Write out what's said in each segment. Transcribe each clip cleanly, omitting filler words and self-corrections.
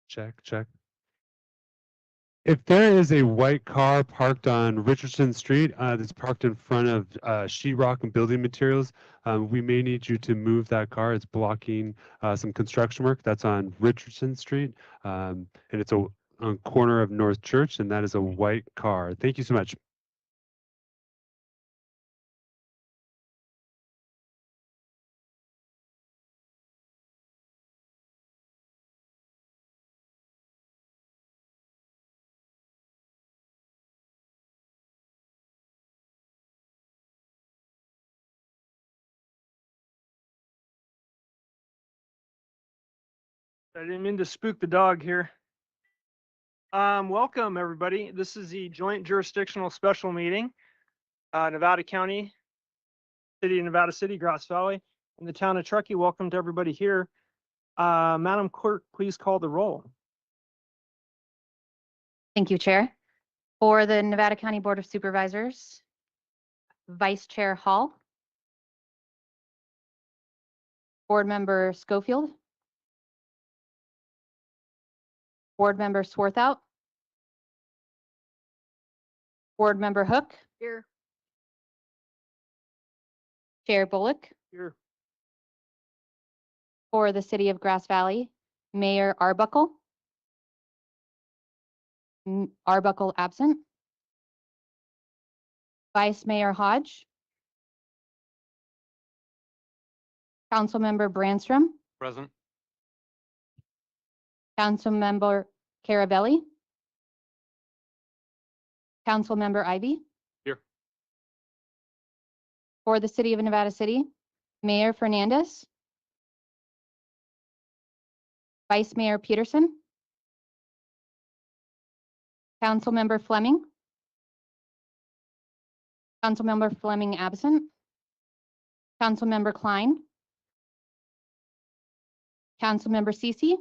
Check, check. If there is a white car parked on Richardson Street that's parked in front of sheetrock and building materials, we may need you to move that car. It's blocking some construction work that's on Richardson Street, and it's on corner of North Church, and that is a white car. Thank you so much. I didn't mean to spook the dog here. Welcome everybody. This is the joint jurisdictional special meeting, Nevada County, City of Nevada City, Grass Valley, and the town of Truckee. Welcome to everybody here. Madam Clerk, please call the roll. Thank you, Chair. For the Nevada County Board of Supervisors, Vice Chair Hall, Board Member Schofield, Board Member Swarthout, Board Member Hook. Here. Chair Bullock. Here. For the City of Grass Valley, Mayor Arbuckle. Arbuckle absent. Vice Mayor Hodge. Councilmember Branstrom. Present. Councilmember Carabelli. Councilmember Ivy. Here. For the City of Nevada City, Mayor Fernandez. Vice Mayor Peterson. Councilmember Fleming. Councilmember Fleming absent. Councilmember Klein. Councilmember Cece.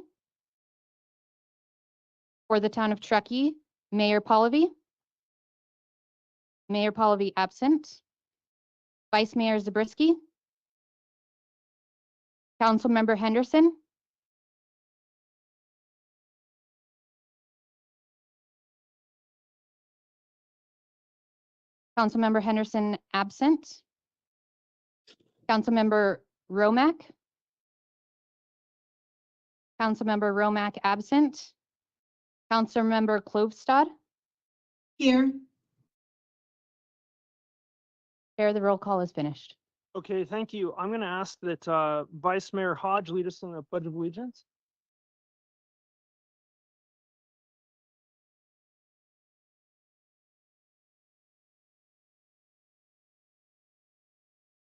For the town of Truckee, Mayor Polivy. Mayor Polivy absent. Vice Mayor Zabriskie. Councilmember Henderson. Councilmember Henderson absent. Councilmember Romack. Councilmember Romack absent. Councilmember Klobstad. Here. Chair, the roll call is finished. Okay, thank you. I'm going to ask that Vice Mayor Hodge lead us in the Pledge of Allegiance.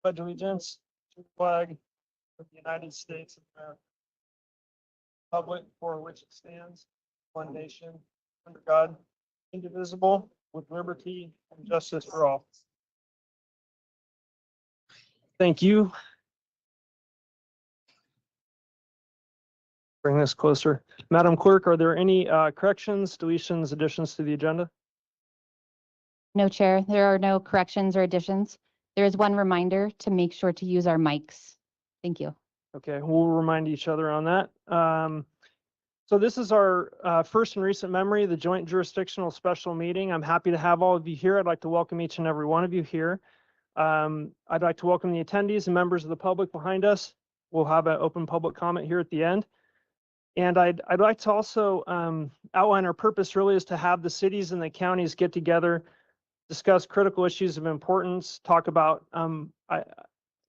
Pledge allegiance to the flag of the United States of America. Republic for which it stands, one nation, under God, indivisible, with liberty and justice for all. Thank you. Bring this closer. Madam Clerk, are there any corrections, deletions, additions to the agenda? No, Chair, there are no corrections or additions. There is one reminder to make sure to use our mics. Thank you. Okay, we'll remind each other on that. So this is our first in recent memory, the joint jurisdictional special meeting. I'm happy to have all of you here. I'd like to welcome each and every one of you here. I'd like to welcome the attendees and members of the public behind us. We'll have an open public comment here at the end. And I'd like to also outline our purpose really is to have the cities and the counties get together, discuss critical issues of importance, talk about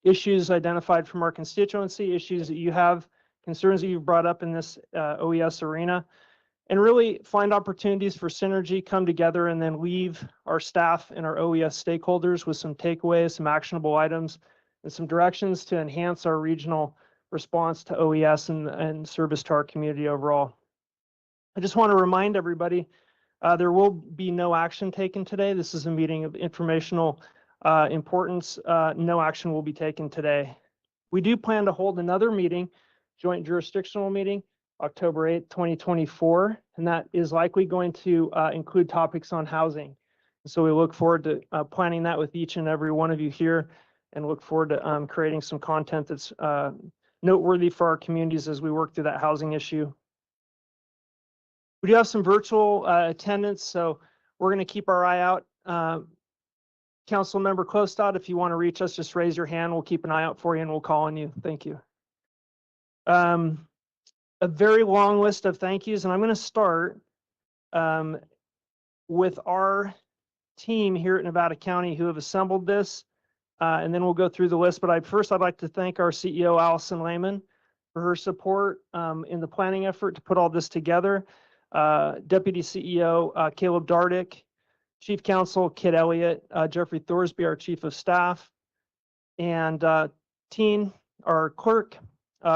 issues identified from our constituency, issues that you have, concerns that you've brought up in this OES arena, and really find opportunities for synergy, come together, and then leave our staff and our OES stakeholders with some takeaways, some actionable items, and some directions to enhance our regional response to OES and service to our community overall. I just want to remind everybody, there will be no action taken today. This is a meeting of informational importance. No action will be taken today. We do plan to hold another meeting, joint jurisdictional meeting, October 8th, 2024, and that is likely going to include topics on housing. So we look forward to planning that with each and every one of you here, and look forward to creating some content that's noteworthy for our communities as we work through that housing issue. We do have some virtual attendance, so we're going to keep our eye out. Councilmember Klostad, if you want to reach us, just raise your hand. We'll keep an eye out for you and we'll call on you. Thank you. A very long list of thank yous, and I'm going to start with our team here at Nevada County who have assembled this, and then we'll go through the list. But I'd like to thank our CEO, Allison Lehman, for her support in the planning effort to put all this together. Deputy CEO, Caleb Dardick, Chief Counsel, Kit Elliott, Jeffrey Thorsby, our Chief of Staff, and Teen, our clerk,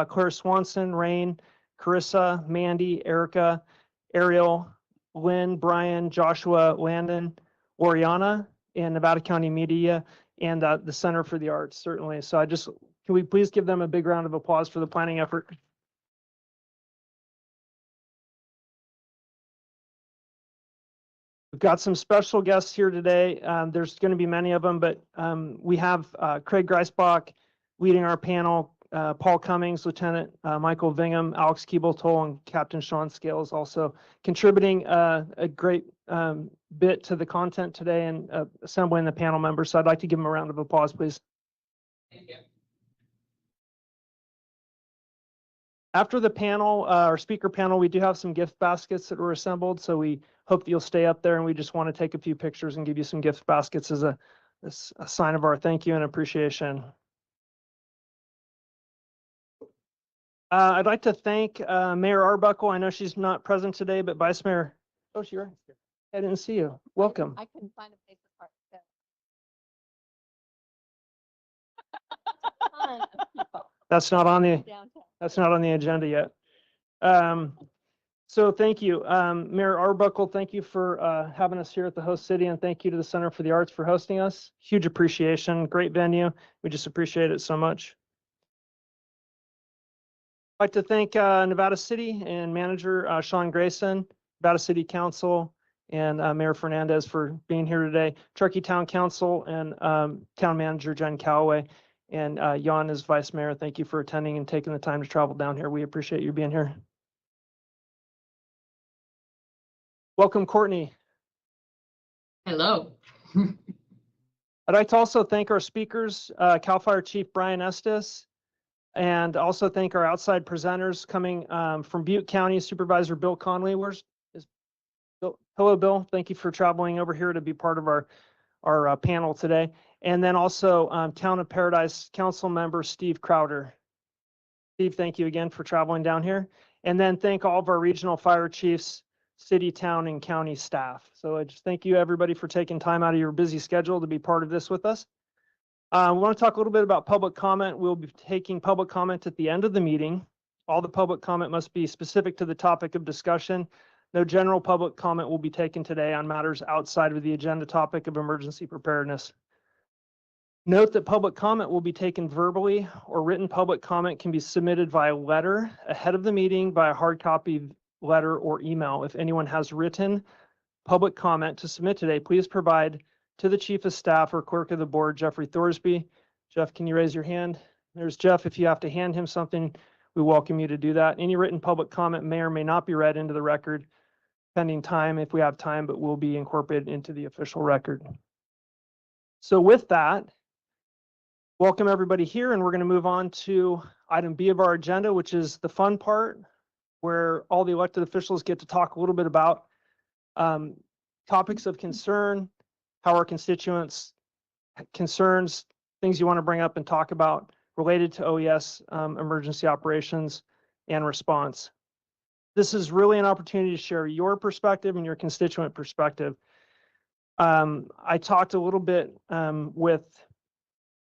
Claire Swanson, Rain, Carissa, Mandy, Erica, Ariel, Lynn, Brian, Joshua, Landon, Oriana, and Nevada County Media, and the Center for the Arts, certainly. So can we please give them a big round of applause for the planning effort? We've got some special guests here today. There's going to be many of them, but we have Craig Greisbach leading our panel, Paul Cummings, Lieutenant Michael Vingham, Alex Keeble-Toll, and Captain Sean Scales also contributing a great bit to the content today and assembling the panel members. So I'd like to give them a round of applause, please. Thank you. After the panel, our speaker panel, we do have some gift baskets that were assembled. So we hope that you'll stay up there, and we just want to take a few pictures and give you some gift baskets as a sign of our thank you and appreciation. I'd like to thank Mayor Arbuckle. I know she's not present today, but Vice Mayor, oh, she right here. I didn't see you. Welcome. I couldn't find a place to park. That's not on the Downtown. That's not on the agenda yet. So thank you, Mayor Arbuckle. Thank you for having us here at the host city, and thank you to the Center for the Arts for hosting us. Huge appreciation. Great venue. We just appreciate it so much. I'd like to thank Nevada City and Manager Sean Grayson, Nevada City Council, and Mayor Fernandez for being here today. Truckee Town Council and Town Manager Jen Calloway, and Jan is Vice Mayor. Thank you for attending and taking the time to travel down here. We appreciate you being here. Welcome, Courtney. Hello. I'd like to also thank our speakers, CAL FIRE Chief Brian Estes, and also thank our outside presenters coming from Butte County, Supervisor Bill Conley. Where's Bill? Hello, Bill. Thank you for traveling over here to be part of our panel today. And then also Town of Paradise Council Member Steve Crowder. Steve, thank you again for traveling down here. And then thank all of our regional fire chiefs, city, town, and county staff. So I just thank you, everybody, for taking time out of your busy schedule to be part of this with us. We want to talk a little bit about public comment. We'll be taking public comment at the end of the meeting. All the public comment must be specific to the topic of discussion. No general public comment will be taken today on matters outside of the agenda topic of emergency preparedness. Note that public comment will be taken verbally, or written public comment can be submitted via letter ahead of the meeting by a hard copy letter or email. If anyone has written public comment to submit today, please provide to the Chief of Staff or Clerk of the Board, Jeffrey Thorsby. Jeff, can you raise your hand? There's Jeff. If you have to hand him something, we welcome you to do that. Any written public comment may or may not be read into the record pending time if we have time, but will be incorporated into the official record. So with that, welcome everybody here, and we're going to move on to item B of our agenda, which is the fun part, where all the elected officials get to talk a little bit about topics of concern, how our constituents' concerns, things you want to bring up and talk about related to OES emergency operations and response. This is really an opportunity to share your perspective and your constituent perspective. I talked a little bit I'm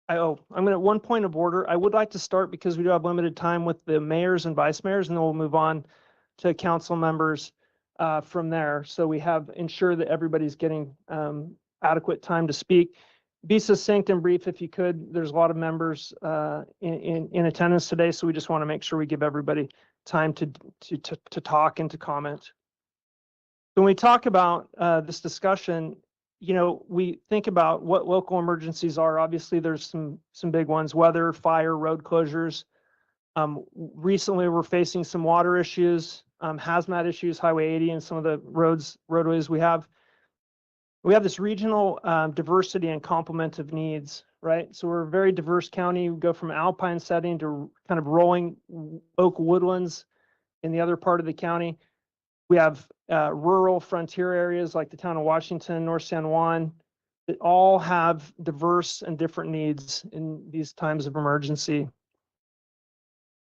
going to one point of order. I would like to start, because we do have limited time, with the mayors and vice mayors, and then we'll move on to council members from there. So we have ensure that everybody's getting adequate time to speak. Be succinct and brief if you could. There's a lot of members in attendance today, so we just want to make sure we give everybody time to talk and to comment. When we talk about this discussion, you know, we think about what local emergencies are. Obviously, there's some big ones: weather, fire, road closures. Recently, we're facing some water issues. hazmat issues, Highway 80 and some of the roadways we have. We have this regional diversity and complement of needs, right? So we're a very diverse county. We go from alpine setting to kind of rolling oak woodlands in the other part of the county. We have rural frontier areas like the town of Washington, North San Juan, that all have diverse and different needs in these times of emergency.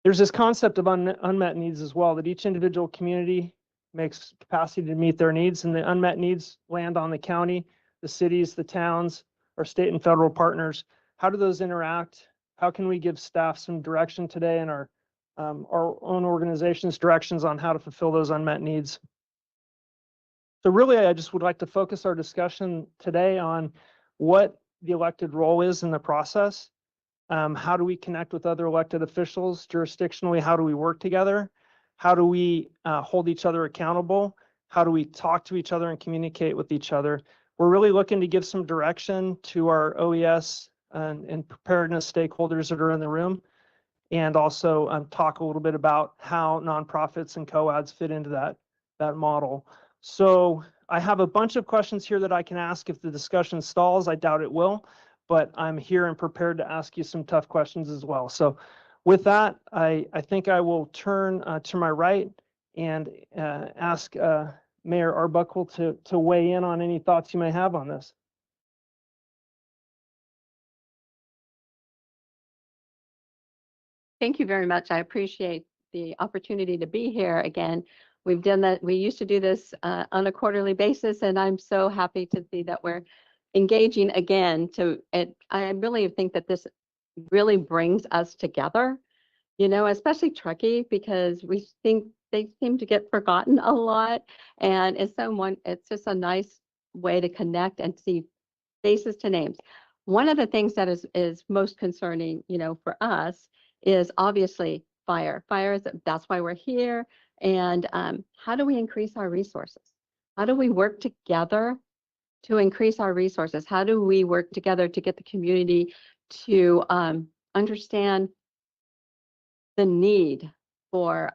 There's this concept of unmet needs as well, that each individual community makes capacity to meet their needs, and the unmet needs land on the county, the cities, the towns, our state and federal partners. How do those interact? How can we give staff some direction today and our own organization's directions on how to fulfill those unmet needs? So really, I just would like to focus our discussion today on what the elected role is in the process. How do we connect with other elected officials jurisdictionally? How do we work together? How do we hold each other accountable? How do we talk to each other and communicate with each other? We're really looking to give some direction to our OES and preparedness stakeholders that are in the room, and also talk a little bit about how nonprofits and COADs fit into that model. So I have a bunch of questions here that I can ask if the discussion stalls. I doubt it will, but I'm here and prepared to ask you some tough questions as well. So with that, I think I will turn to my right and ask Mayor Arbuckle to weigh in on any thoughts you may have on this. Thank you very much. I appreciate the opportunity to be here again. We've done that. We used to do this on a quarterly basis, and I'm so happy to see that we're engaging again. I really think that this really brings us together, you know, especially Truckee, because we think they seem to get forgotten a lot. And it's just a nice way to connect and see faces to names. One of the things that is most concerning, you know, for us is obviously fire. That's why we're here. And how do we increase our resources? How do we work together to increase our resources? How do we work together to get the community to understand the need for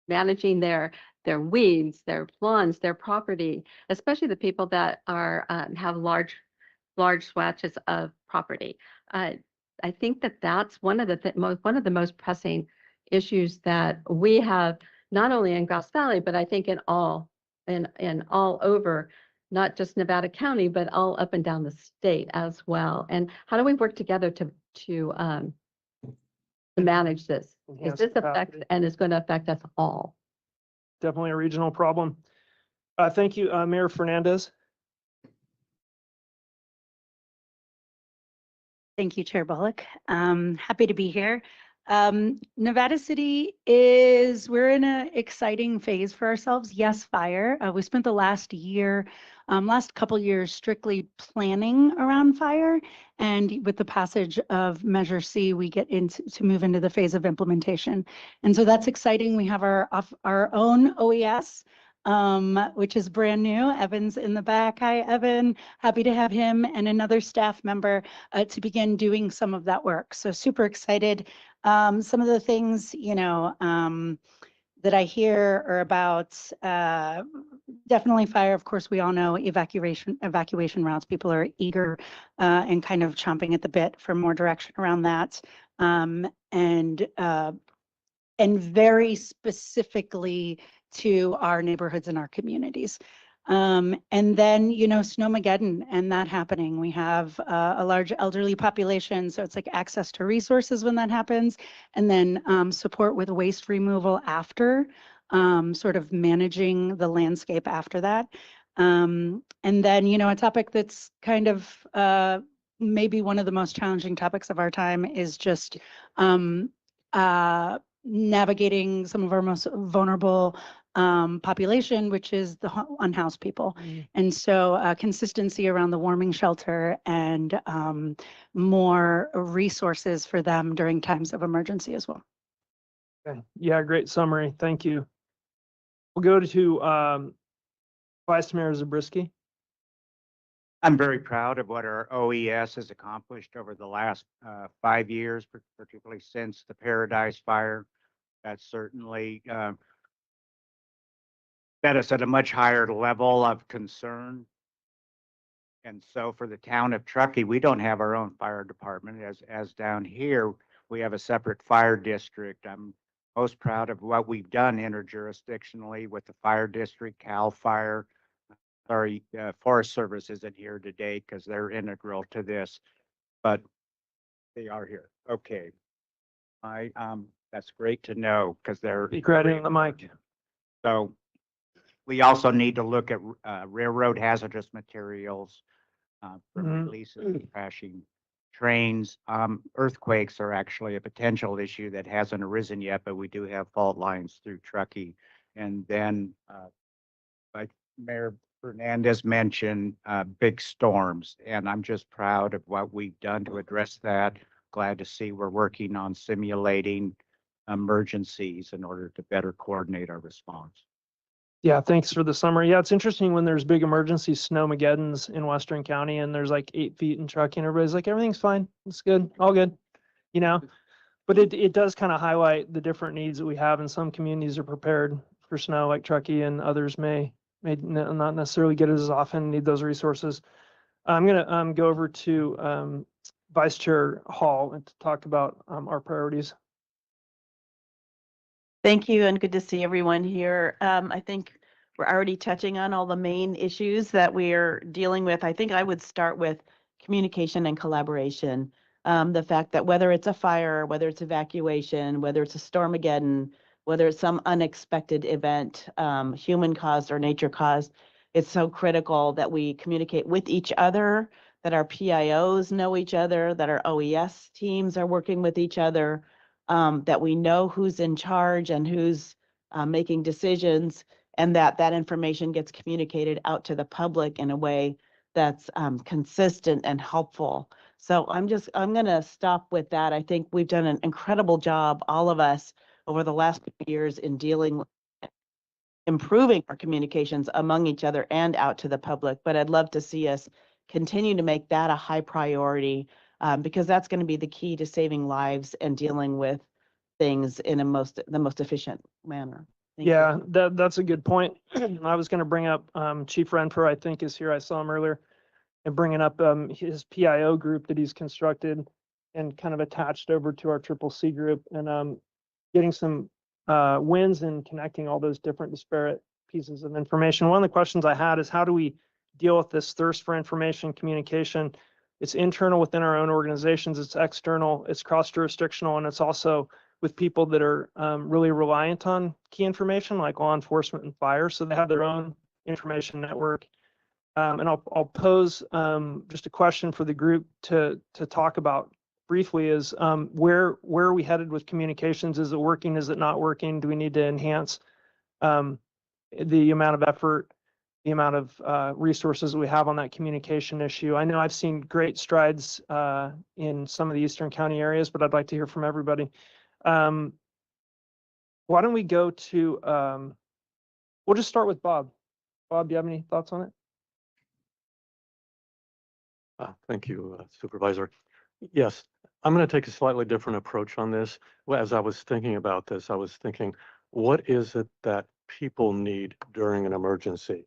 managing their weeds, their lawns, their property, especially the people that are have large swatches of property. I think that that's one of the most pressing issues that we have, not only in Grass Valley, but I think in all over, not just Nevada County, but all up and down the state as well. And how do we work together to manage this? Enhance This capacity. affects and is going to affect us all. Definitely a regional problem. Thank you, Mayor Fernandez. Thank you, Chair Bullock. Happy to be here. Nevada City we're in an exciting phase for ourselves. Yes, fire. We spent the last couple years strictly planning around fire. And with the passage of Measure C, we get to move into the phase of implementation. And so that's exciting. We have our own OES, which is brand new. Evan's in the back. Hi, Evan. Happy to have him and another staff member to begin doing some of that work. So super excited. Some of the things, you know, that I hear are about definitely fire. Of course, we all know evacuation routes. People are eager and kind of chomping at the bit for more direction around that. And very specifically to our neighborhoods and our communities. And then, you know, Snowmageddon and that happening. We have a large elderly population, so it's like access to resources when that happens, and then support with waste removal after, sort of managing the landscape after that. And then, you know, a topic that's kind of maybe one of the most challenging topics of our time is just navigating some of our most vulnerable population, which is the unhoused people. And so consistency around the warming shelter and more resources for them during times of emergency as well. Okay. Yeah, great summary. Thank you. We'll go to Vice Mayor Zabriskie. I'm very proud of what our OES has accomplished over the last 5 years, particularly since the Paradise Fire. That certainly set us at a much higher level of concern. And so for the town of Truckee, we don't have our own fire department. As down here, we have a separate fire district. I'm most proud of what we've done interjurisdictionally with the fire district, CAL FIRE. Sorry, Forest Service isn't here today because they're integral to this, but they are here. Okay. That's great to know because they're. Speak right in the mic. So we also need to look at railroad hazardous materials from Mhm. releases, crashing trains. Earthquakes are actually a potential issue that hasn't arisen yet, but we do have fault lines through Truckee. And then, like Mayor Fernandez mentioned, big storms. And I'm just proud of what we've done to address that. Glad to see we're working on simulating emergencies in order to better coordinate our response. Yeah, thanks for the summary. Yeah, it's interesting when there's big emergency snowmageddons in Western County and there's like 8 feet in Truckee and everybody's like, everything's fine. It's good. All good. You know, but it does kind of highlight the different needs that we have, and some communities are prepared for snow like Truckee, and others may not necessarily get it as often, need those resources. I'm gonna go over to Vice Chair Hall and to talk about our priorities. Thank you, and good to see everyone here. I think we're already touching on all the main issues that we're dealing with. I think I would start with communication and collaboration. The fact that whether it's a fire, whether it's evacuation, whether it's a stormageddon, whether it's some unexpected event, human caused or nature caused, it's so critical that we communicate with each other, that our PIOs know each other, that our OES teams are working with each other, that we know who's in charge and who's making decisions, and that information gets communicated out to the public in a way that's consistent and helpful. So I'm going to stop with that. I think we've done an incredible job, all of us, over the last few years in dealing with improving our communications among each other and out to the public. But I'd love to see us continue to make that a high priority, because that's going to be the key to saving lives and dealing with things in the most efficient manner. Thank you. Yeah, that's a good point. I was going to bring up Chief Renfro, I think is here. I saw him earlier, and bringing up his PIO group that he's constructed and kind of attached over to our CCC group, and getting some wins and connecting all those different disparate pieces of information. One of the questions I had is, how do we deal with this thirst for information communication? It's internal within our own organizations, it's external, it's cross-jurisdictional, and it's also with people that are really reliant on key information like law enforcement and fire. So they have their own information network. And I'll pose just a question for the group to talk about briefly is where are we headed with communications? Is it working? Is it not working? Do we need to enhance the amount of effort, the amount of resources that we have on that communication issue? I know I've seen great strides in some of the Eastern County areas, but I'd like to hear from everybody. Why don't we go to, we'll just start with Bob. Bob, do you have any thoughts on it? Thank you, Supervisor. Yes, I'm going to take a slightly different approach on this. Well, as I was thinking about this, I was thinking, what is it that people need during an emergency?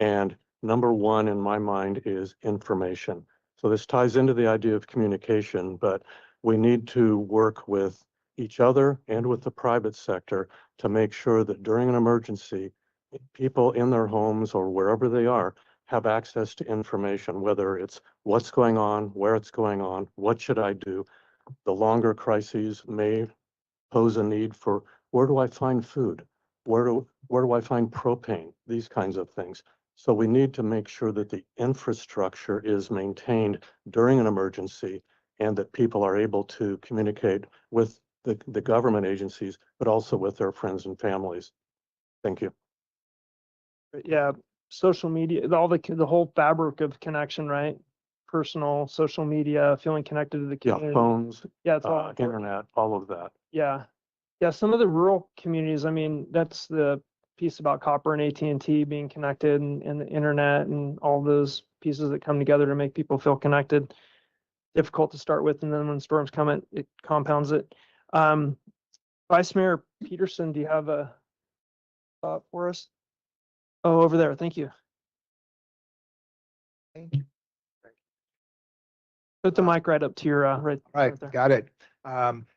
And number one in my mind is information. So this ties into the idea of communication, but we need to work with each other and with the private sector to make sure that during an emergency, people in their homes or wherever they are have access to information, whether it's what's going on, where it's going on, what should I do. The longer crises may pose a need for, where do I find food? Where do I find propane? These kinds of things. So we need to make sure that the infrastructure is maintained during an emergency and that people are able to communicate with the government agencies, but also with their friends and families. Thank you. Yeah, social media, the whole fabric of connection, right? Personal, social media, feeling connected to the community. Yeah, phones, Yeah, it's all internet, all of that. Yeah. Yeah, some of the rural communities, I mean, that's the piece about copper and AT&T being connected and the internet and all those pieces that come together to make people feel connected. Difficult to start with, and then when storms come, it compounds it. Vice Mayor Peterson, do you have a thought for us? Oh, over there. Thank you. Thank you. Put the mic right up to your, right Right, there. got it.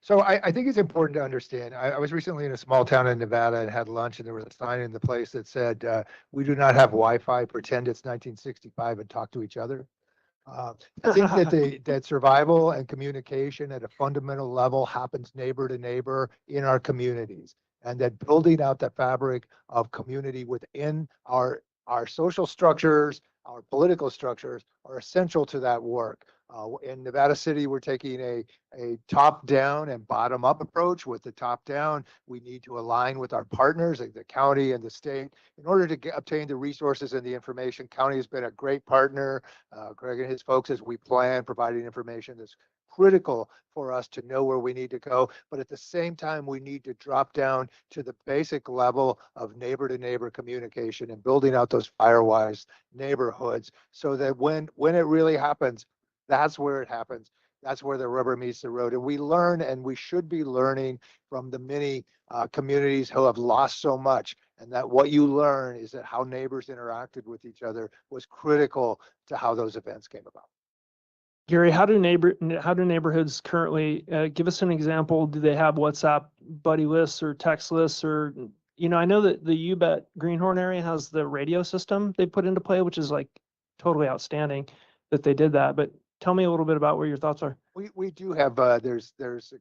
So I think it's important to understand. I was recently in a small town in Nevada and had lunch, and there was a sign in the place that said, "We do not have Wi-Fi. Pretend it's 1965 and talk to each other." I think that survival and communication at a fundamental level happens neighbor to neighbor in our communities, and that building out the fabric of community within our social structures, our political structures are essential to that work. In Nevada City, we're taking a top-down and bottom-up approach. With the top-down, we need to align with our partners, like the county and the state, in order to obtain the resources and the information. County has been a great partner, Greg and his folks, as we plan, providing information that's critical for us to know where we need to go. But at the same time, we need to drop down to the basic level of neighbor to neighbor communication and building out those firewise neighborhoods so that when it really happens, that's where it happens. That's where the rubber meets the road. And we learn, and we should be learning from the many communities who have lost so much. And that what you learn is that how neighbors interacted with each other was critical to how those events came about. Gary, how do neighborhoods currently, give us an example? Do they have WhatsApp buddy lists or text lists or, I know that the UBET Greenhorn area has the radio system they put into play, which is like totally outstanding that they did that. But tell me a little bit about where your thoughts are. We do have, there's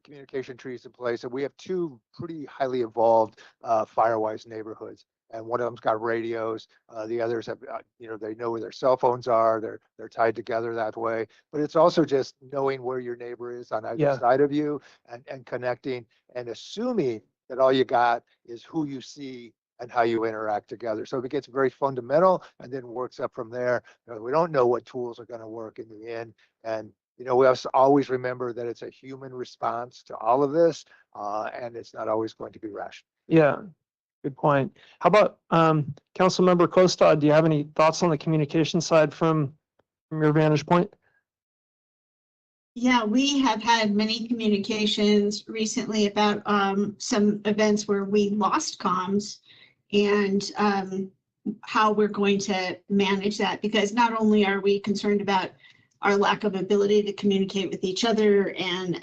communication trees in place, and we have two pretty highly evolved Firewise neighborhoods. And one of them's got radios. The others have, they know where their cell phones are. They're tied together that way. But it's also just knowing where your neighbor is on either side of you and connecting and assuming that all you got is who you see and how you interact together. So it gets very fundamental and then works up from there. We don't know what tools are going to work in the end. And, we have to always remember that it's a human response to all of this, and it's not always going to be rational. Yeah, good point. How about Councilmember Kostad? Do you have any thoughts on the communication side from your vantage point? Yeah, we have had many communications recently about some events where we lost comms and how we're going to manage that, because not only are we concerned about our lack of ability to communicate with each other and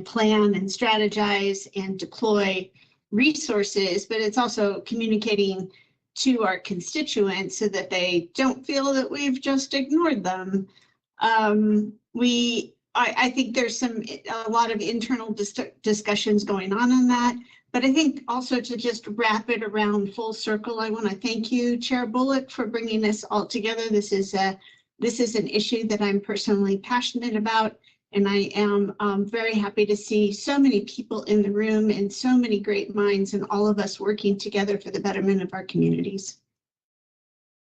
plan and strategize and deploy resources, but it's also communicating to our constituents so that they don't feel that we've just ignored them. I think there's a lot of internal discussions going on that. But I think also to just wrap it around full circle, I want to thank you, Chair Bullock, for bringing this all together. This is an issue that I'm personally passionate about, and I am very happy to see so many people in the room and so many great minds and all of us working together for the betterment of our communities.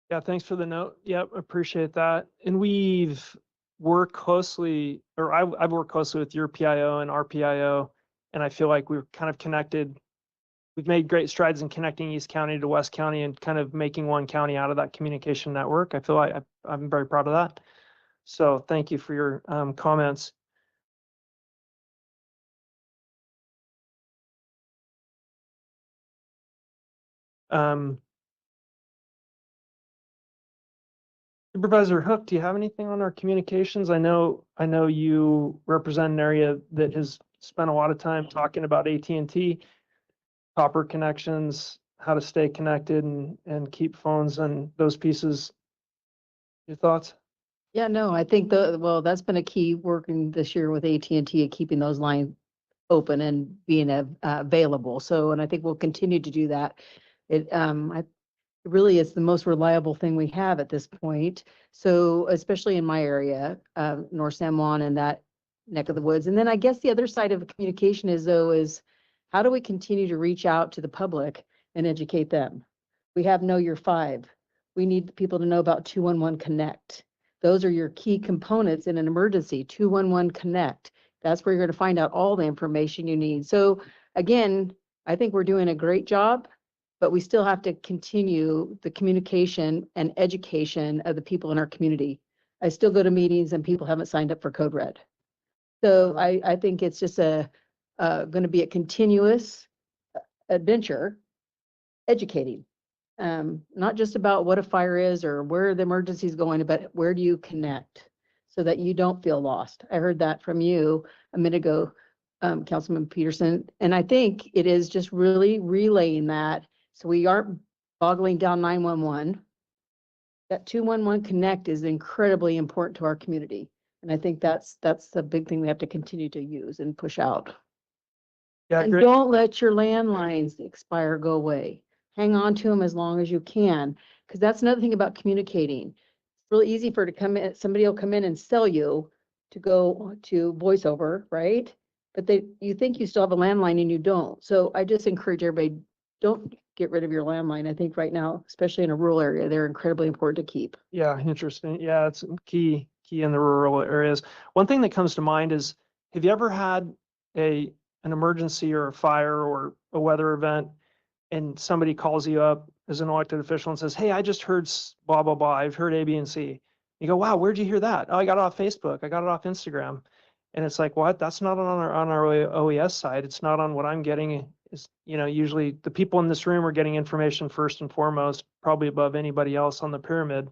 Yeah, thanks for the note. Yep, appreciate that. And we've worked closely, or I've worked closely with your PIO and our PIO, and I feel like we're kind of connected. We've made great strides in connecting East County to West County and kind of making one county out of that communication network. I feel like I'm very proud of that. So thank you for your comments. Supervisor Hook, do you have anything on our communications? I know you represent an area that has spent a lot of time talking about AT&T, copper connections, how to stay connected and keep phones and those pieces. Your thoughts? Yeah, no, I think that's been a key working this year with AT&T and keeping those lines open and being available. So, and I think we'll continue to do that. It really is the most reliable thing we have at this point. So, especially in my area, North San Juan and that neck of the woods. And then I guess the other side of communication is how do we continue to reach out to the public and educate them? We have Know Your Five. We need people to know about 211 Connect. Those are your key components in an emergency. 211 Connect. That's where you're going to find out all the information you need. So again, I think we're doing a great job, but we still have to continue the communication and education of the people in our community. I still go to meetings and people haven't signed up for Code Red. So I think it's just going to be a continuous adventure educating. Not just about what a fire is or where the emergency is going, but where do you connect so that you don't feel lost? I heard that from you a minute ago, Councilman Peterson, and I think it is just really relaying that so we aren't boggling down 911. That 211 connect is incredibly important to our community. And I think that's the big thing we have to continue to use and push out. Yeah, And great. don't let your landlines expire, go away. Hang on to them as long as you can, because that's another thing about communicating. It's really easy for it to come in, somebody will come in and sell you to go to voice over, right? But you think you still have a landline and you don't. So I just encourage everybody, don't get rid of your landline. I think right now, especially in a rural area, they're incredibly important to keep. Yeah, interesting. Yeah, it's key in the rural areas. One thing that comes to mind is, have you ever had an emergency or a fire or a weather event and somebody calls you up as an elected official and says, "Hey, I just heard blah, blah, blah. I've heard A, B, and C." You go, "Wow, where'd you hear that?" "Oh, I got it off Facebook. I got it off Instagram." And it's like, what? That's not on our OES side. It's not on what I'm getting. Is, usually the people in this room are getting information first and foremost, probably above anybody else on the pyramid.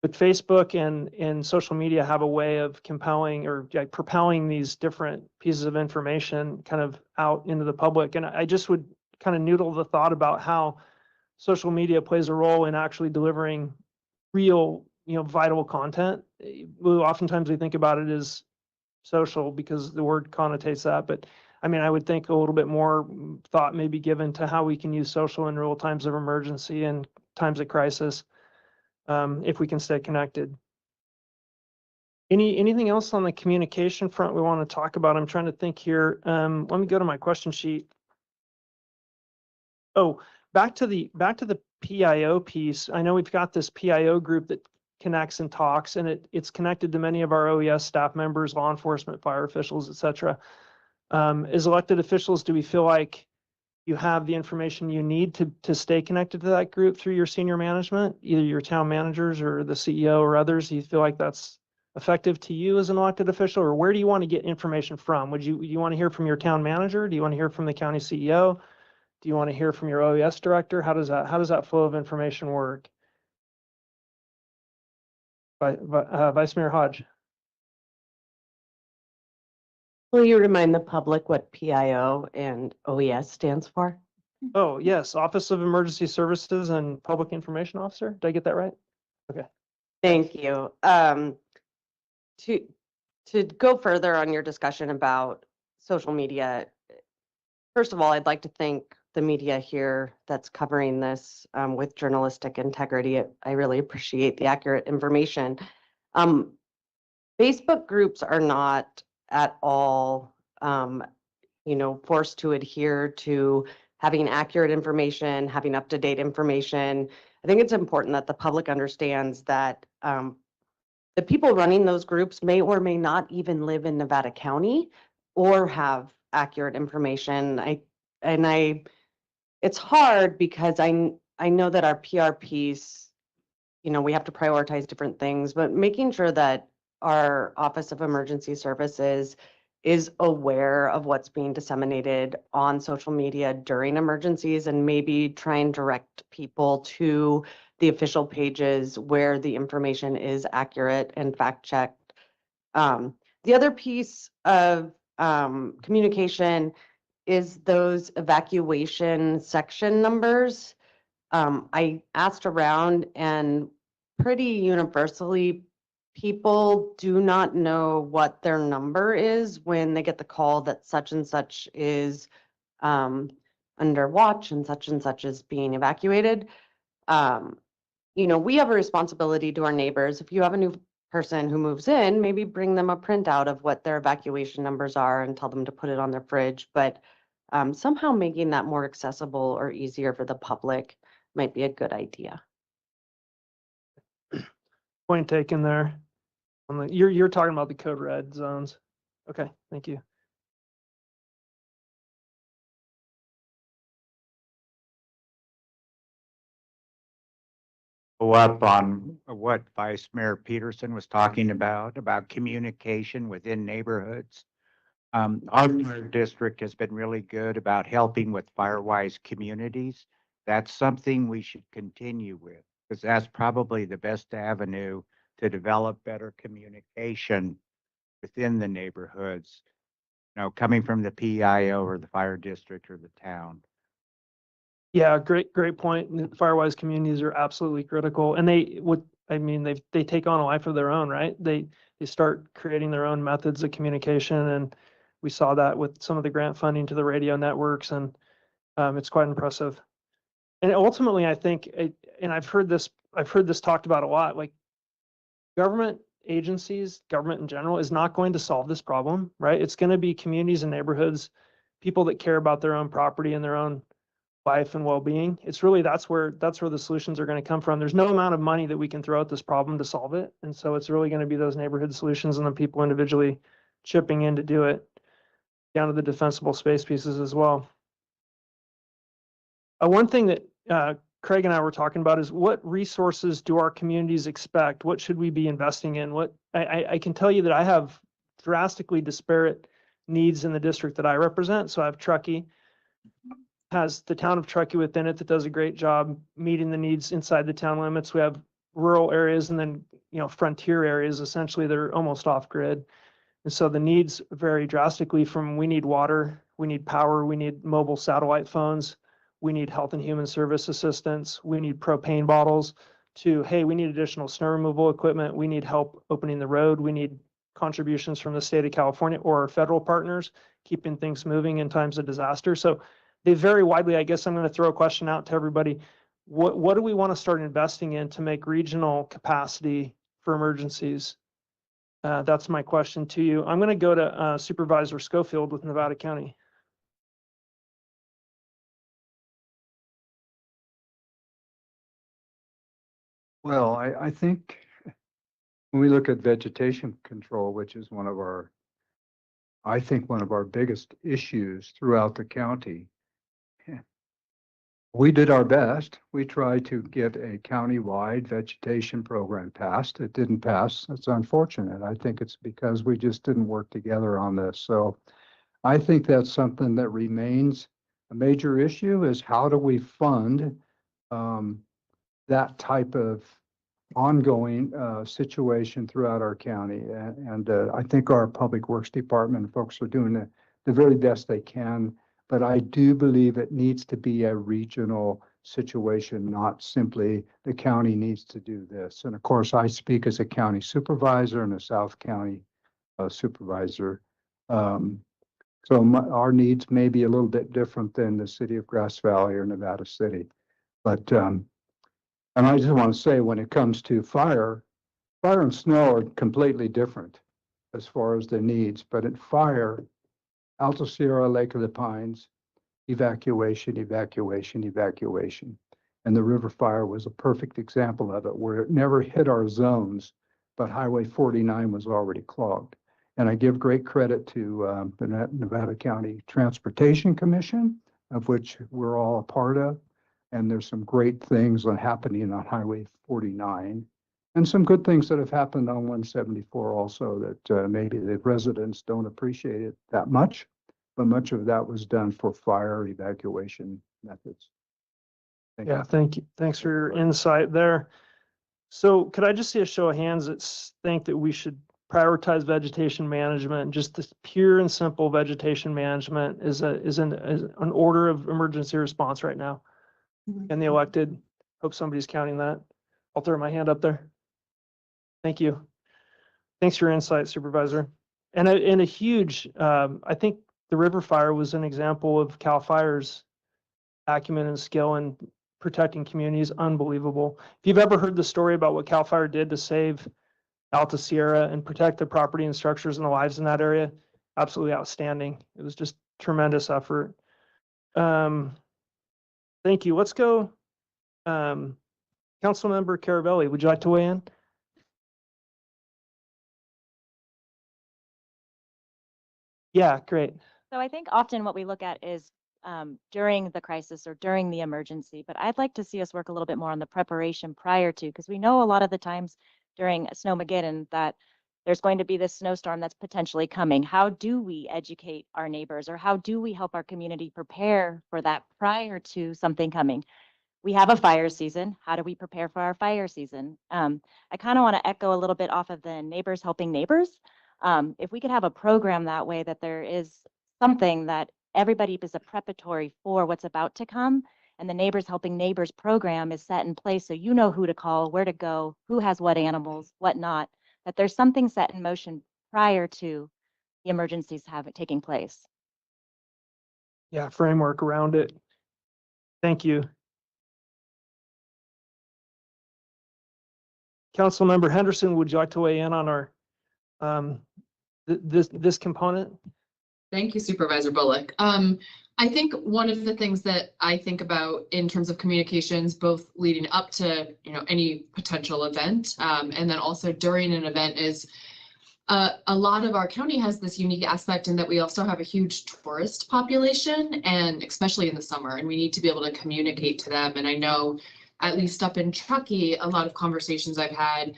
But Facebook and social media have a way of compelling or like propelling these different pieces of information kind of out into the public. And I just would kind of noodle the thought about how social media plays a role in actually delivering real, vital content. Oftentimes we think about it as social because the word connotates that, but I mean, I would think a little bit more thought may be given to how we can use social in real times of emergency and times of crisis, if we can stay connected. Anything else on the communication front we want to talk about? I'm trying to think here. Let me go to my question sheet. Oh, back to the PIO piece. I know we've got this PIO group that connects and talks, and it's connected to many of our OES staff members, law enforcement, fire officials, et cetera. As elected officials, do we feel like you have the information you need to stay connected to that group through your senior management, either your town managers or the CEO or others? Do you feel like that's effective to you as an elected official, or where do you want to get information from? Would you want to hear from your town manager? Do you want to hear from the county CEO? Do you want to hear from your OES director? How does that flow of information work? Vice Mayor Hodge. Will you remind the public what PIO and OES stands for? Oh, yes, Office of Emergency Services and Public Information Officer. Did I get that right? Okay. Thank you. To go further on your discussion about social media, first of all, I'd like to thank the media here that's covering this with journalistic integrity. I really appreciate the accurate information. Facebook groups are not at all, forced to adhere to having accurate information, having up-to-date information. I think it's important that the public understands that the people running those groups may or may not even live in Nevada County or have accurate information. It's hard because I know that our PR piece, we have to prioritize different things, but making sure that our Office of Emergency Services is aware of what's being disseminated on social media during emergencies and maybe try and direct people to the official pages where the information is accurate and fact-checked. The other piece of communication is those evacuation section numbers. I asked around and pretty universally, people do not know what their number is when they get the call that such and such is under watch and such is being evacuated. We have a responsibility to our neighbors. If you have a new person who moves in, maybe bring them a printout of what their evacuation numbers are and tell them to put it on their fridge. But somehow making that more accessible or easier for the public might be a good idea. Point taken there. You're talking about the code red zones. Okay, thank you. Go up on what Vice Mayor Peterson was talking about communication within neighborhoods. Our fire district has been really good about helping with Firewise communities. That's something we should continue with, because that's probably the best avenue to develop better communication within the neighborhoods, coming from the PIO or the fire district or the town. Yeah, great point. And Firewise communities are absolutely critical, and they take on a life of their own, right? They start creating their own methods of communication, and we saw that with some of the grant funding to the radio networks, and it's quite impressive. And ultimately, I think, and I've heard this talked about a lot, like government agencies, government in general is not going to solve this problem, right? It's going to be communities and neighborhoods, people that care about their own property and their own life and well-being. It's really, that's where the solutions are going to come from. There's no amount of money that we can throw at this problem to solve it. And so it's really going to be those neighborhood solutions and the people individually chipping in to do it, down to the defensible space pieces as well. One thing that Craig and I were talking about is, what resources do our communities expect? What should we be investing in? I can tell you that I have drastically disparate needs in the district that I represent. So I have Truckee, has the town of Truckee within it that does a great job meeting the needs inside the town limits. We have rural areas and then, frontier areas essentially that are almost off grid. And so the needs vary drastically from, we need water, we need power, we need mobile satellite phones, we need health and human service assistance, we need propane bottles, to, hey, we need additional snow removal equipment, we need help opening the road, we need contributions from the state of California or our federal partners, keeping things moving in times of disaster. So they vary widely. I guess I'm going to throw a question out to everybody. What do we want to start investing in to make regional capacity for emergencies? That's my question to you. I'm going to go to Supervisor Schofield with Nevada County. Well, I think when we look at vegetation control, which is one of our biggest issues throughout the county, we did our best. We tried to get a county-wide vegetation program passed. It didn't pass. It's unfortunate. I think it's because we just didn't work together on this. So I think that's something that remains a major issue, is how do we fund that type of ongoing situation throughout our county. And I think our Public Works Department folks are doing the very best they can. But I do believe it needs to be a regional situation, not simply the county needs to do this. And of course, I speak as a county supervisor and a South County supervisor. So our needs may be a little bit different than the city of Grass Valley or Nevada City. But, and I just want to say, when it comes to fire and snow are completely different as far as the needs. But at fire, Alta Sierra, Lake of the Pines, evacuation. And the river fire was a perfect example of it, where it never hit our zones, but Highway 49 was already clogged. And I give great credit to the Nevada County Transportation Commission, of which we're all a part of. And there's some great things that are happening on Highway 49. And some good things that have happened on 174 also, that maybe the residents don't appreciate it that much, but much of that was done for fire evacuation methods. Yeah, thank you. Thanks for your insight there. So could I just see a show of hands that think that we should prioritize vegetation management? Just this pure and simple vegetation management is an order of emergency response right now. And the elected, hope somebody's counting that. I'll throw my hand up there. Thank you. Thanks for your insight, Supervisor. And a huge, I think the river fire was an example of CAL FIRE's acumen and skill in protecting communities. Unbelievable. If you've ever heard the story about what CAL FIRE did to save Alta Sierra and protect the property and structures and the lives in that area, absolutely outstanding. It was just tremendous effort. Thank you. Let's go. Councilmember Caravelli, would you like to weigh in? Yeah, great. So I think often what we look at is during the crisis or during the emergency, but I'd like to see us work a little bit more on the preparation prior to, because we know a lot of the times during Snowmageddon that there's going to be this snowstorm that's potentially coming. How do we educate our neighbors, or how do we help our community prepare for that prior to something coming? We have a fire season. How do we prepare for our fire season? I kind of want to echo a little bit off of the neighbors helping neighbors. If we could have a program that way, that there is something that everybody is a preparatory for what's about to come, and the neighbors helping neighbors program is set in place, so you know who to call, where to go, who has what animals, what not, that there's something set in motion prior to the emergencies taking place. Yeah, framework around it. Thank you. Councilmember Henderson, would you like to weigh in on our this component? Thank you, Supervisor Bullock. I think one of the things that I think about in terms of communications, both leading up to, any potential event, and then also during an event, is a lot of our county has this unique aspect in that we also have a huge tourist population, and especially in the summer, and we need to be able to communicate to them. And I know, at least up in Truckee, a lot of conversations I've had,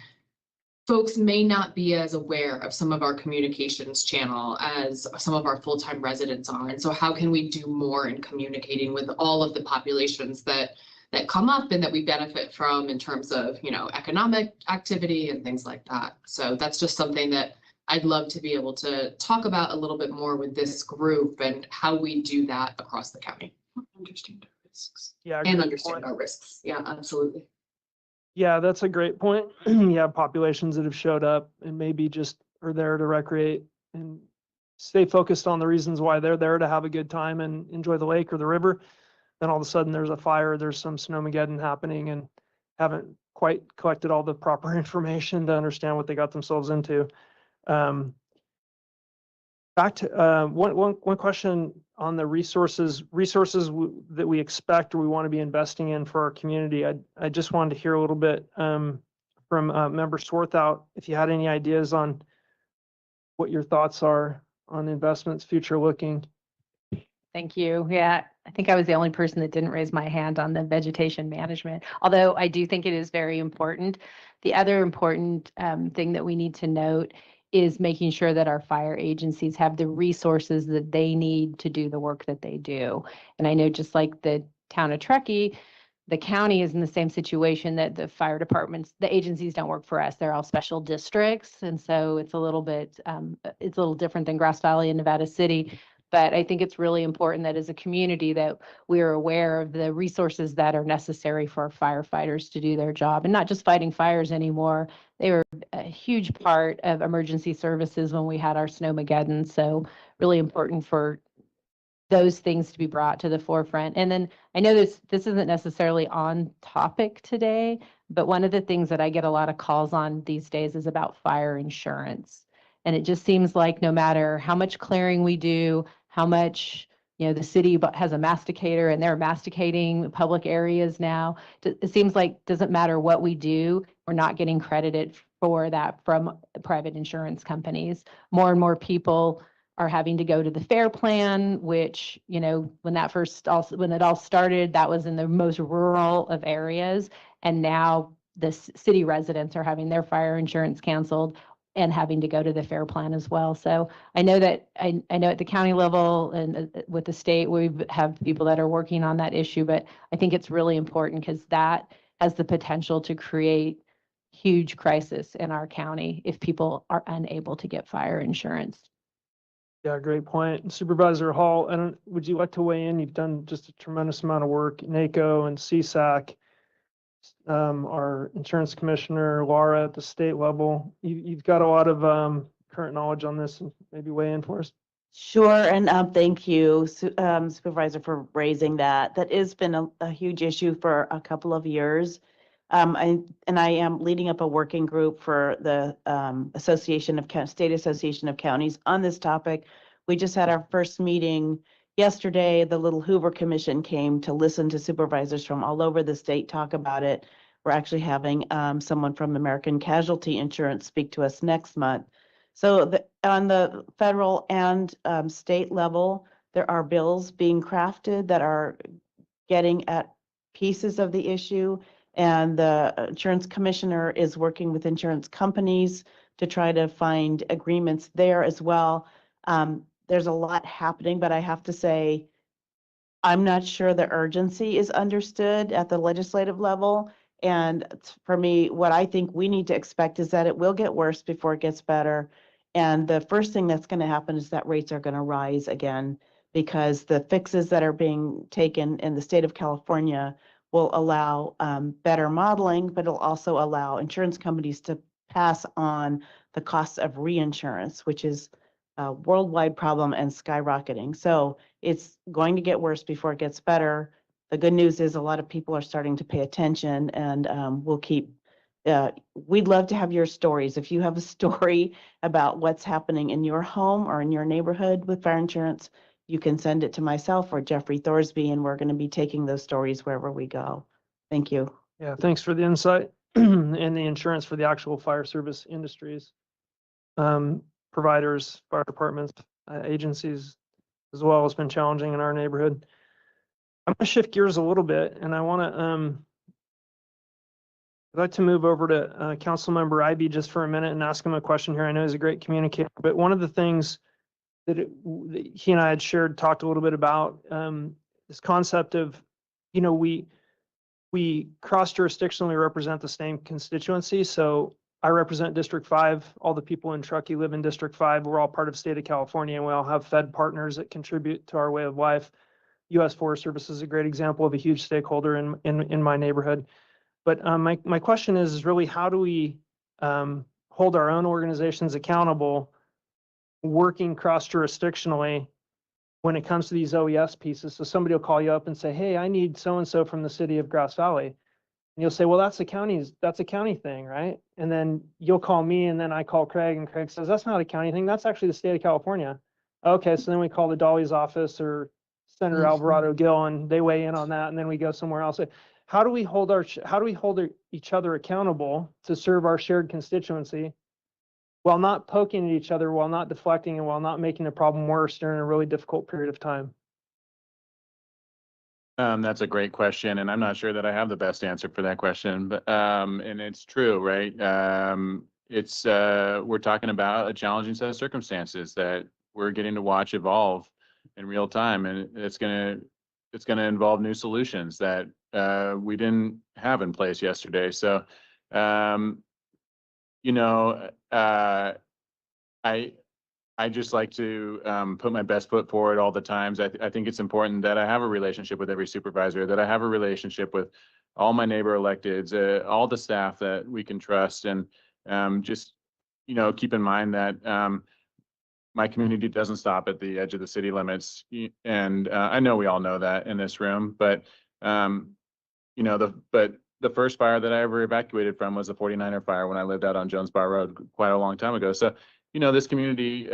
folks may not be as aware of some of our communications channel as some of our full-time residents are. And so how can we do more in communicating with all of the populations that come up and that we benefit from in terms of, economic activity and things like that. So that's just something that I'd love to be able to talk about a little bit more with this group and how we do that across the county. Understand our risks. Yeah, And great understand point. our risks. Yeah, absolutely. Yeah, that's a great point. You have populations that have showed up and maybe just are there to recreate and stay focused on the reasons why they're there, to have a good time and enjoy the lake or the river. Then all of a sudden there's a fire, there's some snowmageddon happening, and haven't quite collected all the proper information to understand what they got themselves into. Back to one question on the resources that we expect or we want to be investing in for our community. I just wanted to hear a little bit from Member Swarthout, if you had any ideas on what your thoughts are on investments, future looking. Thank you. Yeah, I think I was the only person that didn't raise my hand on the vegetation management, although I do think it is very important. The other important thing that we need to note is making sure that our fire agencies have the resources that they need to do the work that they do. And I know, just like the town of Truckee, the county is in the same situation, that the fire departments, the agencies don't work for us. They're all special districts. And so it's a little bit, it's a little different than Grass Valley and Nevada City. But I think it's really important that as a community that we're aware of the resources that are necessary for our firefighters to do their job, and not just fighting fires anymore. They were a huge part of emergency services when we had our snowmageddon. So really important for those things to be brought to the forefront. And then I know this isn't necessarily on topic today, but one of the things that I get a lot of calls on these days is about fire insurance. And it just seems like no matter how much clearing we do, how much, the city has a masticator and they're masticating public areas now. It seems like doesn't matter what we do, we're not getting credited for that from private insurance companies. More and more people are having to go to the FAIR plan, which, when it all started, that was in the most rural of areas. And now the city residents are having their fire insurance canceled and having to go to the FAIR plan as well. So I know that I know at the county level and with the state, we have people that are working on that issue, but I think it's really important because that has the potential to create huge crisis in our county if people are unable to get fire insurance. Yeah, great point. Supervisor Hall, would you like to weigh in? You've done just a tremendous amount of work, NACO and CSAC. Our insurance commissioner, Laura, at the state level. You've got a lot of current knowledge on this, and maybe weigh in for us. Sure, and thank you, Supervisor, for raising that. That has been a huge issue for a couple of years. I am leading up a working group for the State Association of Counties on this topic. We just had our first meeting yesterday. The Little Hoover Commission came to listen to supervisors from all over the state talk about it. We're actually having someone from American Casualty Insurance speak to us next month. So on the federal and state level, there are bills being crafted that are getting at pieces of the issue. And the insurance commissioner is working with insurance companies to try to find agreements there as well. There's a lot happening, but I have to say, I'm not sure the urgency is understood at the legislative level. And for me, what I think we need to expect is that it will get worse before it gets better. And the first thing that's going to happen is that rates are going to rise again, because the fixes that are being taken in the state of California will allow better modeling, but it'll also allow insurance companies to pass on the costs of reinsurance, which is a worldwide problem and skyrocketing. So it's going to get worse before it gets better. The good news is a lot of people are starting to pay attention, and we'll keep, we'd love to have your stories. If you have a story about what's happening in your home or in your neighborhood with fire insurance, you can send it to myself or Jeffrey Thorsby, and we're going to be taking those stories wherever we go. Thank you. Yeah, thanks for the insight and the insurance for the actual fire service industries, providers, fire departments, agencies as well has been challenging in our neighborhood. I'm going to shift gears a little bit, and I want to I'd like to move over to Councilmember Ivy just for a minute and ask him a question here. I know he's a great communicator, but one of the things that he and I had talked a little bit about this concept of, you know, we cross-jurisdictionally represent the same constituency. So I represent District 5. All the people in Truckee live in District 5. We're all part of the state of California, and we all have Fed partners that contribute to our way of life. U.S. Forest Service is a great example of a huge stakeholder in my neighborhood. But my question is really, how do we hold our own organizations accountable working cross-jurisdictionally when it comes to these OES pieces? So somebody will call you up and say, hey, I need so-and-so from the city of Grass Valley. And you'll say, well, that's a county thing, right? And then you'll call me, and then I call Craig, and Craig says, that's not a county thing. That's actually the state of California. Okay, so then we call the Dolly's office or Senator Alvarado Gill, and they weigh in on that, and then we go somewhere else. How do we hold each other accountable to serve our shared constituency while not poking at each other, while not deflecting, and while not making the problem worse during a really difficult period of time? That's a great question, and I'm not sure that I have the best answer for that question, but and it's true, right? It's we're talking about a challenging set of circumstances that we're getting to watch evolve in real time, and it's gonna involve new solutions that we didn't have in place yesterday. So, you know, I just like to put my best foot forward all the times. I think it's important that I have a relationship with every supervisor, that I have a relationship with all my neighbor electeds, all the staff that we can trust, and just, you know, keep in mind that my community doesn't stop at the edge of the city limits. And I know we all know that in this room, but you know, the first fire that I ever evacuated from was the 49er fire when I lived out on Jones Bar Road quite a long time ago. So, you know, this community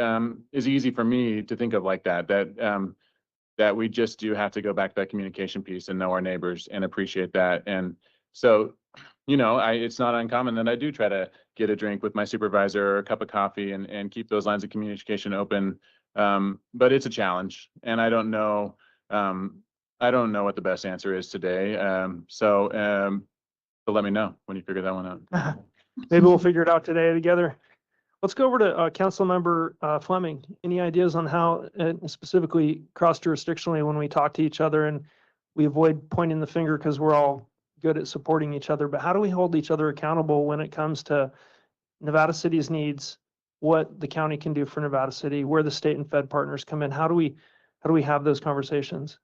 is easy for me to think of like that we just do have to go back to that communication piece and know our neighbors and appreciate that. And so, you know, it's not uncommon that I do try to get a drink with my supervisor or a cup of coffee and keep those lines of communication open. But it's a challenge, and I don't know what the best answer is today. So let me know when you figure that one out. Maybe we'll figure it out today together. Let's go over to Councilmember Fleming. Any ideas on how specifically cross-jurisdictionally when we talk to each other and we avoid pointing the finger because we're all good at supporting each other, but how do we hold each other accountable when it comes to Nevada City's needs, what the county can do for Nevada City, where the state and Fed partners come in? How do we have those conversations?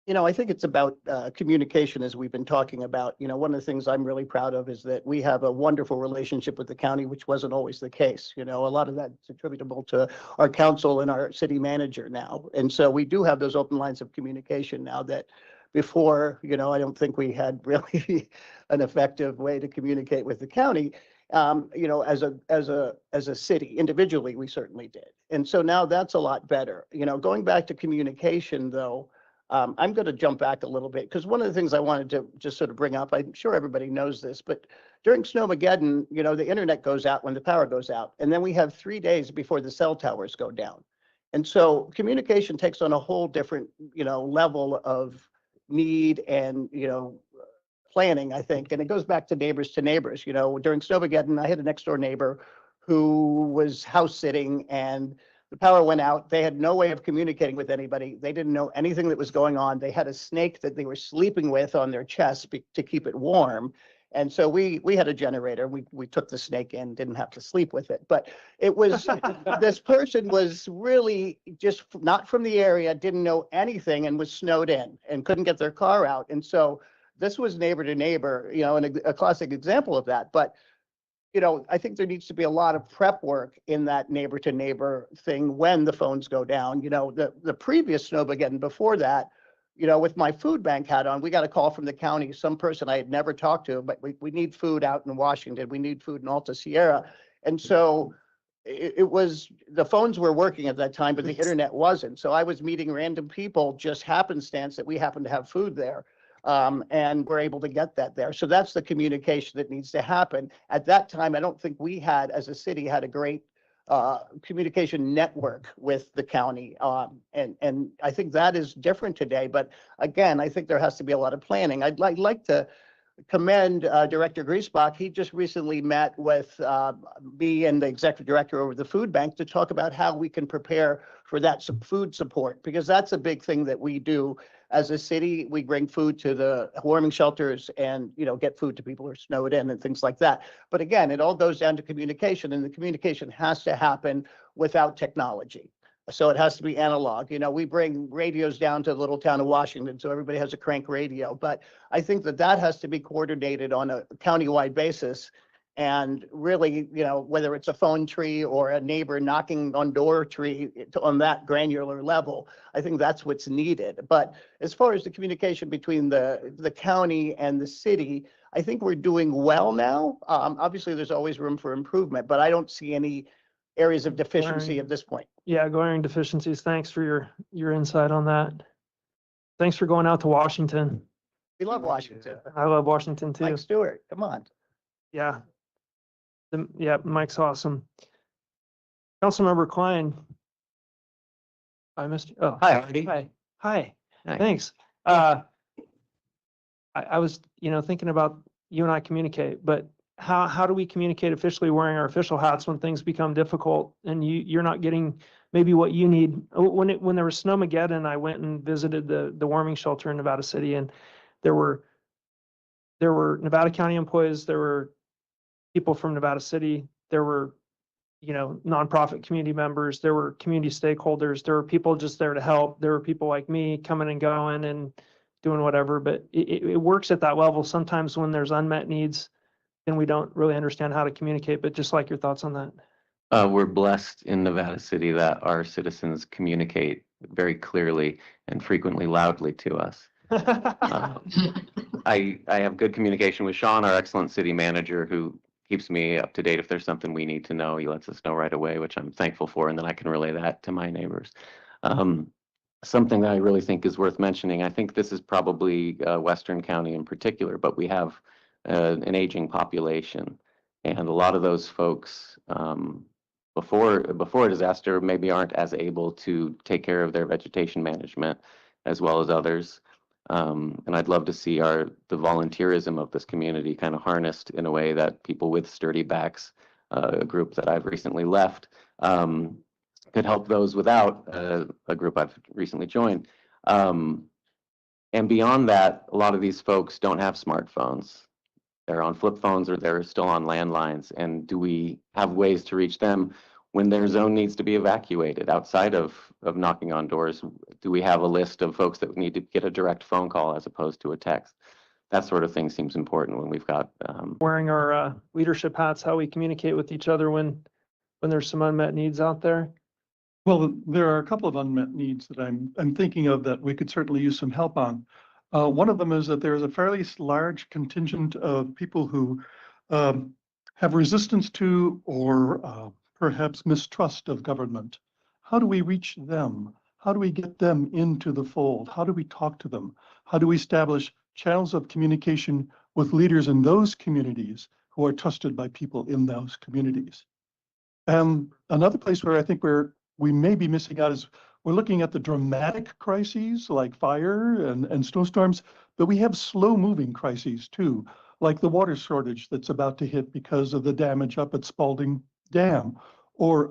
You know, I think it's about communication, as we've been talking about. You know, one of the things I'm really proud of is that we have a wonderful relationship with the county, which wasn't always the case. You know, a lot of that's attributable to our council and our city manager now. And so we do have those open lines of communication now that before, you know, I don't think we had really an effective way to communicate with the county. You know, as a city, individually, we certainly did. And so now that's a lot better. You know, going back to communication, though, I'm going to jump back a little bit because one of the things I wanted to just sort of bring up, I'm sure everybody knows this, but during Snowmageddon, you know, the internet goes out when the power goes out, and then we have 3 days before the cell towers go down. And so communication takes on a whole different, you know, level of need and, you know, planning, I think. And it goes back to neighbors. You know, during Snowmageddon, I had a next door neighbor who was house sitting and the power went out. They had no way of communicating with anybody. They didn't know anything that was going on. They had a snake that they were sleeping with on their chest to keep it warm. And so we had a generator. We took the snake in, didn't have to sleep with it. But it was, this person was really just not from the area, didn't know anything, and was snowed in and couldn't get their car out. And so this was neighbor to neighbor, you know, and a classic example of that. But you know, I think there needs to be a lot of prep work in that neighbor to neighbor thing when the phones go down. You know, the previous Snowmageddon before that, you know, with my food bank hat on, we got a call from the county, some person I had never talked to, but we need food out in Washington. We need food in Alta Sierra. And so it was, the phones were working at that time, but the internet wasn't. So I was meeting random people, just happenstance that we happened to have food there. And we're able to get that there. So that's the communication that needs to happen. At that time, I don't think we had, as a city, had a great communication network with the county. And I think that is different today. But again, I think there has to be a lot of planning. I'd like to commend Director Griesbach. He just recently met with me and the executive director over the food bank to talk about how we can prepare for that food support, because that's a big thing that we do as a city. We bring food to the warming shelters and, you know, get food to people who are snowed in and things like that. But again, it all goes down to communication, and the communication has to happen without technology. So it has to be analog. You know, we bring radios down to the little town of Washington, so everybody has a crank radio. But I think that that has to be coordinated on a countywide basis. And really, you know, whether it's a phone tree or a neighbor knocking on door tree on that granular level, I think that's what's needed. But as far as the communication between the county and the city, I think we're doing well now. Obviously, there's always room for improvement, but I don't see any areas of deficiency at this point. Yeah, glaring deficiencies. Thanks for your insight on that. Thanks for going out to Washington. We love Washington. I love Washington too. Mike Stewart, come on. Yeah. Yeah, Mike's awesome. Councilmember Klein. I missed you. Oh, Hi, Artie. hi. Hi. Hi. Thanks. I was, you know, thinking about you and I communicate, but how do we communicate officially wearing our official hats when things become difficult and you're not getting maybe what you need? When there was Snowmageddon, I went and visited the warming shelter in Nevada City, and there were Nevada County employees, there were people from Nevada City, there were, you know, nonprofit community members, there were community stakeholders, there were people just there to help. There were people like me coming and going and doing whatever, but it works at that level. Sometimes when there's unmet needs, then we don't really understand how to communicate, but just like your thoughts on that. We're blessed in Nevada City that our citizens communicate very clearly and frequently loudly to us. I have good communication with Sean, our excellent city manager, who keeps me up to date. If there's something we need to know, he lets us know right away, which I'm thankful for, and then I can relay that to my neighbors. Something that I really think is worth mentioning, I think this is probably Western County in particular, but we have an aging population, and a lot of those folks before a disaster maybe aren't as able to take care of their vegetation management as well as others. And I'd love to see the volunteerism of this community kind of harnessed in a way that people with sturdy backs, a group that I've recently left, could help those without a group I've recently joined. And beyond that, a lot of these folks don't have smartphones. They're on flip phones or they're still on landlines. And do we have ways to reach them when their zone needs to be evacuated outside of knocking on doors? Do we have a list of folks that need to get a direct phone call as opposed to a text? That sort of thing seems important when we've got wearing our leadership hats, how we communicate with each other when there's some unmet needs out there. Well, there are a couple of unmet needs that I'm thinking of that we could certainly use some help on. One of them is that there's a fairly large contingent of people who have resistance to or perhaps mistrust of government. How do we reach them? How do we get them into the fold? How do we talk to them? How do we establish channels of communication with leaders in those communities who are trusted by people in those communities? And another place where I think we may be missing out is we're looking at the dramatic crises like fire and snowstorms, but we have slow-moving crises too, like the water shortage that's about to hit because of the damage up at Spalding dam, or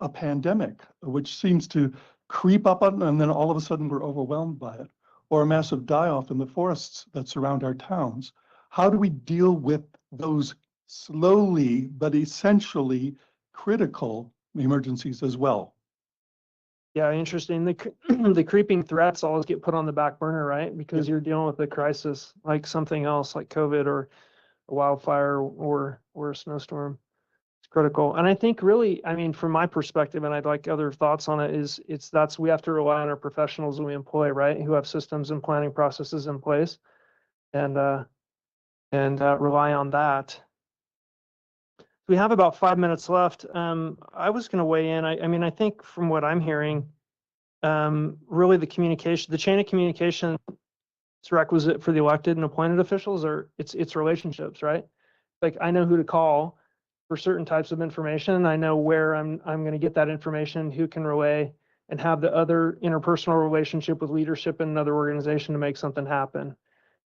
a pandemic, which seems to creep up on, and then all of a sudden we're overwhelmed by it, or a massive die-off in the forests that surround our towns. How do we deal with those slowly but essentially critical emergencies as well? Yeah, interesting. The creeping threats always get put on the back burner, right? Because you're dealing with a crisis like something else, like COVID or a wildfire or a snowstorm. It's critical. And I think really, I mean, from my perspective, and I'd like other thoughts on it, is we have to rely on our professionals we employ, right? Who have systems and planning processes in place and rely on that. We have about 5 minutes left. I was going to weigh in. I mean, I think from what I'm hearing, really the chain of communication is requisite for the elected and appointed officials, or it's relationships, right? Like I know who to call for certain types of information. I know where I'm going to get that information, who can relay, and have the other interpersonal relationship with leadership in another organization to make something happen.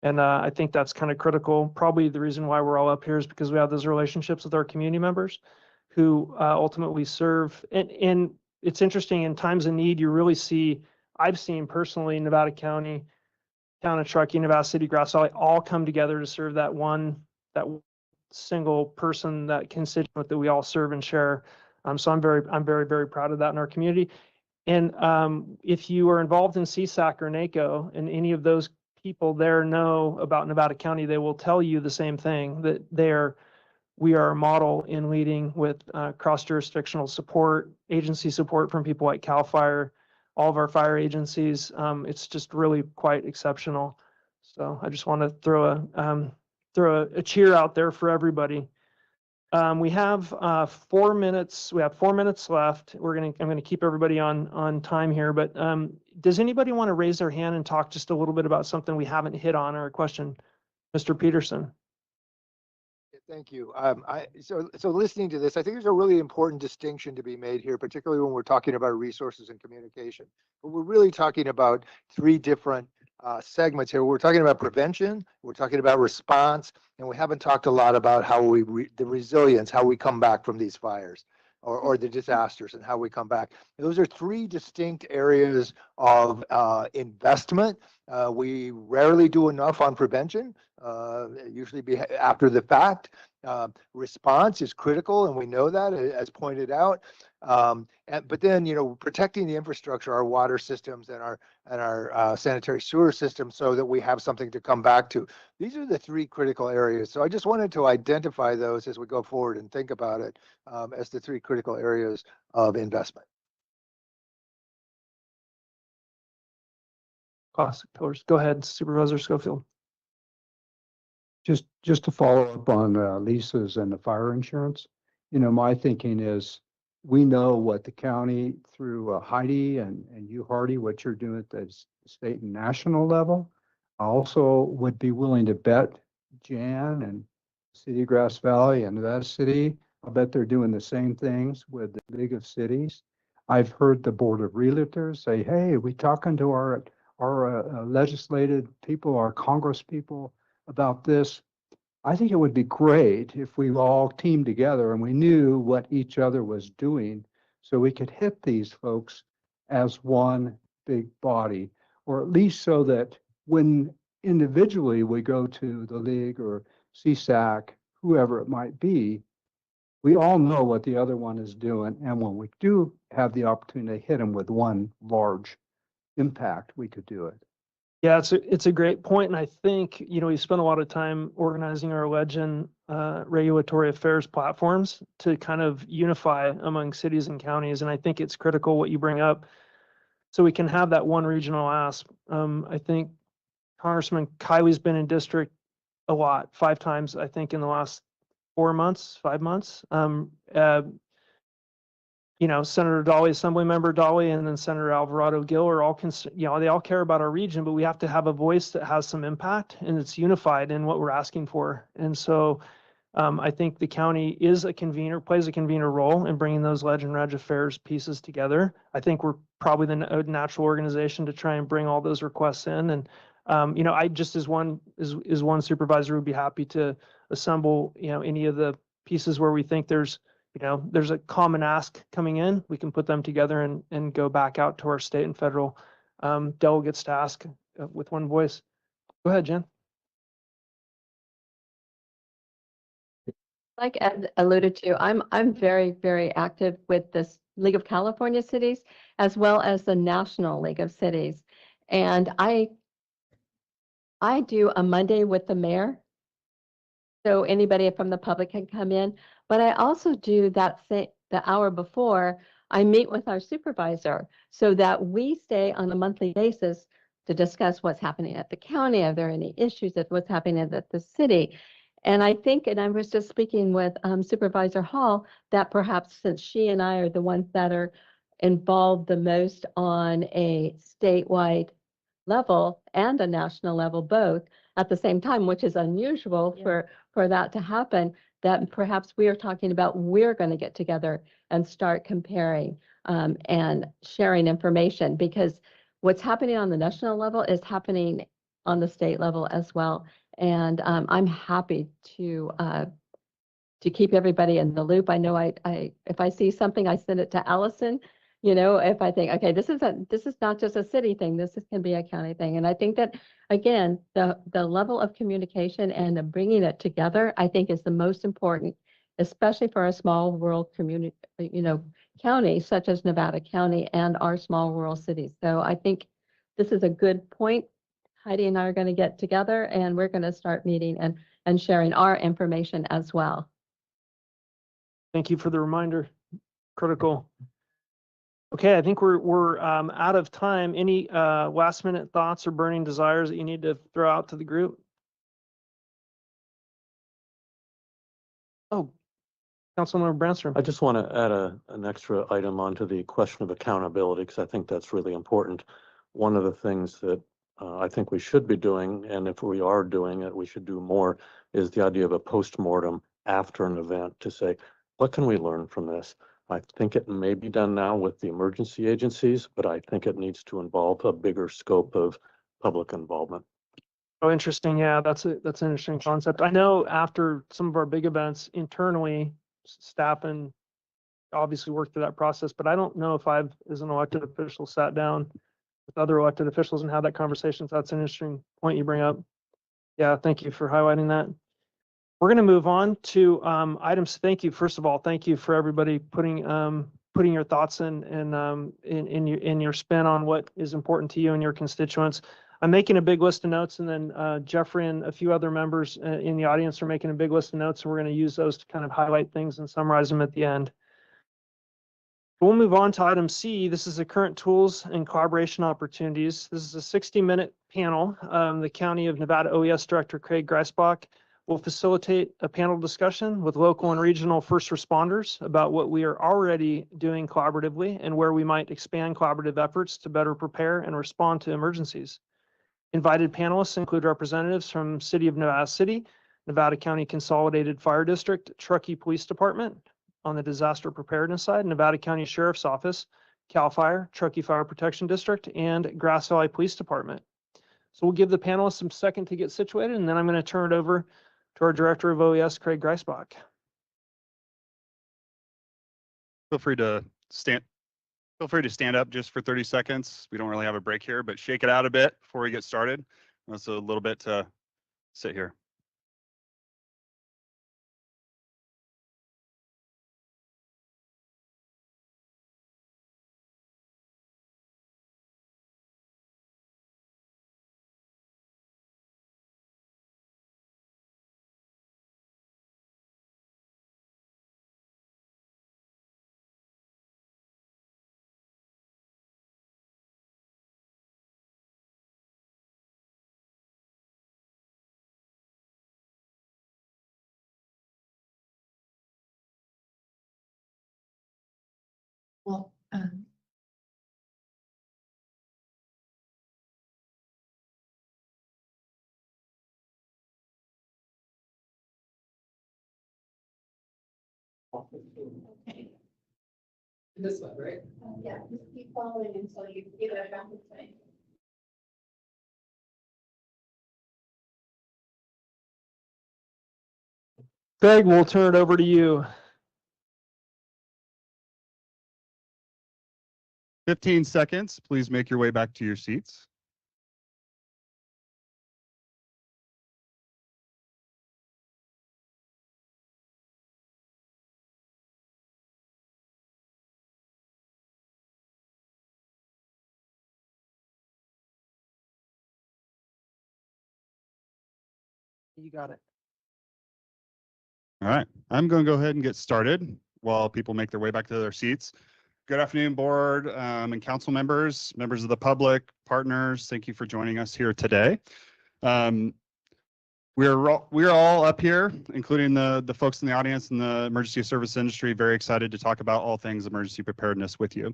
And I think that's kind of critical. Probably the reason why we're all up here is because we have those relationships with our community members who ultimately serve. And it's interesting, in times of need, you really see, I've seen personally, Nevada County, Town of Truckee, Nevada City, Grass Valley, all come together to serve that single person, that constituent that we all serve and share. So I'm very, very proud of that in our community. And if you are involved in CSAC or NACO, and any of those people there know about Nevada County, they will tell you the same thing, that we are a model in leading with cross-jurisdictional support, agency support from people like CAL FIRE, all of our fire agencies. It's just really quite exceptional. So I just want to throw a cheer out there for everybody. We have 4 minutes. We have 4 minutes left. I'm going to keep everybody on time here. But does anybody want to raise their hand and talk just a little bit about something we haven't hit on, or a question, Mr. Peterson? Thank you. So listening to this, I think there's a really important distinction to be made here, particularly when we're talking about resources and communication. But we're really talking about three different segments here. We're talking about prevention, we're talking about response, and we haven't talked a lot about how the resilience, how we come back from these fires or the disasters and how we come back. Those are three distinct areas of investment. We rarely do enough on prevention, usually be after the fact. Response is critical, and we know that, as pointed out. But then, protecting the infrastructure, our water systems and our sanitary sewer systems, so that we have something to come back to. These are the three critical areas. So I just wanted to identify those as we go forward and think about it as the three critical areas of investment. Classic pillars. Go ahead, Supervisor Schofield. Just to follow up on Lisa's and the fire insurance, my thinking is, we know what the county through Heidi and you, Hardy, what you're doing at the state and national level. I also would be willing to bet Jan and City of Grass Valley and Nevada City, I bet they're doing the same things with the biggest cities. I've heard the Board of Realtors say, hey, we talking to our legislated people, our Congress people about this. I think it would be great if we all teamed together and we knew what each other was doing, so we could hit these folks as one big body, or at least so that when individually we go to the league or CSAC, whoever it might be, we all know what the other one is doing. And when we do have the opportunity to hit them with one large impact, we could do it. Yeah, it's a great point. And I think, we spent a lot of time organizing our Legend regulatory affairs platforms to kind of unify among cities and counties. And I think it's critical what you bring up, so we can have that one regional ask. I think Congressman Kiley's been in district a lot, 5 times, I think, in the last 5 months. Senator Dolly, Assemblymember Dolly, and then Senator Alvarado Gil are all, they all care about our region, but we have to have a voice that has some impact and it's unified in what we're asking for. And so I think the county is a convener, plays a convener role in bringing those Legend Reg affairs pieces together. I think we're probably the natural organization to try and bring all those requests in. And, I just as one supervisor would be happy to assemble, any of the pieces where we think there's there's a common ask coming in, we can put them together and go back out to our state and federal delegates to ask with one voice. Go ahead, Jen. Like Ed alluded to, I'm very, very active with this League of California Cities as well as the National League of Cities. And I do a Monday with the mayor. So anybody from the public can come in, but I also do the hour before, I meet with our supervisor so that we stay on a monthly basis to discuss what's happening at the county. Are there any issues with what's happening at the city? And I think, and I was just speaking with Supervisor Hall, that perhaps since she and I are the ones that are involved the most on a statewide level and a national level, both at the same time, which is unusual for that to happen, that perhaps we are talking about, we're going to get together and start comparing and sharing information, because what's happening on the national level is happening on the state level as well. And I'm happy to keep everybody in the loop. I know if I see something, I send it to Allison. If I think, okay, this is not just a city thing, can be a county thing. And I think that, again, the level of communication and the bringing it together, I think, is the most important, especially for a small rural community, county such as Nevada County and our small rural cities. So I think this is a good point. Heidi and I are going to get together and we're going to start meeting and sharing our information as well. Thank you for the reminder. Critical. Okay, I think we're out of time. Any last minute thoughts or burning desires that you need to throw out to the group? Oh, Councilmember Branstrom. I just want to add an extra item onto the question of accountability, because I think that's really important. One of the things that I think we should be doing, and if we are doing it, we should do more, is the idea of a postmortem after an event to say, what can we learn from this? I think it may be done now with the emergency agencies, but I think it needs to involve a bigger scope of public involvement. Oh, interesting. Yeah, that's an interesting concept. I know after some of our big events internally, staff and obviously worked through that process, but I don't know if I've, as an elected official, sat down with other elected officials and had that conversation. So that's an interesting point you bring up. Yeah, thank you for highlighting that. We're going to move on to items. Thank you. First of all, thank you for everybody putting your thoughts in your spin on what is important to you and your constituents. I'm making a big list of notes, and then Jeffrey and a few other members in the audience are making a big list of notes, and we're going to use those to kind of highlight things and summarize them at the end. We'll move on to item C. This is the current tools and collaboration opportunities. This is a 60-minute panel. The County of Nevada OES Director Craig Greisbach will facilitate a panel discussion with local and regional first responders about what we are already doing collaboratively and where we might expand collaborative efforts to better prepare and respond to emergencies. Invited panelists include representatives from City of Nevada City, Nevada County Consolidated Fire District, Truckee Police Department on the disaster preparedness side, Nevada County Sheriff's Office, CAL FIRE, Truckee Fire Protection District, and Grass Valley Police Department. So we'll give the panelists some second to get situated, and then I'm going to turn it over to our Director of OES, Craig Greisbach. Feel free to stand up just for 30 seconds. We don't really have a break here, but shake it out a bit before we get started. That's a little bit to sit here. Well, Okay. This one, right? Yeah, just keep following until you give it a rapid way. Craig, we'll turn it over to you. 15 seconds. Please make your way back to your seats. You got it. All right, I'm going to go ahead and get started while people make their way back to their seats. Good afternoon, board and council members, members of the public, partners. Thank you for joining us here today. We're all up here, including the folks in the audience in the emergency service industry, very excited to talk about all things emergency preparedness with you.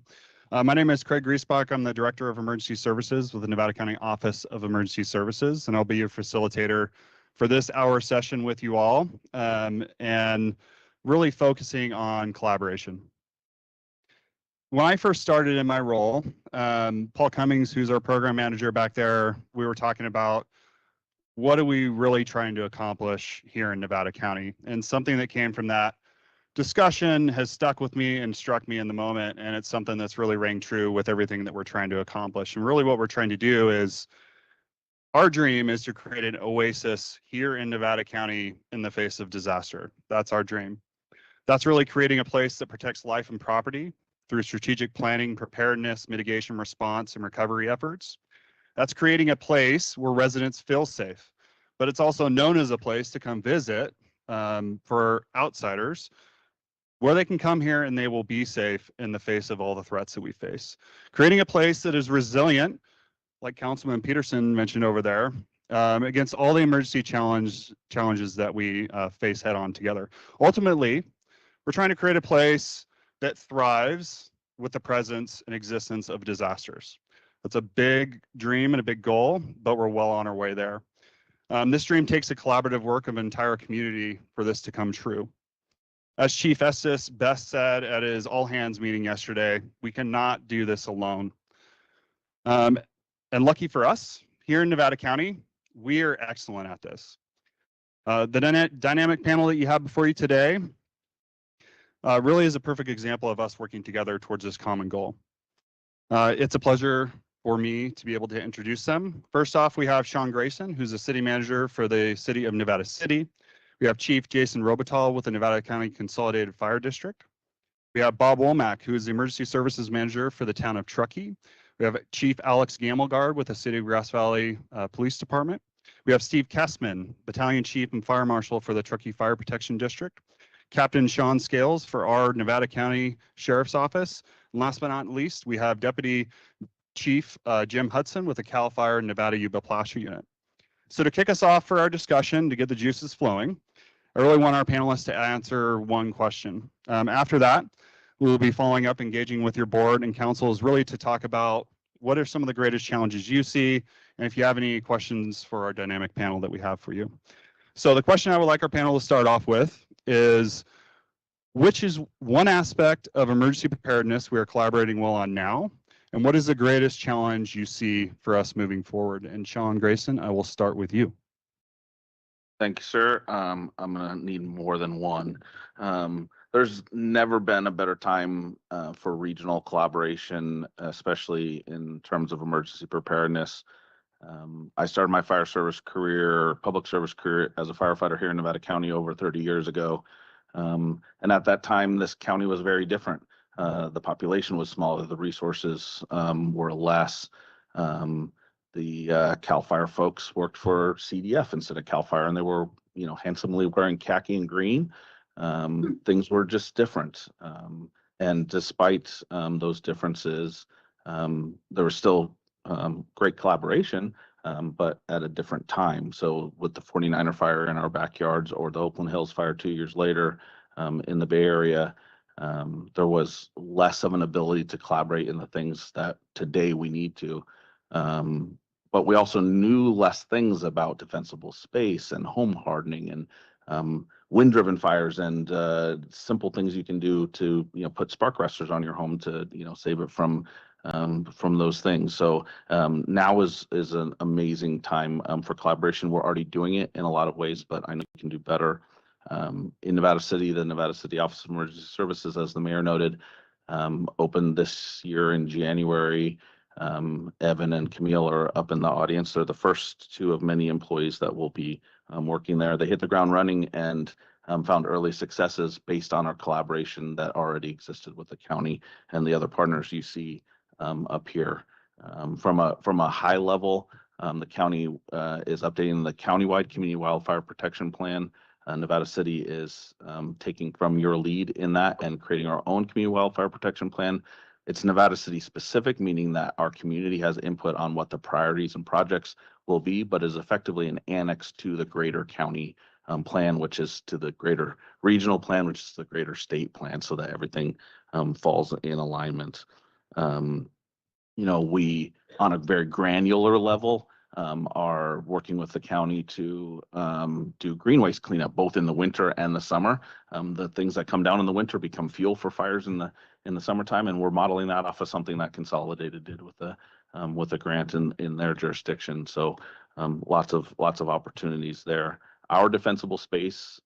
My name is Craig Griesbach. I'm the Director of Emergency Services with the Nevada County Office of Emergency Services, and I'll be your facilitator for this hour session with you all, and really focusing on collaboration. When I first started in my role, Paul Cummings, who's our program manager back there, we were talking about what are we really trying to accomplish here in Nevada County? And something that came from that discussion has stuck with me and struck me in the moment, and it's something that's really rang true with everything that we're trying to accomplish. And really what we're trying to do is, our dream is to create an oasis here in Nevada County in the face of disaster. That's our dream. That's really creating a place that protects life and property through strategic planning, preparedness, mitigation, response, and recovery efforts. That's creating a place where residents feel safe, but it's also known as a place to come visit for outsiders, where they can come here and they will be safe in the face of all the threats that we face. Creating a place that is resilient, like Councilman Peterson mentioned over there, against all the emergency challenges that we face head on together. Ultimately, we're trying to create a place that thrives with the presence and existence of disasters. That's a big dream and a big goal, but we're well on our way there. This dream takes a collaborative work of an entire community for this to come true. As Chief Estes best said at his all hands meeting yesterday, we cannot do this alone. And lucky for us, here in Nevada County, we are excellent at this. The dynamic panel that you have before you today really is a perfect example of us working together towards this common goal. It's a pleasure for me to be able to introduce them. First off, we have Sean Grayson, who's the city manager for the city of Nevada City. We have Chief Jason Robital with the Nevada County Consolidated Fire District. We have Bob Womack, who is the emergency services manager for the town of Truckee. We have Chief Alex Gamelgard with the City of Grass Valley Police Department. We have Steve Kessman, Battalion Chief and Fire Marshal for the Truckee Fire Protection District. Captain Sean Scales for our Nevada County Sheriff's Office. And last but not least, we have Deputy Chief Jim Hudson with the CAL FIRE Nevada Yuba Placer Unit. So to kick us off for our discussion, to get the juices flowing, I really want our panelists to answer one question. After that, we will be following up, engaging with your board and councils really to talk about what are some of the greatest challenges you see, and if you have any questions for our dynamic panel that we have for you. So the question I would like our panel to start off with is, which is one aspect of emergency preparedness we are collaborating well on now, and what is the greatest challenge you see for us moving forward? And Sean Grayson, I will start with you. Thank you, sir. I'm gonna need more than one. There's never been a better time for regional collaboration, especially in terms of emergency preparedness. I started my fire service career, public service career as a firefighter here in Nevada County over 30 years ago. And at that time, this county was very different. The population was smaller, the resources were less. The CAL FIRE folks worked for CDF instead of CAL FIRE, and they were, handsomely wearing khaki and green. Things were just different. And despite those differences, there was still great collaboration, but at a different time. So with the 49er fire in our backyards or the Oakland Hills fire 2 years later in the Bay Area, there was less of an ability to collaborate in the things that today we need to. But we also knew less things about defensible space and home hardening and wind-driven fires and simple things you can do to put spark arresters on your home to save it from those things. So now is an amazing time for collaboration. We're already doing it in a lot of ways, but I know we can do better. In Nevada City, the Nevada City Office of Emergency Services, as the mayor noted, opened this year in January. Evan and Camille are up in the audience. They're the first two of many employees that will be working there. They hit the ground running and found early successes based on our collaboration that already existed with the county and the other partners you see up here. From a high level, the county is updating the countywide community wildfire protection plan. Nevada City is taking from your lead in that and creating our own community wildfire protection plan. It's Nevada City specific, meaning that our community has input on what the priorities and projects will be, but is effectively an annex to the greater county plan, which is to the greater regional plan, which is the greater state plan, so that everything falls in alignment. We, on a very granular level, are working with the county to do green waste cleanup, both in the winter and the summer. The things that come down in the winter become fuel for fires in the summertime, and we're modeling that off of something that Consolidated did with a grant in their jurisdiction. So lots of opportunities there. Our defensible space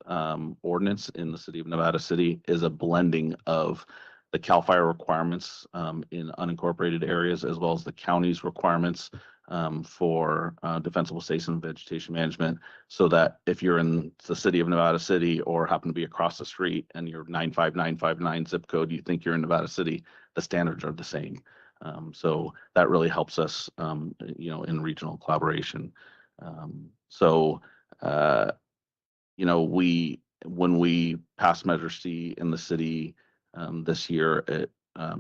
ordinance in the city of Nevada City is a blending of the CAL FIRE requirements in unincorporated areas, as well as the county's requirements for defensible space and vegetation management, so that if you're in the city of Nevada City or happen to be across the street and you're 95959 zip code, you think you're in Nevada City, the standards are the same. So that really helps us, in regional collaboration. When we pass Measure C in the city this year, it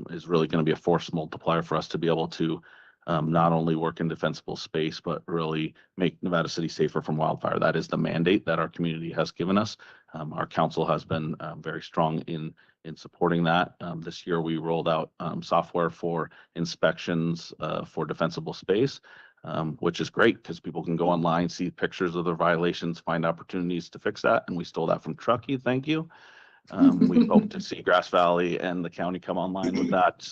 is really going to be a force multiplier for us to be able to not only work in defensible space, but really make Nevada City safer from wildfire. That is the mandate that our community has given us. Our council has been very strong in supporting that. This year, we rolled out software for inspections for defensible space, which is great because people can go online, see pictures of their violations, find opportunities to fix that. And we stole that from Truckee. Thank you. We hope to see Grass Valley and the county come online with that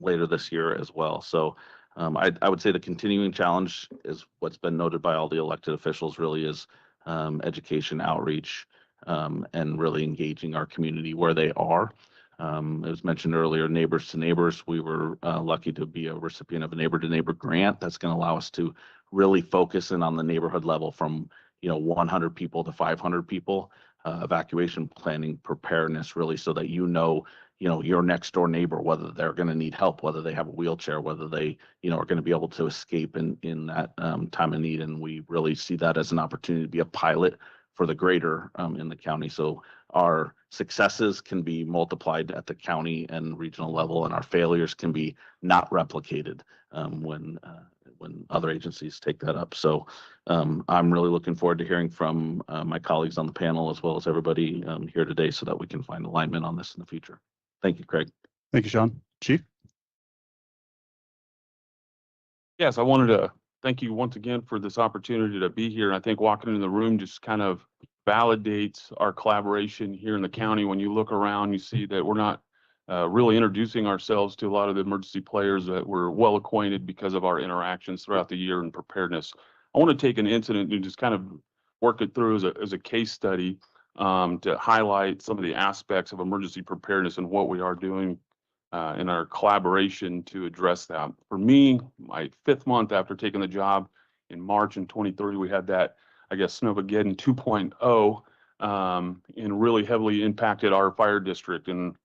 later this year as well. So I would say the continuing challenge is what's been noted by all the elected officials really is education, outreach, and really engaging our community where they are. It was mentioned earlier, neighbors to neighbors. We were lucky to be a recipient of a neighbor to neighbor grant that's going to allow us to really focus in on the neighborhood level from 100 people to 500 people. Evacuation planning preparedness, really, so that your next door neighbor, whether they're going to need help, whether they have a wheelchair, whether they are going to be able to escape in that time of need. And we really see that as an opportunity to be a pilot for the greater in the county. So our successes can be multiplied at the county and regional level, and our failures can be not replicated when other agencies take that up. So I'm really looking forward to hearing from my colleagues on the panel, as well as everybody here today, so that we can find alignment on this in the future. Thank you, Craig. Thank you, Sean. Chief? Yes, I wanted to thank you once again for this opportunity to be here. I think walking in the room just kind of validates our collaboration here in the county. When you look around, you see that we're not really introducing ourselves to a lot of the emergency players that we're well acquainted because of our interactions throughout the year in preparedness. I want to take an incident and just kind of work it through as a case study to highlight some of the aspects of emergency preparedness and what we are doing in our collaboration to address that. For me, my 5th month after taking the job in March in 23, we had that, I guess, Snowmageddon 2.0 and really heavily impacted our fire district. And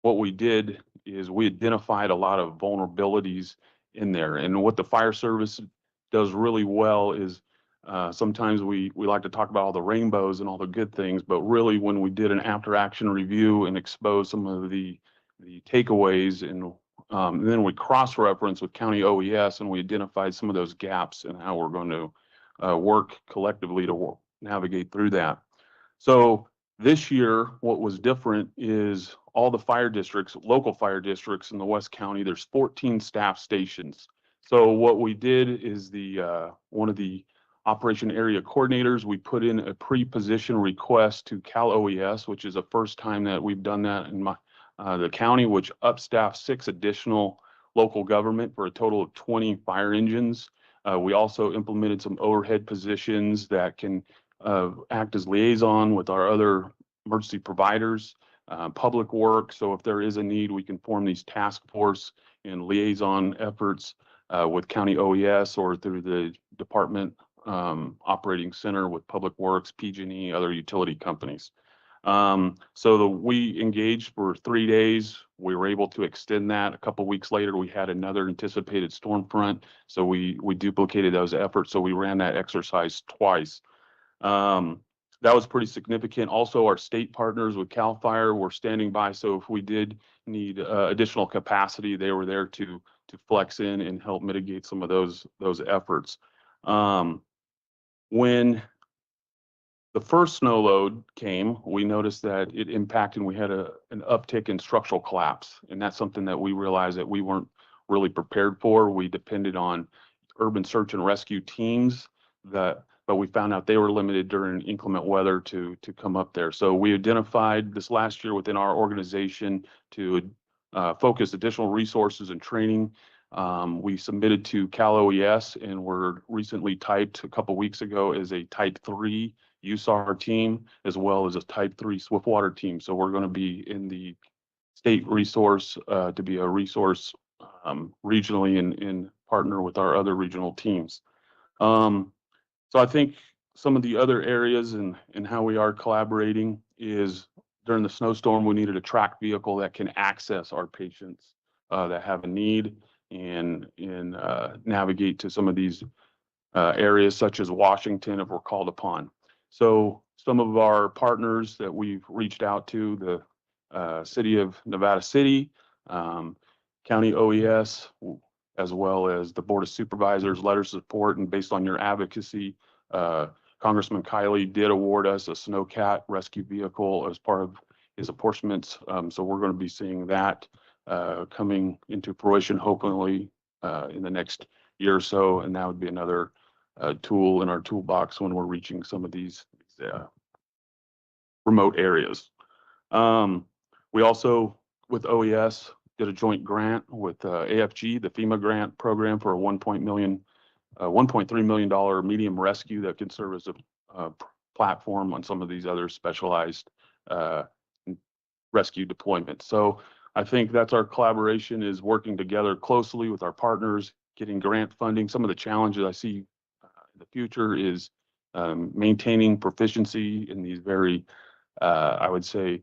what we did is we identified a lot of vulnerabilities in there. And what the fire service does really well is sometimes we like to talk about all the rainbows and all the good things, but really when we did an after action review and exposed some of the takeaways, and then we cross-referenced with county OES and we identified some of those gaps and how we're going to work collectively to navigate through that. So this year, what was different is all the fire districts, local fire districts in the West County, there's 14 staff stations. So what we did is one of the operation area coordinators, we put in a pre-position request to Cal OES, which is the first time that we've done that in the county, which upstaffed 6 additional local government for a total of 20 fire engines. We also implemented some overhead positions that can act as liaison with our other emergency providers. public work. So if there is a need, we can form these task force and liaison efforts with county OES or through the department operating center with Public Works, PG&E, other utility companies. We engaged for 3 days. We were able to extend that. A couple weeks later, we had another anticipated storm front. So we duplicated those efforts. So we ran that exercise twice. That was pretty significant. Also, our state partners with CAL FIRE were standing by. So if we did need additional capacity, they were there to flex in and help mitigate some of those efforts. When the first snow load came, we noticed that it impacted, and we had an uptick in structural collapse. And that's something that we realized that we weren't really prepared for. We depended on urban search and rescue teams but we found out they were limited during inclement weather to come up there. So we identified this last year within our organization to focus additional resources and training. We submitted to Cal OES and were recently typed a couple weeks ago as a Type 3 USAR team, as well as a Type 3 Swiftwater team. So we're going to be in the state resource to be a resource regionally and partner with our other regional teams. So I think some of the other areas and how we are collaborating is during the snowstorm, we needed a track vehicle that can access our patients that have a need and navigate to some of these areas such as Washington if we're called upon. So some of our partners that we've reached out to, the City of Nevada City, County OES, as well as the Board of Supervisors, letters of support, and based on your advocacy, Congressman Kiley did award us a Snowcat rescue vehicle as part of his apportionments. So we're going to be seeing that coming into fruition, hopefully in the next year or so, and that would be another tool in our toolbox when we're reaching some of these remote areas. We also, with OES, did a joint grant with AFG, the FEMA grant program, for a $1.3 million medium rescue that can serve as a platform on some of these other specialized rescue deployments. So I think that's our collaboration, is working together closely with our partners, getting grant funding. Some of the challenges I see in the future is maintaining proficiency in these very, I would say,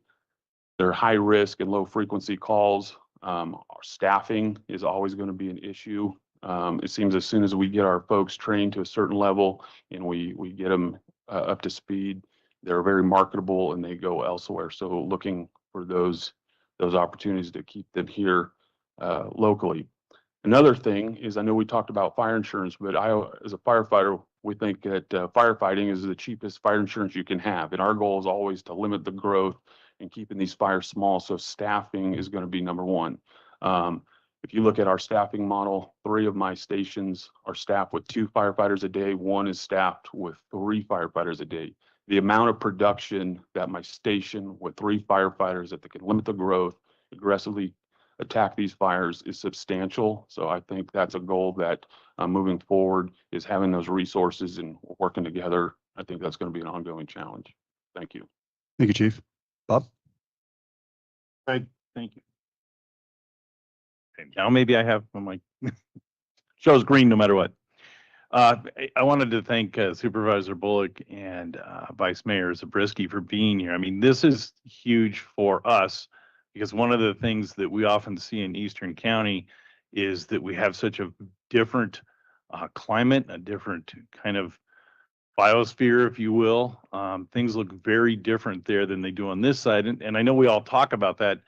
they're high risk and low frequency calls. Our staffing is always going to be an issue. It seems as soon as we get our folks trained to a certain level and we get them up to speed, they're very marketable and they go elsewhere. So looking for those opportunities to keep them here locally. Another thing is, I know we talked about fire insurance, but as a firefighter, we think that firefighting is the cheapest fire insurance you can have. And our goal is always to limit the growth and keeping these fires small. So staffing is going to be number one. If you look at our staffing model, 3 of my stations are staffed with 2 firefighters a day. 1 is staffed with 3 firefighters a day. The amount of production that my station with 3 firefighters that can limit the growth, aggressively attack these fires, is substantial. So I think that's a goal that moving forward is having those resources and working together. I think that's going to be an ongoing challenge. Thank you. Thank you, Chief. Bob? Right, thank you. Okay, now maybe I have my shows green no matter what. I wanted to thank Supervisor Bullock and Vice Mayor Zabriskie for being here. I mean, this is huge for us because one of the things that we often see in Eastern County is that we have such a different climate, a different kind of biosphere, if you will. Things look very different there than they do on this side. And I know we all talk about that,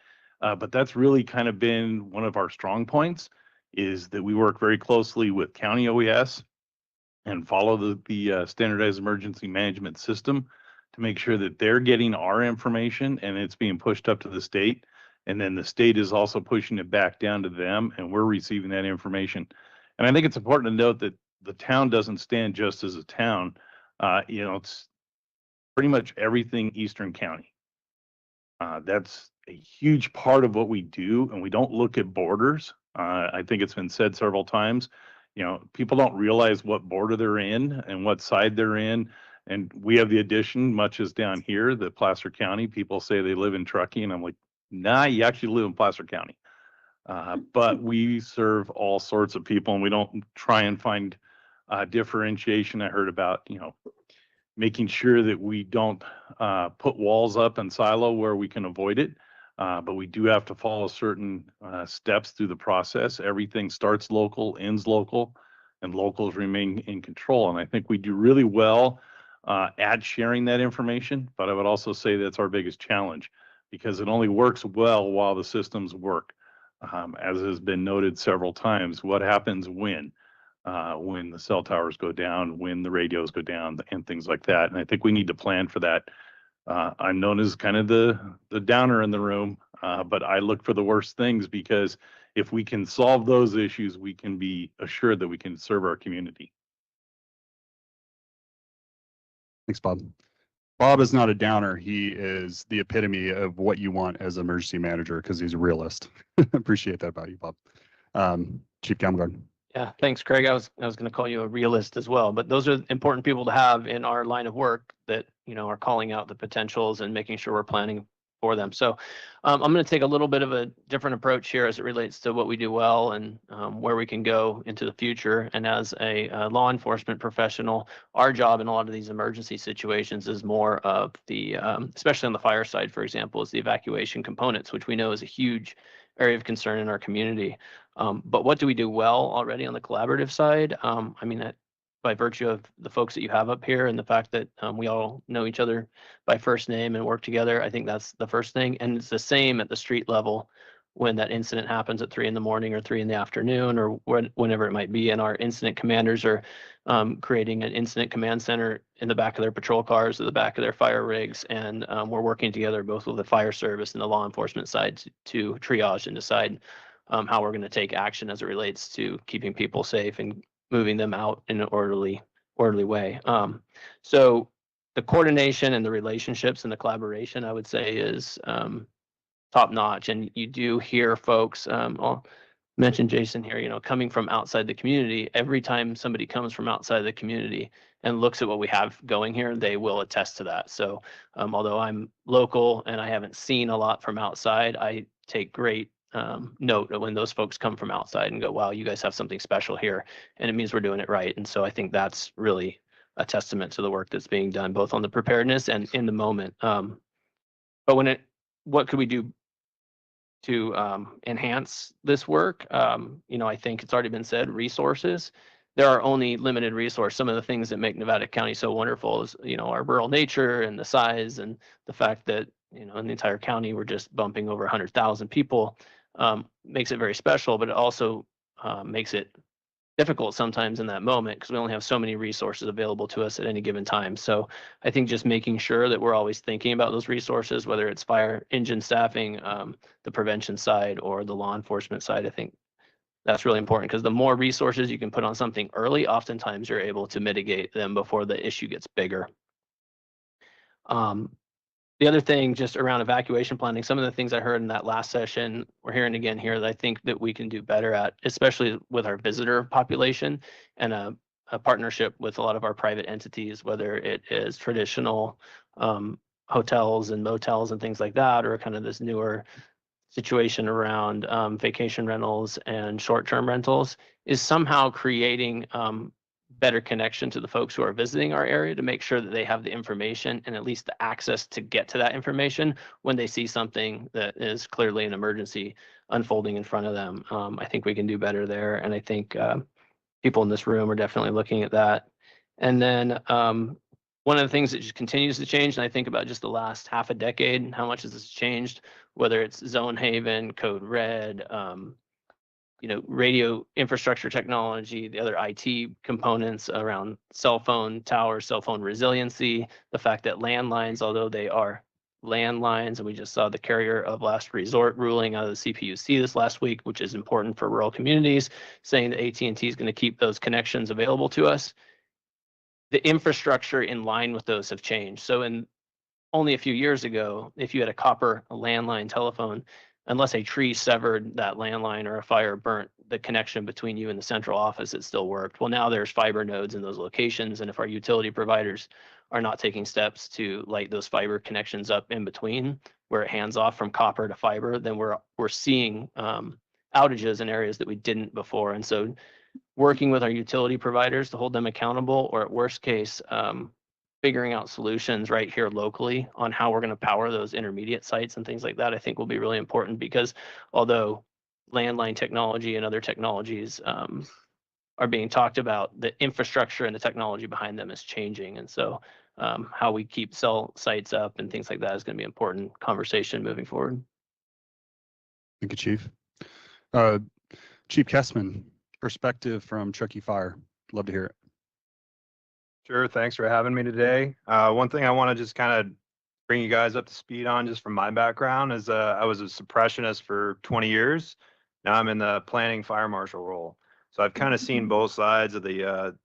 but that's really kind of been one of our strong points, is that we work very closely with County OES and follow the standardized emergency management system to make sure that they're getting our information and it's being pushed up to the state. And then the state is also pushing it back down to them and we're receiving that information. And I think it's important to note that the town doesn't stand just as a town. It's pretty much everything Eastern County. That's a huge part of what we do, and we don't look at borders. I think it's been said several times, people don't realize what border they're in and what side they're in. And we have the addition, much as down here, the Placer County, people say they live in Truckee, and I'm like, nah, you actually live in Placer County. But we serve all sorts of people, and we don't try and find differentiation. I heard about, making sure that we don't put walls up and silo where we can avoid it. But we do have to follow certain steps through the process. Everything starts local, ends local, and locals remain in control. And I think we do really well at sharing that information. But I would also say that's our biggest challenge, because it only works well while the systems work. As has been noted several times, what happens when the cell towers go down, when the radios go down, and things like that. And I think we need to plan for that. I'm known as kind of the downer in the room, but I look for the worst things, because if we can solve those issues, we can be assured that we can serve our community. Thanks, Bob. Bob is not a downer. He is the epitome of what you want as emergency manager, because he's a realist. Appreciate that about you, Bob. Chief Gamgard. Yeah, thanks, Craig. I was going to call you a realist as well, but those are important people to have in our line of work that, are calling out the potentials and making sure we're planning for them. So I'm going to take a little bit of a different approach here as it relates to what we do well and where we can go into the future. And as a law enforcement professional, our job in a lot of these emergency situations is more of the, especially on the fire side, for example, is the evacuation components, which we know is a huge area of concern in our community. But what do we do well already on the collaborative side? By virtue of the folks that you have up here and the fact that we all know each other by first name and work together, I think that's the first thing. And it's the same at the street level when that incident happens at 3 in the morning or 3 in the afternoon or whenever it might be. And our incident commanders are creating an incident command center in the back of their patrol cars or the back of their fire rigs. And we're working together both with the fire service and the law enforcement side to triage and decide how we're going to take action as it relates to keeping people safe and moving them out in an orderly way. So the coordination and the relationships and the collaboration, I would say, is top notch. And you do hear folks, I'll mention Jason here, coming from outside the community. Every time somebody comes from outside the community and looks at what we have going here, they will attest to that. So although I'm local and I haven't seen a lot from outside, I take great note of when those folks come from outside and go, wow, you guys have something special here, and it means we're doing it right. And so I think that's really a testament to the work that's being done, both on the preparedness and in the moment. But what could we do to enhance this work? I think it's already been said, resources. There are only limited resources. Some of the things that make Nevada County so wonderful is, our rural nature and the size and the fact that, in the entire county, we're just bumping over 100,000 people. Makes it very special, but it also makes it difficult sometimes in that moment because we only have so many resources available to us at any given time. So I think just making sure that we're always thinking about those resources, whether it's fire engine staffing, the prevention side, or the law enforcement side, I think that's really important, because the more resources you can put on something early, oftentimes you're able to mitigate them before the issue gets bigger. The other thing just around evacuation planning, some of the things I heard in that last session, we're hearing again here, that I think that we can do better at, especially with our visitor population and a partnership with a lot of our private entities, whether it is traditional hotels and motels and things like that, or kind of this newer situation around vacation rentals and short-term rentals, is somehow creating better connection to the folks who are visiting our area to make sure that they have the information and at least the access to get to that information when they see something that is clearly an emergency unfolding in front of them. I think we can do better there. And I think people in this room are definitely looking at that. And then one of the things that just continues to change, and I think about just the last half a decade and how much has this changed, whether it's Zone Haven, Code Red, radio infrastructure technology, the other IT components around cell phone towers, cell phone resiliency, the fact that landlines, although they are landlines, and we just saw the carrier of last resort ruling out of the CPUC this last week, which is important for rural communities, saying that AT&T is going to keep those connections available to us. The infrastructure in line with those have changed. So in only a few years ago, if you had a copper landline telephone, unless a tree severed that landline or a fire burnt the connection between you and the central office, it still worked. Well, now there's fiber nodes in those locations, and if our utility providers are not taking steps to light those fiber connections up in between, where it hands off from copper to fiber, then we're seeing outages in areas that we didn't before. And so working with our utility providers to hold them accountable, or at worst case, figuring out solutions right here locally on how we're going to power those intermediate sites and things like that, I think will be really important, because although landline technology and other technologies are being talked about, the infrastructure and the technology behind them is changing. And so how we keep cell sites up and things like that is going to be an important conversation moving forward. Thank you, Chief. Chief Kessman, perspective from Truckee Fire. Love to hear it. Sure. Thanks for having me today. One thing I want to just kind of bring you guys up to speed on, just from my background, is I was a suppressionist for 20 years. Now I'm in the planning fire marshal role. So I've kind of seen both sides of the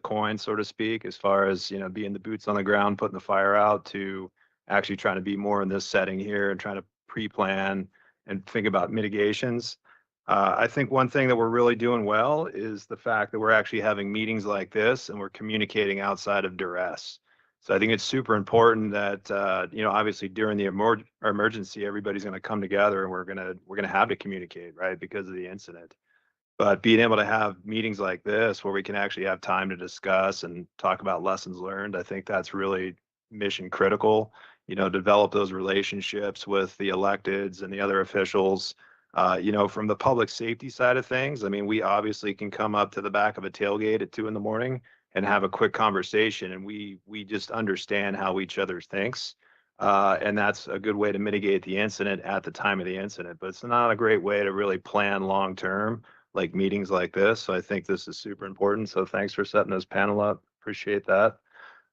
coin, so to speak, as far as, you know, being the boots on the ground, putting the fire out, to actually trying to be more in this setting here and trying to pre-plan and think about mitigations. I think one thing that we're really doing well is the fact that we're actually having meetings like this and we're communicating outside of duress. So I think it's super important that, you know, obviously during the emergency, everybody's going to come together and we're going to have to communicate, right, because of the incident. But being able to have meetings like this where we can actually have time to discuss and talk about lessons learned, I think that's really mission critical, you know, develop those relationships with the electeds and the other officials. You know, from the public safety side of things, I mean, we obviously can come up to the back of a tailgate at 2 a.m. and have a quick conversation, and we just understand how each other thinks. And that's a good way to mitigate the incident at the time of the incident, but it's not a great way to really plan long-term, like meetings like this. So I think this is super important. So thanks for setting this panel up. Appreciate that.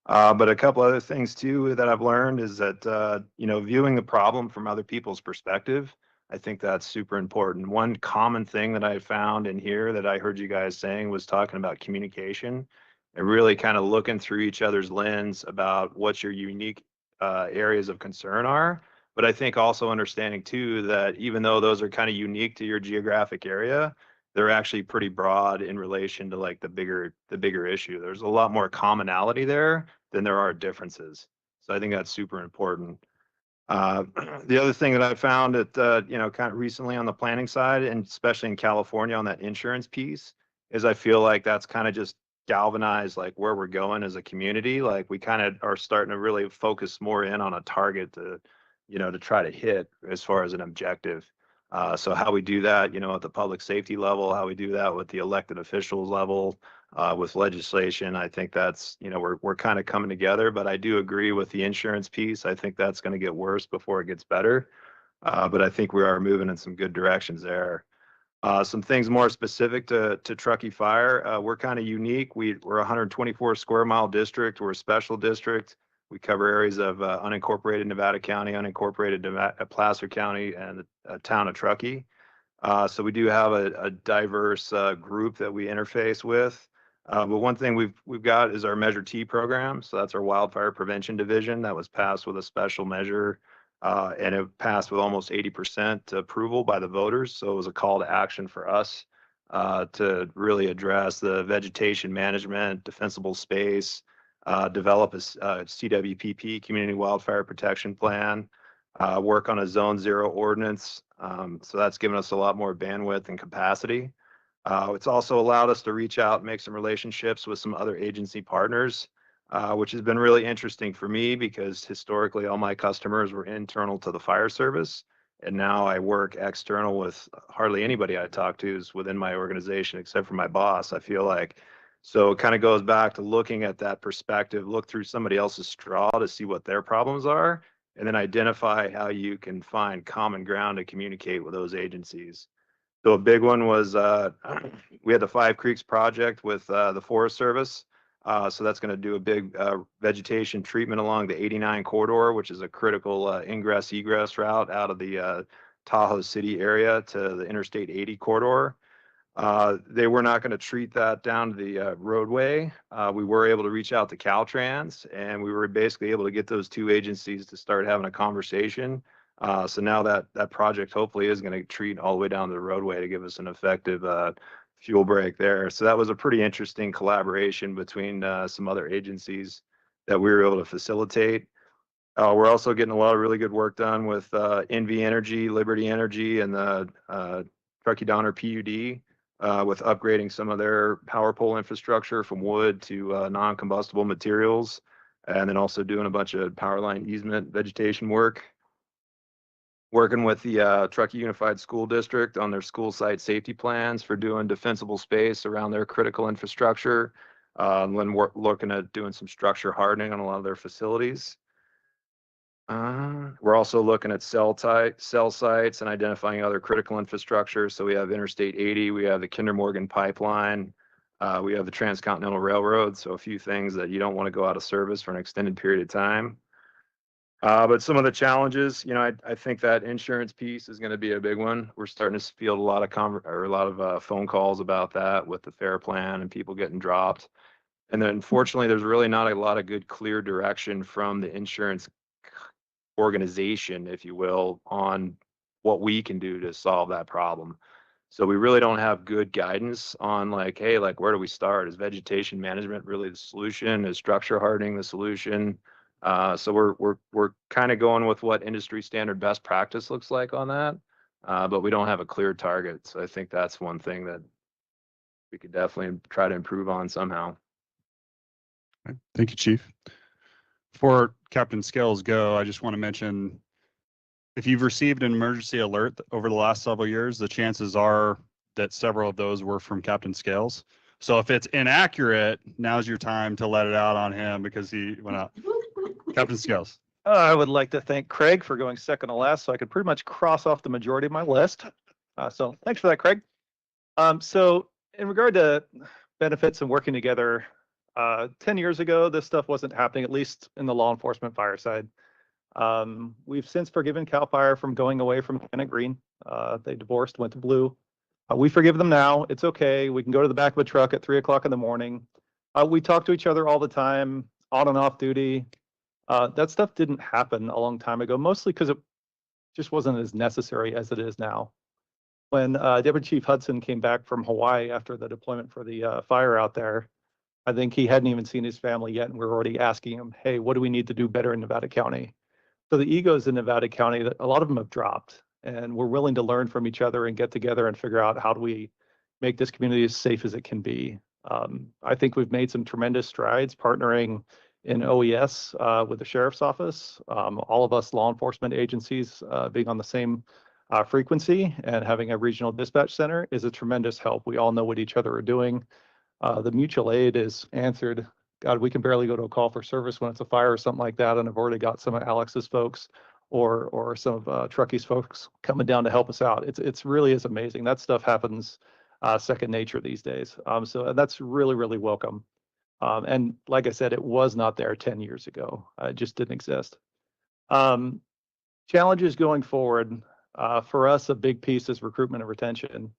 But a couple other things too that I've learned is that, you know, viewing the problem from other people's perspective, I think that's super important. One common thing that I found in here that I heard you guys saying was talking about communication and really kind of looking through each other's lens about what your unique areas of concern are. But I think also understanding too that even though those are kind of unique to your geographic area, they're actually pretty broad in relation to like the bigger issue. There's a lot more commonality there than there are differences. So I think that's super important. The other thing that I found that, you know, kind of recently on the planning side, and especially in California on that insurance piece, is I feel like that's kind of just galvanized like where we're going as a community. Like we kind of are starting to really focus more in on a target to, you know, to try to hit as far as an objective. So how we do that, you know, at the public safety level, how we do that with the elected officials level, with legislation, I think that's, you know, we're kind of coming together. But I do agree with the insurance piece. I think that's going to get worse before it gets better. But I think we are moving in some good directions there. Some things more specific to Truckee Fire. We're kind of unique. We're a 124 square mile district. We're a special district. We cover areas of unincorporated Nevada County, unincorporated Placer County, and the town of Truckee. So we do have a diverse group that we interface with. But one thing we've got is our Measure T program. So that's our wildfire prevention division that was passed with a special measure, and it passed with almost 80% approval by the voters. So it was a call to action for us to really address the vegetation management, defensible space, develop a CWPP, Community Wildfire Protection Plan, work on a Zone 0 ordinance. So that's given us a lot more bandwidth and capacity. It's also allowed us to reach out and make some relationships with some other agency partners, which has been really interesting for me because historically all my customers were internal to the fire service. And now I work external with hardly anybody I talk to is within my organization, except for my boss. I feel like, so it kind of goes back to looking at that perspective, look through somebody else's straw to see what their problems are, and then identify how you can find common ground to communicate with those agencies. So a big one was we had the Five Creeks project with the Forest Service. So that's going to do a big vegetation treatment along the 89 corridor, which is a critical ingress egress route out of the Tahoe City area to the Interstate 80 corridor. They were not going to treat that down to the roadway. We were able to reach out to Caltrans, and we were basically able to get those two agencies to start having a conversation So now that project hopefully is going to treat all the way down to the roadway to give us an effective fuel break there. So that was a pretty interesting collaboration between some other agencies that we were able to facilitate. We're also getting a lot of really good work done with NV Energy, Liberty Energy, and the Truckee Donner PUD with upgrading some of their power pole infrastructure from wood to non-combustible materials, and then also doing a bunch of power line easement vegetation work. Working with the Truckee Unified School District on their school site safety plans for doing defensible space around their critical infrastructure. When we're looking at doing some structure hardening on a lot of their facilities. We're also looking at cell sites and identifying other critical infrastructure. So we have Interstate 80, we have the Kinder Morgan pipeline, we have the Transcontinental Railroad. So a few things that you don't want to go out of service for an extended period of time. But some of the challenges, I think that insurance piece is going to be a big one. We're starting to field a lot of phone calls about that with the FAIR Plan and people getting dropped. And then unfortunately, there's really not a lot of good, clear direction from the insurance organization, if you will, on what we can do to solve that problem. So we really don't have good guidance on hey, where do we start? Is vegetation management really the solution? Is structure hardening the solution? So we're kind of going with what industry standard best practice looks like on that, but we don't have a clear target. So I think that's one thing that we could definitely try to improve on somehow. Okay. Thank you, Chief. Before Captain Scales go, I just want to mention, if you've received an emergency alert over the last several years, the chances are that several of those were from Captain Scales. So if it's inaccurate, now's your time to let it out on him because he went out. Captain Scales. I would like to thank Craig for going second to last, so I could pretty much cross off the majority of my list. So thanks for that, Craig. So in regard to benefits and working together, 10 years ago, this stuff wasn't happening, at least in the law enforcement fire side. We've since forgiven CAL FIRE from going away from Lieutenant Green. They divorced, went to Blue. We forgive them now. It's okay. We can go to the back of a truck at 3 o'clock in the morning. We talk to each other all the time, on and off duty. That stuff didn't happen a long time ago, mostly because it just wasn't as necessary as it is now. When Deputy Chief Hudson came back from Hawaii after the deployment for the fire out there, I think he hadn't even seen his family yet, and we're already asking him, hey, what do we need to do better in Nevada County? So the egos in Nevada County, a lot of them have dropped, and we're willing to learn from each other and get together and figure out how do we make this community as safe as it can be. I think we've made some tremendous strides partnering in OES with the Sheriff's Office, all of us law enforcement agencies being on the same frequency and having a regional dispatch center is a tremendous help. We all know what each other are doing. The mutual aid is answered. God, we can barely go to a call for service when it's a fire or something like that, and I've already got some of Alex's folks or some of Truckee's folks coming down to help us out. It's really is amazing. That stuff happens second nature these days. So that's really, really welcome. And like I said, it was not there 10 years ago. It just didn't exist. Challenges going forward, for us, a big piece is recruitment and retention.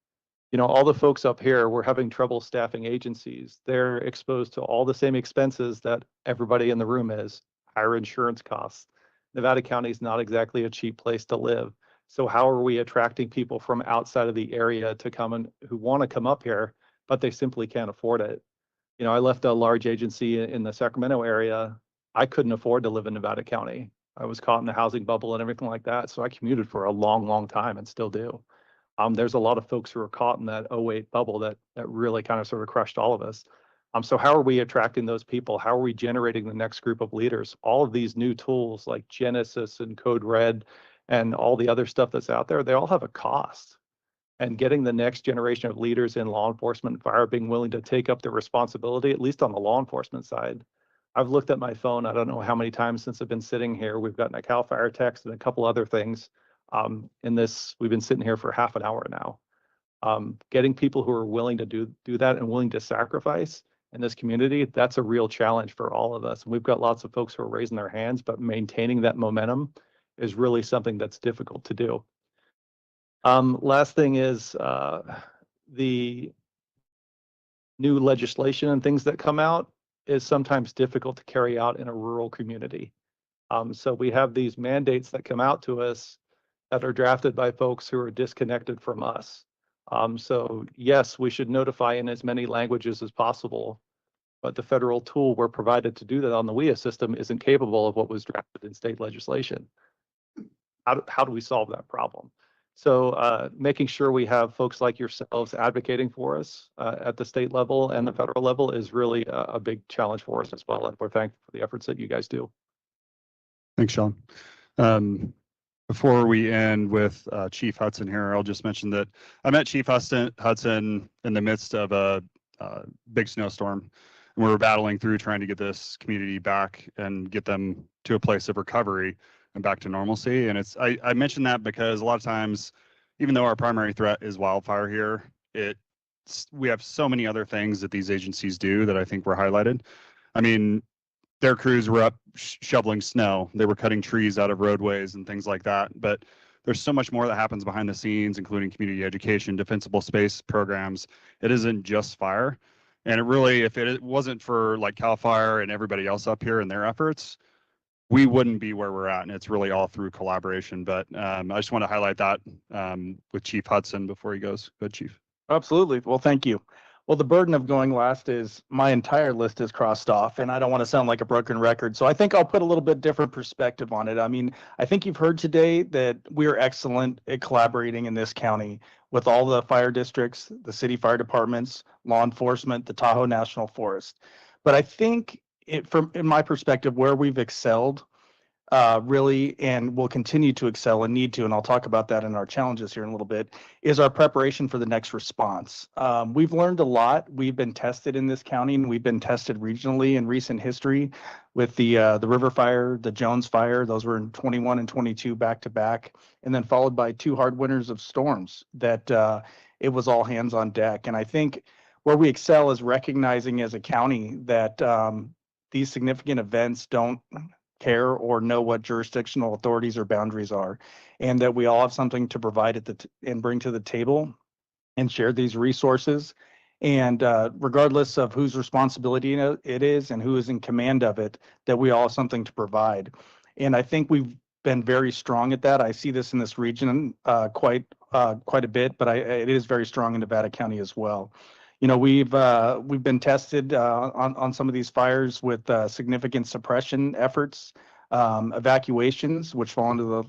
All the folks up here, we're having trouble staffing agencies. They're exposed to all the same expenses that everybody in the room is, higher insurance costs. Nevada County is not exactly a cheap place to live. So how are we attracting people from outside of the area to come and who want to come up here, but they simply can't afford it? I left a large agency in the Sacramento area. I couldn't afford to live in Nevada County. I was caught in the housing bubble and everything like that. So I commuted for a long, long time and still do. There's a lot of folks who are caught in that 08 bubble that really kind of sort of crushed all of us. So how are we attracting those people? How are we generating the next group of leaders? All of these new tools like Genesis and Code Red and all the other stuff that's out there, they all have a cost. And getting the next generation of leaders in law enforcement and fire being willing to take up the responsibility, at least on the law enforcement side. I've looked at my phone, I don't know how many times since I've been sitting here. We've gotten a CAL FIRE text and a couple other things. We've been sitting here for half an hour now. Getting people who are willing to do that and willing to sacrifice in this community, that's a real challenge for all of us. We've got lots of folks who are raising their hands, but maintaining that momentum is really something that's difficult to do. Last thing is the new legislation and things that come out is sometimes difficult to carry out in a rural community. So we have these mandates that come out to us that are drafted by folks who are disconnected from us. So yes, we should notify in as many languages as possible, but the federal tool we're provided to do that on the WIA system isn't capable of what was drafted in state legislation. How do we solve that problem? So making sure we have folks like yourselves advocating for us at the state level and the federal level is really a big challenge for us as well. And we're thankful for the efforts that you guys do. Thanks, Sean. Before we end with Chief Hudson here, I'll just mention that I met Chief Hudson in the midst of a big snowstorm. And we were battling through trying to get this community back and get them to a place of recovery and back to normalcy. And I mentioned that because a lot of times, even though our primary threat is wildfire here, we have so many other things that these agencies do that I think were highlighted. I mean, their crews were up shoveling snow. They were cutting trees out of roadways and things like that. But there's so much more that happens behind the scenes, including community education, defensible space programs. It isn't just fire. And it really, if it wasn't for like CAL FIRE and everybody else up here and their efforts, we wouldn't be where we're at. And it's really all through collaboration. But I just want to highlight that with Chief Hudson before he goes. Good, Chief. Absolutely. Well, thank you. Well, the burden of going last is my entire list is crossed off, and I don't want to sound like a broken record. So I think I'll put a little bit different perspective on it. I mean, I think you've heard today that we are excellent at collaborating in this county with all the fire districts, the city fire departments, law enforcement, the Tahoe National Forest. But I think from in my perspective, where we've excelled really, and will continue to excel and need to, and I'll talk about that in our challenges here in a little bit, is our preparation for the next response. We've learned a lot. We've been tested in this county, and we've been tested regionally in recent history with the River Fire, the Jones Fire. Those were in 21 and 22 back to back, and then followed by 2 hard winters of storms that it was all hands on deck. And I think where we excel is recognizing as a county that these significant events don't care or know what jurisdictional authorities or boundaries are, and that we all have something to provide and bring to the table and share these resources. And regardless of whose responsibility it is and who is in command of it, that we all have something to provide. And I think we've been very strong at that. I see this in this region quite a bit, but it is very strong in Nevada County as well. You know, we've been tested on some of these fires with significant suppression efforts, evacuations, which fall under the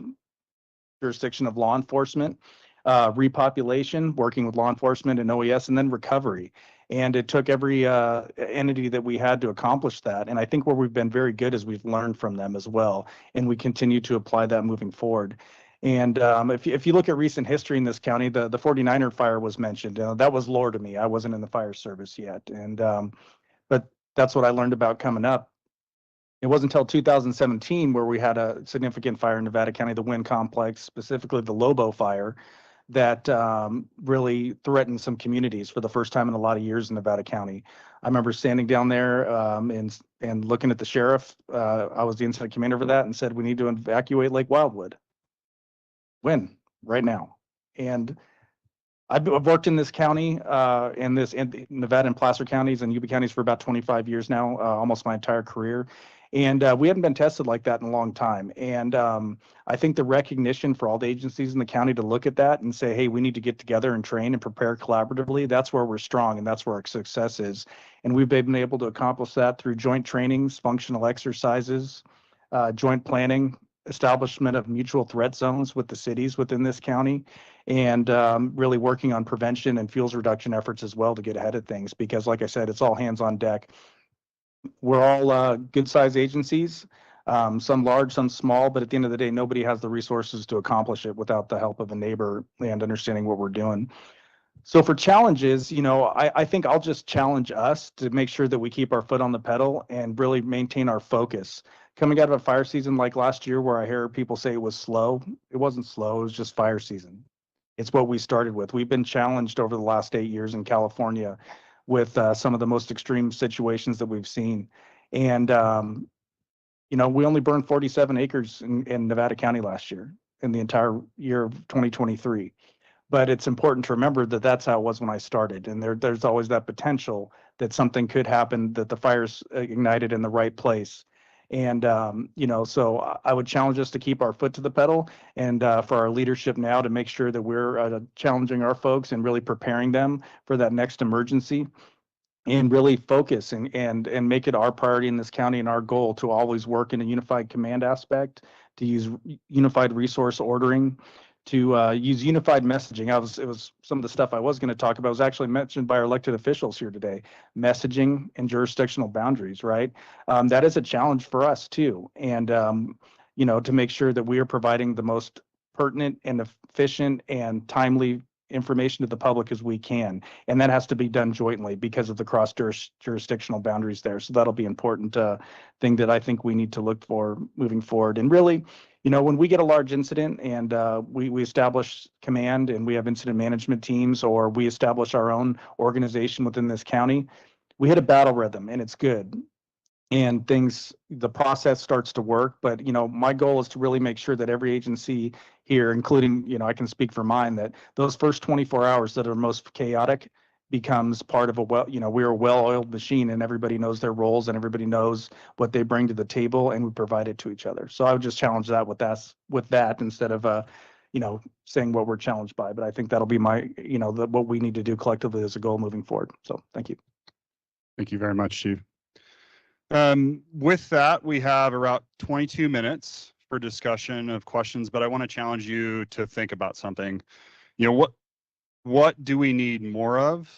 jurisdiction of law enforcement, repopulation, working with law enforcement and OES, and then recovery. And it took every entity that we had to accomplish that. And I think where we've been very good is we've learned from them as well, and we continue to apply that moving forward. And if you look at recent history in this county, the 49er fire was mentioned. That was lore to me. I wasn't in the fire service yet. And but that's what I learned about coming up. It wasn't until 2017 where we had a significant fire in Nevada County, the Wind Complex, specifically the Lobo fire, that really threatened some communities for the first time in a lot of years in Nevada County. I remember standing down there and looking at the sheriff. I was the incident commander for that, and said, we need to evacuate Lake Wildwood. When? Right now. And I've worked in this county, in Nevada and Placer counties and Yuba counties for about 25 years now, almost my entire career. And we hadn't been tested like that in a long time. And I think the recognition for all the agencies in the county to look at that and say, hey, we need to get together and train and prepare collaboratively, that's where we're strong and that's where our success is. And we've been able to accomplish that through joint trainings, functional exercises, joint planning, establishment of mutual threat zones with the cities within this county, and really working on prevention and fuels reduction efforts as well to get ahead of things. Because like I said, it's all hands on deck. We're all good sized agencies, some large, some small, but at the end of the day, nobody has the resources to accomplish it without the help of a neighbor and understanding what we're doing. So for challenges, you know, I think I'll just challenge us to make sure that we keep our foot on the pedal and really maintain our focus. Coming out of a fire season like last year, where I hear people say it was slow, it wasn't slow, it was just fire season. It's what we started with. We've been challenged over the last 8 years in California with some of the most extreme situations that we've seen. And, you know, we only burned 47 acres in Nevada County last year, in the entire year of 2023. But it's important to remember that that's how it was when I started. And there's always that potential that something could happen, that the fire's ignited in the right place. And, so I would challenge us to keep our foot to the pedal and for our leadership now to make sure that we're challenging our folks and really preparing them for that next emergency. And really focus and make it our priority in this county and our goal to always work in a unified command aspect, to use unified resource ordering, to use unified messaging. It was some of the stuff I was going to talk about was actually mentioned by our elected officials here today. Messaging and jurisdictional boundaries, right? That is a challenge for us too. And, to make sure that we are providing the most pertinent and efficient and timely information to the public as we can. And that has to be done jointly because of the cross jurisdictional boundaries there. So that'll be important thing that I think we need to look for moving forward. And really, when we get a large incident and we establish command and we have incident management teams, or we establish our own organization within this county, we hit a battle rhythm and it's good. And the process starts to work. But, my goal is to really make sure that every agency here, including, I can speak for mine, that those first 24 hours that are most chaotic becomes part of we're a well-oiled machine and everybody knows their roles and everybody knows what they bring to the table and we provide it to each other. So I would just challenge that with that instead of, saying what we're challenged by. But I think that'll be what we need to do collectively as a goal moving forward. So thank you. Thank you very much, Chief. With that, we have about 22 minutes for discussion of questions, but I want to challenge you to think about something. What do we need more of?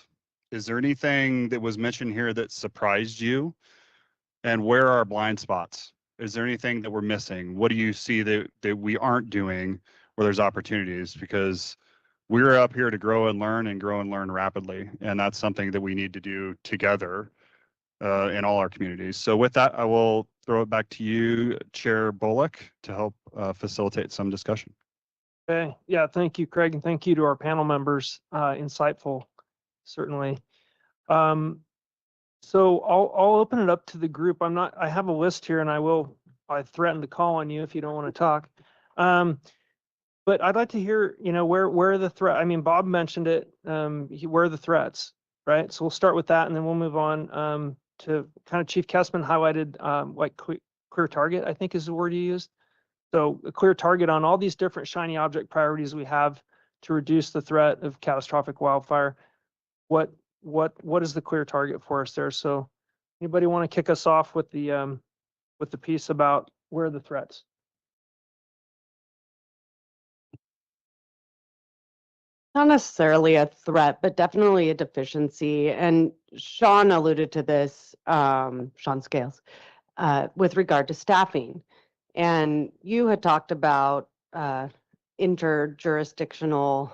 Is there anything that was mentioned here that surprised you? And where are our blind spots? Is there anything that we're missing? What do you see that we aren't doing where there's opportunities? Because we're up here to grow and learn rapidly. And that's something that we need to do together in all our communities. So with that, I will throw it back to you, Chair Bullock, to help facilitate some discussion. Okay, yeah, thank you, Craig, and thank you to our panel members. Insightful, certainly. So I'll open it up to the group. I have a list here and I threaten to call on you if you don't want to talk. But I'd like to hear, where are the threat? I mean, Bob mentioned it, where are the threats, right? So we'll start with that and then we'll move on to kind of Chief Kessman highlighted clear target, I think is the word you used. So a clear target on all these different shiny object priorities we have to reduce the threat of catastrophic wildfire. What is the clear target for us there? So anybody want to kick us off with the piece about where are the threats? Not necessarily a threat, but definitely a deficiency. And Sean alluded to this, Sean Scales, with regard to staffing. And you had talked about interjurisdictional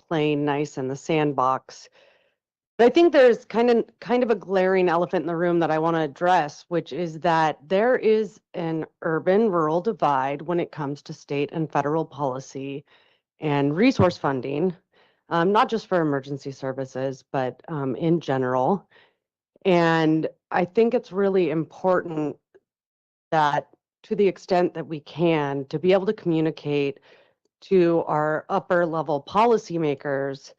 playing nice in the sandbox. But I think there's kind of a glaring elephant in the room that I want to address, which is that there is an urban-rural divide when it comes to state and federal policy and resource funding, not just for emergency services, but in general. And I think it's really important that to the extent that we can, to be able to communicate to our upper level policymakers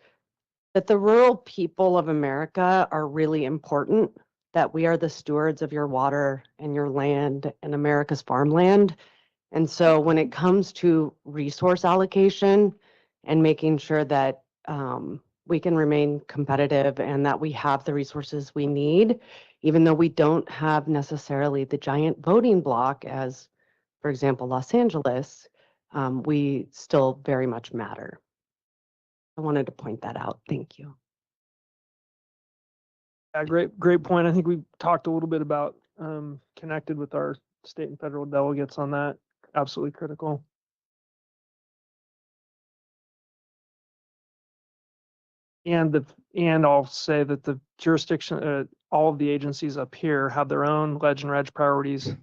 that the rural people of America are really important, that we are the stewards of your water and your land and America's farmland. And so when it comes to resource allocation and making sure that we can remain competitive and that we have the resources we need, even though we don't have necessarily the giant voting block as, for example, Los Angeles, we still very much matter. I wanted to point that out. Thank you. Yeah, great point. I think we talked a little bit about connected with our state and federal delegates on that. Absolutely critical. And I'll say that the jurisdiction, all of the agencies up here have their own legend reg priorities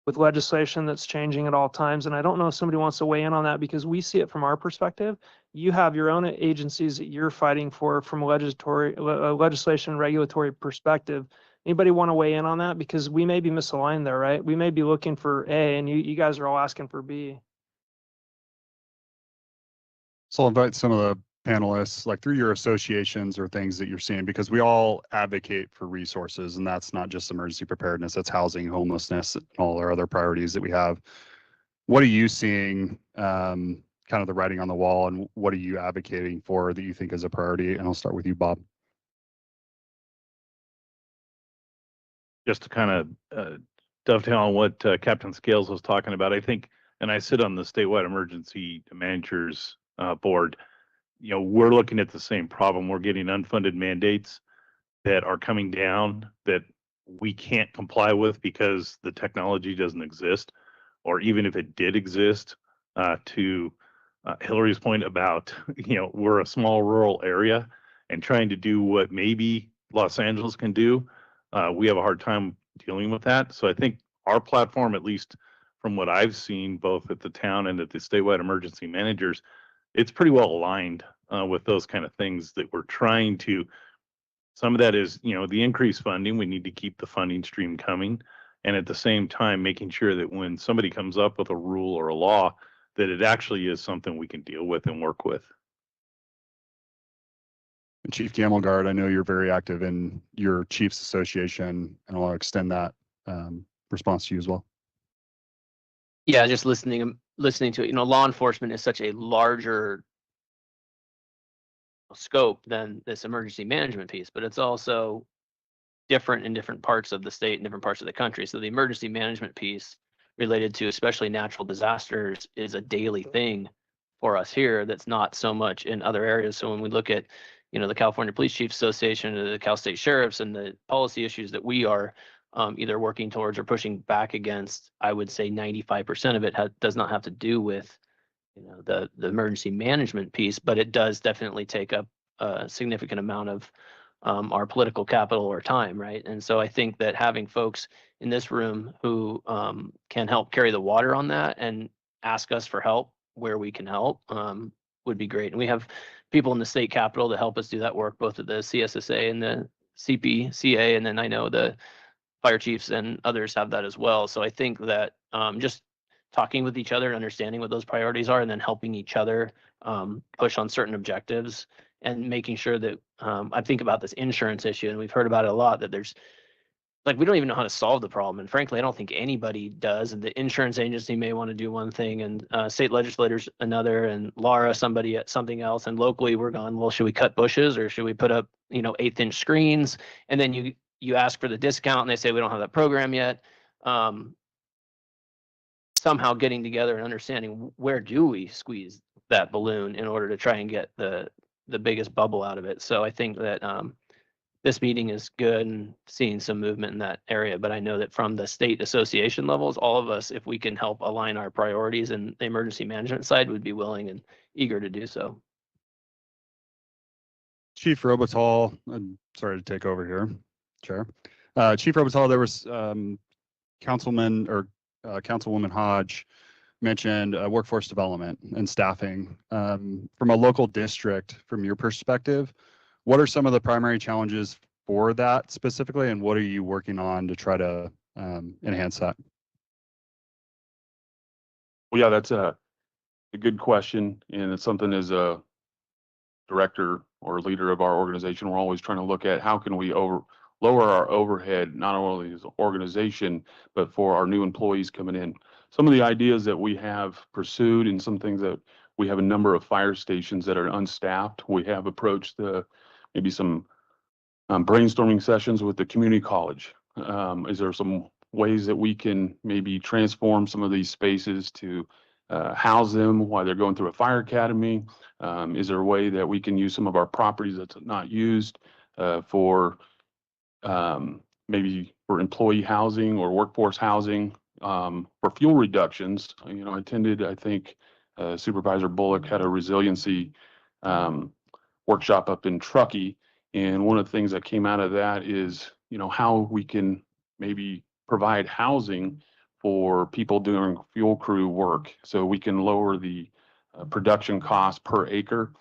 with legislation that's changing at all times. And I don't know if somebody wants to weigh in on that because we see it from our perspective. You have your own agencies that you're fighting for from a legislation regulatory perspective. Anybody want to weigh in on that? Because we may be misaligned there, right? We may be looking for A and you guys are all asking for B. So I'll invite some of the panelists, like through your associations or things that you're seeing, because we all advocate for resources, and that's not just emergency preparedness, that's housing, homelessness, and all our other priorities that we have. What are you seeing, kind of the writing on the wall, and what are you advocating for that you think is a priority? And I'll start with you, Bob. Just to kind of dovetail on what Captain Scales was talking about, I think, and I sit on the statewide emergency managers board, you know, we're looking at the same problem. We're getting unfunded mandates that are coming down that we can't comply with because the technology doesn't exist, or even if it did exist, to Hillary's point about, you know, we're a small rural area and trying to do what maybe Los Angeles can do. We have a hard time dealing with that. So I think our platform, at least from what I've seen, both at the town and at the statewide emergency managers, it's pretty well aligned with those kind of things that we're trying to. Some of that is, you know, the increased funding. We need to keep the funding stream coming. And at the same time, making sure that when somebody comes up with a rule or a law, that it actually is something we can deal with and work with. And Chief Gamelgard, I know you're very active in your Chiefs Association, and I'll extend that response to you as well. Yeah, just listening to it, you know, law enforcement is such a larger scope than this emergency management piece, but it's also different in different parts of the state and different parts of the country. So the emergency management piece related to especially natural disasters is a daily thing for us here that's not so much in other areas. So when we look at, you know, the California Police Chiefs Association or the Cal State Sheriffs and the policy issues that we are either working towards or pushing back against, I would say 95% of it does not have to do with, you know, the emergency management piece, but it does definitely take up a significant amount of our political capital or time, right? And so I think that having folks in this room who can help carry the water on that and ask us for help where we can help would be great. And we have people in the state capitol to help us do that work, both at the CSSA and the CPCA, and then I know the fire chiefs and others have that as well. So I think that just talking with each other and understanding what those priorities are, and then helping each other push on certain objectives, and making sure that I think about this insurance issue, and we've heard about it a lot, that there's like, we don't even know how to solve the problem. And frankly, I don't think anybody does. And the insurance agency may want to do one thing, and state legislators another, and Laura somebody at something else. And locally we're going, well, should we cut bushes or should we put up, you know, 1/8-inch screens? And then you ask for the discount and they say, we don't have that program yet. Somehow getting together and understanding where do we squeeze that balloon in order to try and get the biggest bubble out of it. So I think that this meeting is good and seeing some movement in that area, but I know that from the state association levels, all of us, if we can help align our priorities and the emergency management side, would be willing and eager to do so. Chief Robital, I'm sorry to take over here, Chair. Chief Robital, there was Councilman or Councilwoman Hodge mentioned workforce development and staffing. From a local district, from your perspective, what are some of the primary challenges for that specifically, and what are you working on to try to enhance that? Well, yeah, that's a good question, and it's something as a director or leader of our organization, we're always trying to look at how can we lower our overhead, not only as an organization, but for our new employees coming in. Some of the ideas that we have pursued, and some things that we have a number of fire stations that are unstaffed. We have approached maybe some brainstorming sessions with the community college. Is there some ways that we can maybe transform some of these spaces to house them while they're going through a fire academy? Is there a way that we can use some of our properties that's not used for maybe for employee housing or workforce housing, for fuel reductions? You know, I think Supervisor Bullock had a resiliency workshop up in Truckee, and one of the things that came out of that is, you know, how we can maybe provide housing for people doing fuel crew work, so we can lower the production cost per acre.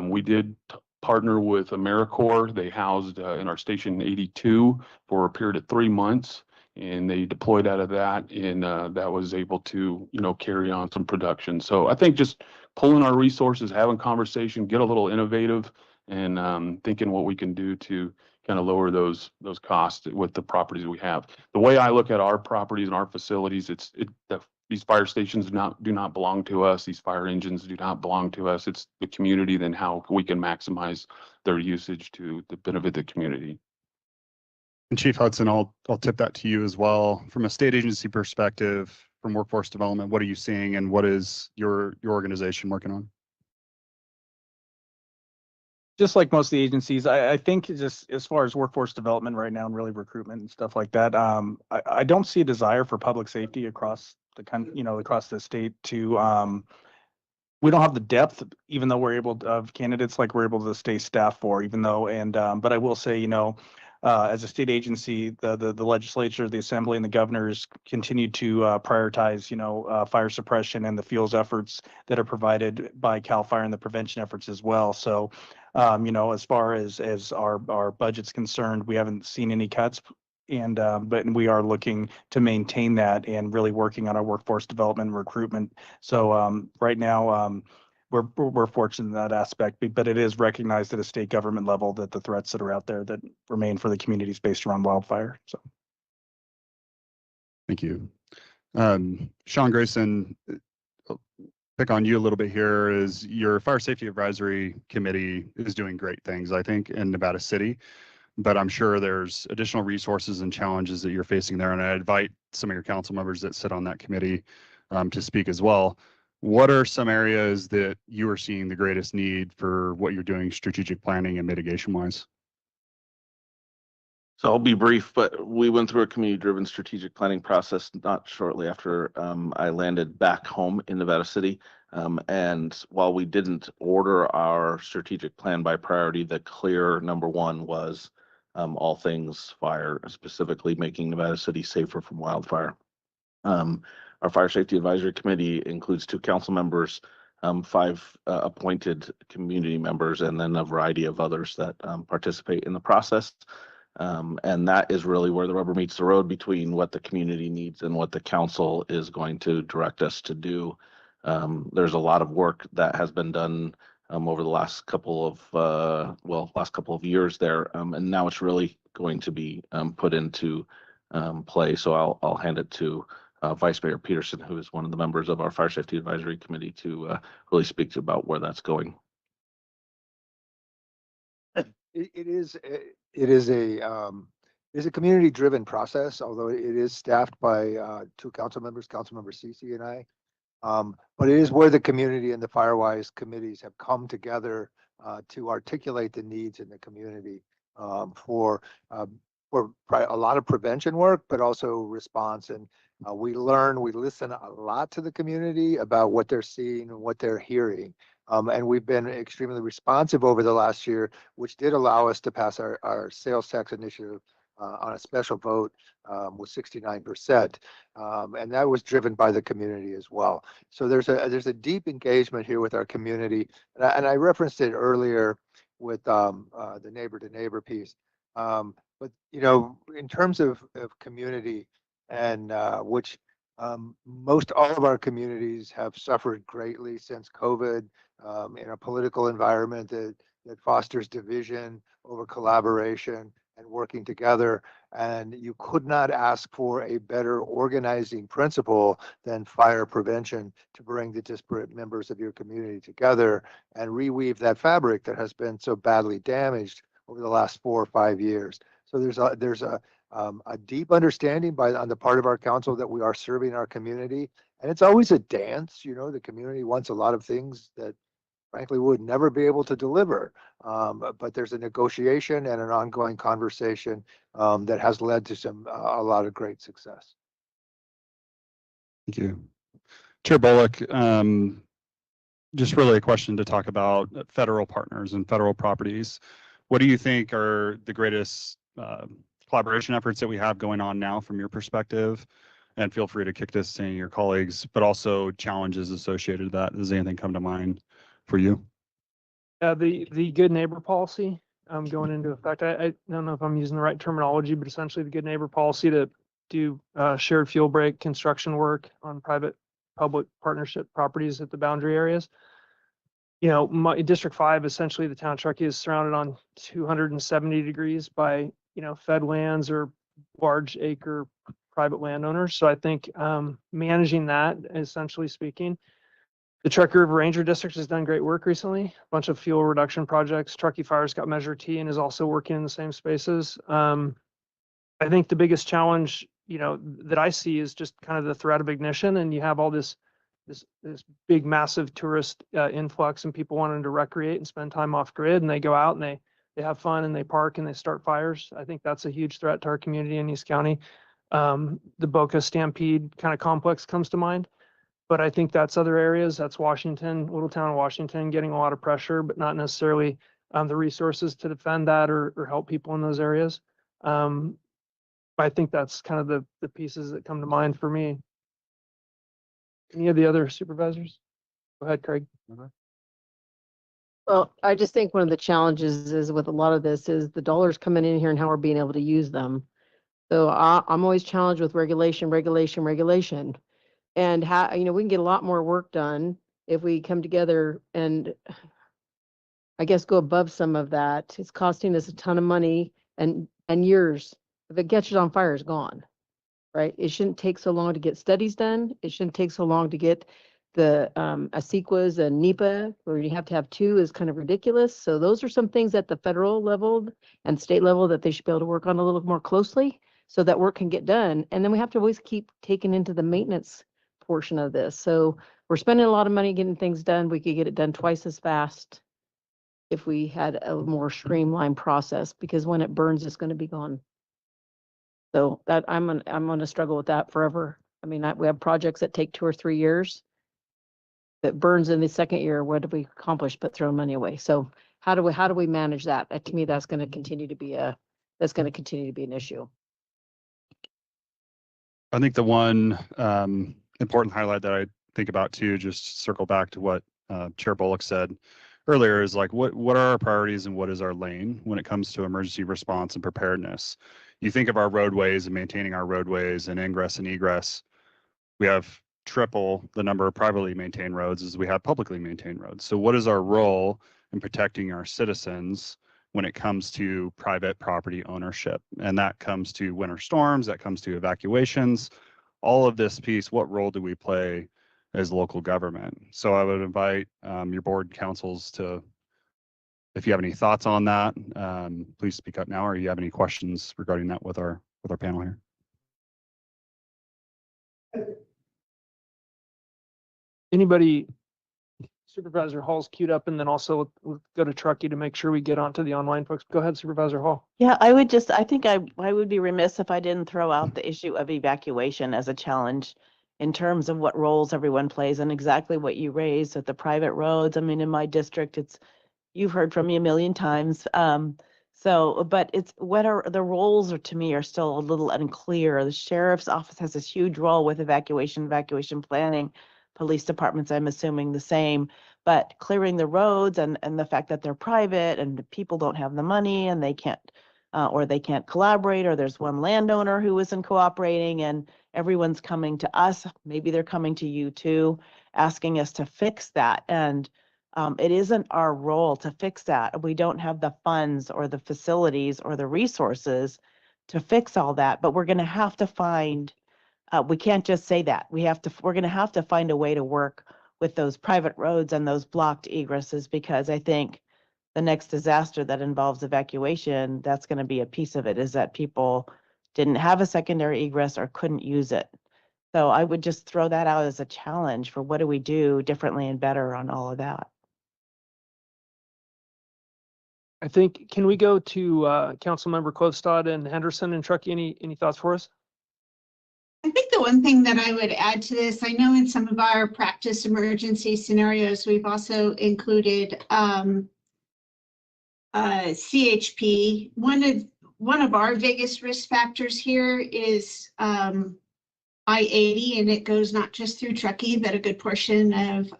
We did partner with AmeriCorps. They housed in our station 82 for a period of 3 months, and they deployed out of that, and that was able to, carry on some production. So I think just pulling our resources, having conversation, get a little innovative, and thinking what we can do to kind of lower those costs with the properties we have. The way I look at our properties and our facilities, these fire stations do not belong to us. These fire engines do not belong to us. It's the community, then how we can maximize their usage to the benefit of the community. And Chief Hudson, I'll tip that to you as well. From a state agency perspective, from workforce development, what are you seeing and what is your organization working on? Just like most of the agencies, I think just as far as workforce development right now and really recruitment and stuff like that, I don't see a desire for public safety across the across the state to, we don't have the depth, even though we're able to, of candidates like we're able to stay staffed for, even though, but I will say, as a state agency, the legislature, the assembly, and the governors continue to prioritize, fire suppression and the fuels efforts that are provided by CAL FIRE and the prevention efforts as well. So, as far as our budget's concerned, we haven't seen any cuts, but we are looking to maintain that and really working on our workforce development and recruitment. So right now, we're fortunate in that aspect, but it is recognized at a state government level that the threats that are out there that remain for the communities based around wildfire. So, thank you. Sean Grayson, pick on you a little bit here. Is your Fire Safety Advisory Committee is doing great things, I think, in Nevada City, but I'm sure there's additional resources and challenges that you're facing there. And I invite some of your council members that sit on that committee to speak as well. What are some areas that you are seeing the greatest need for what you're doing strategic planning and mitigation wise? So I'll be brief, but we went through a community-driven strategic planning process not shortly after I landed back home in Nevada City. And while we didn't order our strategic plan by priority, the clear number one was all things fire, specifically making Nevada City safer from wildfire. Our Fire Safety Advisory Committee includes 2 council members, 5 appointed community members, and then a variety of others that participate in the process. And that is really where the rubber meets the road between what the community needs and what the council is going to direct us to do. There's a lot of work that has been done over the last couple of years there, and now it's really going to be put into play. So I'll hand it to Vice Mayor Peterson, who is one of the members of our Fire Safety Advisory Committee, to really speak about where that's going. It is a community-driven process, although it is staffed by 2 council members, Councilmember Cece and I. But it is where the community and the FireWise committees have come together to articulate the needs in the community for a lot of prevention work, but also response. And we listen a lot to the community about what they're seeing and what they're hearing. And we've been extremely responsive over the last year, which did allow us to pass our sales tax initiative on a special vote with 69%. And that was driven by the community as well. So there's a deep engagement here with our community. And I referenced it earlier with the neighbor to neighbor piece. But, in terms of community and which most all of our communities have suffered greatly since COVID in a political environment that fosters division over collaboration and working together. And you could not ask for a better organizing principle than fire prevention to bring the disparate members of your community together and reweave that fabric that has been so badly damaged over the last 4 or 5 years. So there's a deep understanding on the part of our council that we are serving our community, and it's always a dance. The community wants a lot of things that frankly we would never be able to deliver, but there's a negotiation and an ongoing conversation that has led to a lot of great success. Thank you. Chair Bullock, just really a question to talk about federal partners and federal properties. What do you think are the greatest collaboration efforts that we have going on now from your perspective? And feel free to kick this to any of your colleagues, but also challenges associated with that. Does anything come to mind for you? The good neighbor policy going into effect. I don't know if I'm using the right terminology, but essentially the good neighbor policy to do shared fuel break construction work on public partnership properties at the boundary areas. You know, my District 5, essentially the town of Truckee is surrounded on 270 degrees by, you know, fed lands or large acre private landowners. So I think managing that, essentially speaking, the Truckee River Ranger District has done great work recently. A bunch of fuel reduction projects. Truckee Fire's got Measure T and is also working in the same spaces. I think the biggest challenge, you know, that I see is just kind of the threat of ignition, and you have all this big, massive tourist influx and people wanting to recreate and spend time off grid, and they go out and they have fun and they park and they start fires. I think that's a huge threat to our community in East County. The Boca Stampede kind of complex comes to mind, but I think that's other areas. That's Washington, little town Washington, getting a lot of pressure, but not necessarily the resources to defend that or help people in those areas. I think that's kind of the pieces that come to mind for me. Any of the other supervisors? Go ahead, Craig. Well, I just think one of the challenges is with a lot of this is the dollars coming in here and how we're being able to use them. So I'm always challenged with regulation. And how, you know, we can get a lot more work done if we come together and I guess go above some of that. It's costing us a ton of money and years. If it catches on fire, it's gone, right? It shouldn't take so long to get studies done. It shouldn't take so long to get the ASEQUAs and NEPA, where you have to have two, is kind of ridiculous. So those are some things at the federal level and state level that they should be able to work on a little more closely so that work can get done. And then we have to always keep taking into the maintenance portion of this. So we're spending a lot of money getting things done. We could get it done twice as fast if we had a more streamlined process, because when it burns, it's going to be gone. So that I'm gonna struggle with that forever. I mean, we have projects that take 2 or 3 years. That burns in the second year. What have we accomplished but thrown money away? So how do we manage that? To me, that's going to continue to be an issue. I think the one important highlight that I think about too, just circle back to what Chair Bullock said earlier, is like what are our priorities and what is our lane when it comes to emergency response and preparedness. You think of our roadways and maintaining our roadways and ingress and egress. We have triple the number of privately maintained roads as we have publicly maintained roads. So what is our role in protecting our citizens when it comes to private property ownership? And that comes to winter storms, that comes to evacuations, all of this piece. What role do we play as local government? So I would invite your board councils to, if you have any thoughts on that, please speak up now, or you have any questions regarding that with our panel here. Anybody, Supervisor Hall's queued up, and then also we'll go to Truckee to make sure we get onto the online folks. Go ahead, Supervisor Hall. Yeah, I think I would be remiss if I didn't throw out the issue of evacuation as a challenge in terms of what roles everyone plays, and exactly what you raised at the private roads. I mean, in my district, you've heard from me a million times. But it's what are the roles, to me, are still a little unclear. The sheriff's office has this huge role with evacuation planning. Police departments, I'm assuming, the same. But clearing the roads and the fact that they're private and people don't have the money and they can't collaborate, or there's one landowner who isn't cooperating and everyone's coming to us. Maybe they're coming to you too, asking us to fix that. And it isn't our role to fix that. We don't have the funds or the facilities or the resources to fix all that, but we're going to have to find, we can't just say that. We're going to have to find a way to work with those private roads and those blocked egresses, because I think the next disaster that involves evacuation, that's going to be a piece of it, is that people didn't have a secondary egress or couldn't use it. So I would just throw that out as a challenge for what do we do differently and better on all of that. I think, can we go to Councilmember Klövstad and Henderson and Truckee? Any thoughts for us? I think the one thing that I would add to this, I know in some of our practice emergency scenarios, we've also included CHP. One of our biggest risk factors here is I-80, and it goes not just through Truckee, but a good portion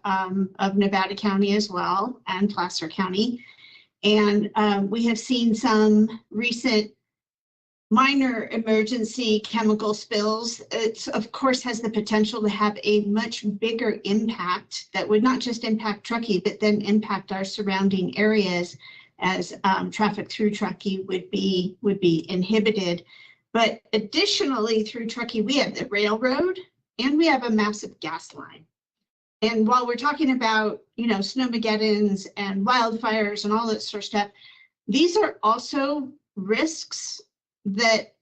of Nevada County as well, and Placer County. And we have seen some recent minor emergency chemical spills, it's of course has the potential to have a much bigger impact that would not just impact Truckee, but then impact our surrounding areas as traffic through Truckee would be inhibited. But additionally, through Truckee, we have the railroad and we have a massive gas line. And while we're talking about, snowmageddons and wildfires and all that sort of stuff, these are also risks that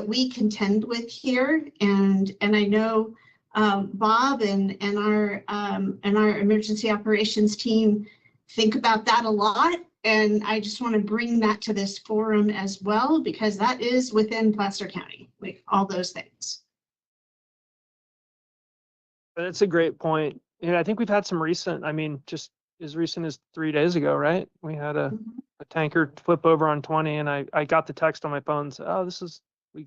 we contend with here. And I know Bob and our emergency operations team think about that a lot. And I just want to bring that to this forum as well, because that is within Placer County, like all those things. That's a great point. And I think we've had some recent, just as recent as 3 days ago, right? We had a tanker flip over on 20 and I got the text on my phone. So, oh,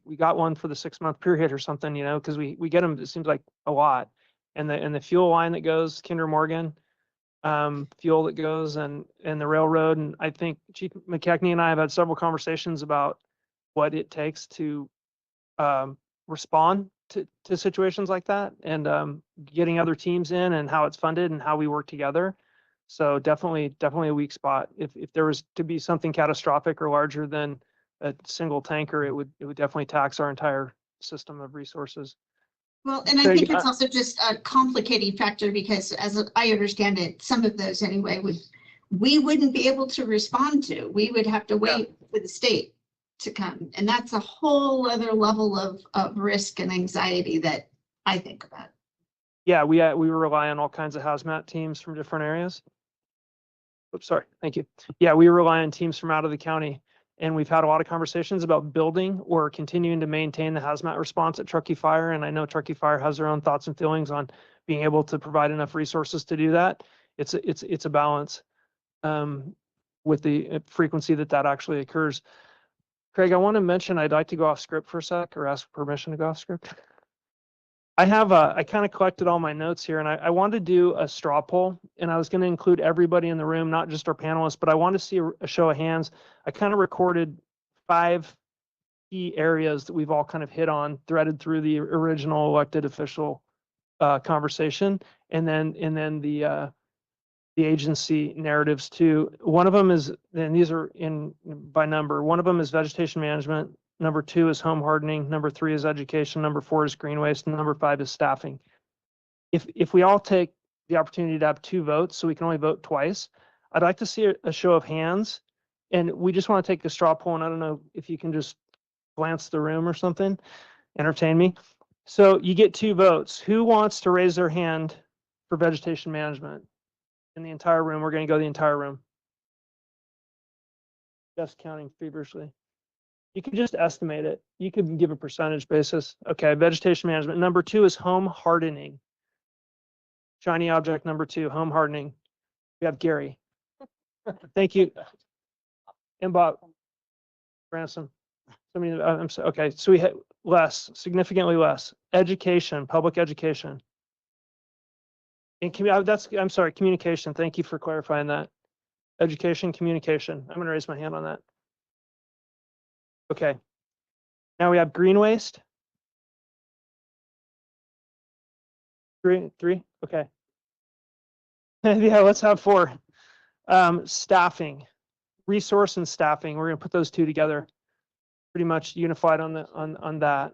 we got one for the 6-month period or something, because we get them, it seems like a lot. And the fuel line that goes, Kinder Morgan, fuel that goes and the railroad. And I think Chief McKechnie and I have had several conversations about what it takes to respond to situations like that, and getting other teams in and how it's funded and how we work together. So definitely a weak spot. If there was to be something catastrophic or larger than a single tanker, it would definitely tax our entire system of resources. Well, and I think it's also just a complicating factor because, as I understand it, some of those anyway we wouldn't be able to respond to. We would have to wait for the state to come, and that's a whole other level of risk and anxiety that I think about. Yeah, we rely on all kinds of hazmat teams from different areas. Oops, sorry. Thank you. Yeah, we rely on teams from out of the county, and we've had a lot of conversations about building or continuing to maintain the hazmat response at Truckee Fire. And I know Truckee Fire has their own thoughts and feelings on being able to provide enough resources to do that. It's a balance with the frequency that actually occurs. Craig, I want to mention I'd like to go off script for a sec, or ask permission to go off script. I kind of collected all my notes here, and I wanted to do a straw poll, and I was going to include everybody in the room, not just our panelists, but I want to see a show of hands. I kind of recorded 5 key areas that we've all kind of hit on, threaded through the original elected official conversation, and then the agency narratives too. One of them is, and these are in by number, one of them is vegetation management. Number 2 is home hardening. Number 3 is education. Number 4 is green waste. And number 5 is staffing. If we all take the opportunity to have 2 votes, so we can only vote twice, I'd like to see a show of hands. And we just want to take a straw poll, and I don't know if you can just glance the room or something, entertain me. So you get 2 votes. Who wants to raise their hand for vegetation management? In the entire room, we're going to go the entire room. Just counting feverishly. You could just estimate it. You could give a percentage basis. Okay, vegetation management. Number 2 is home hardening. Shiny object number 2, home hardening. We have Gary. Thank you. And Bob. Ransom. I'm sorry. Okay, so we had less, significantly less. Education, public education. And I'm sorry, communication. Thank you for clarifying that. Education, communication. I'm going to raise my hand on that. Okay. Now we have green waste. 3. Okay. Yeah, let's have 4. Staffing, resource and staffing. We're going to put those 2 together. Pretty much unified on that.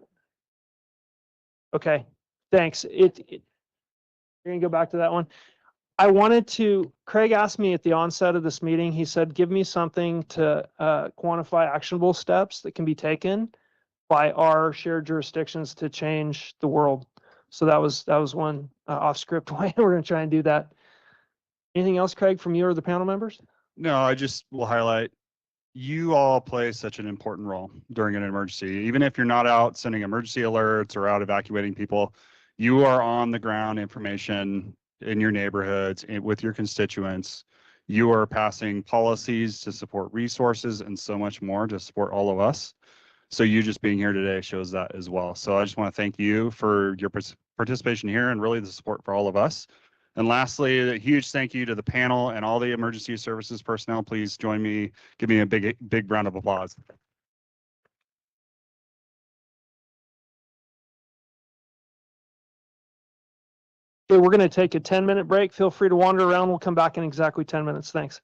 Okay. Thanks. You're going to go back to that one. Craig asked me at the onset of this meeting, he said, give me something to quantify actionable steps that can be taken by our shared jurisdictions to change the world. So that was one off script way. We're going to try and do that. Anything else, Craig, from you or the panel members? No, I just will highlight, you all play such an important role during an emergency. Even if you're not out sending emergency alerts or out evacuating people, you are on the ground information in your neighborhoods with your constituents. You are passing policies to support resources and so much more to support all of us. So you just being here today shows that as well. So I just want to thank you for your participation here and really the support for all of us. And lastly, a huge thank you to the panel and all the emergency services personnel. Please join me, give me a big round of applause. Okay, we're going to take a 10-minute break. Feel free to wander around. We'll come back in exactly 10 minutes. Thanks.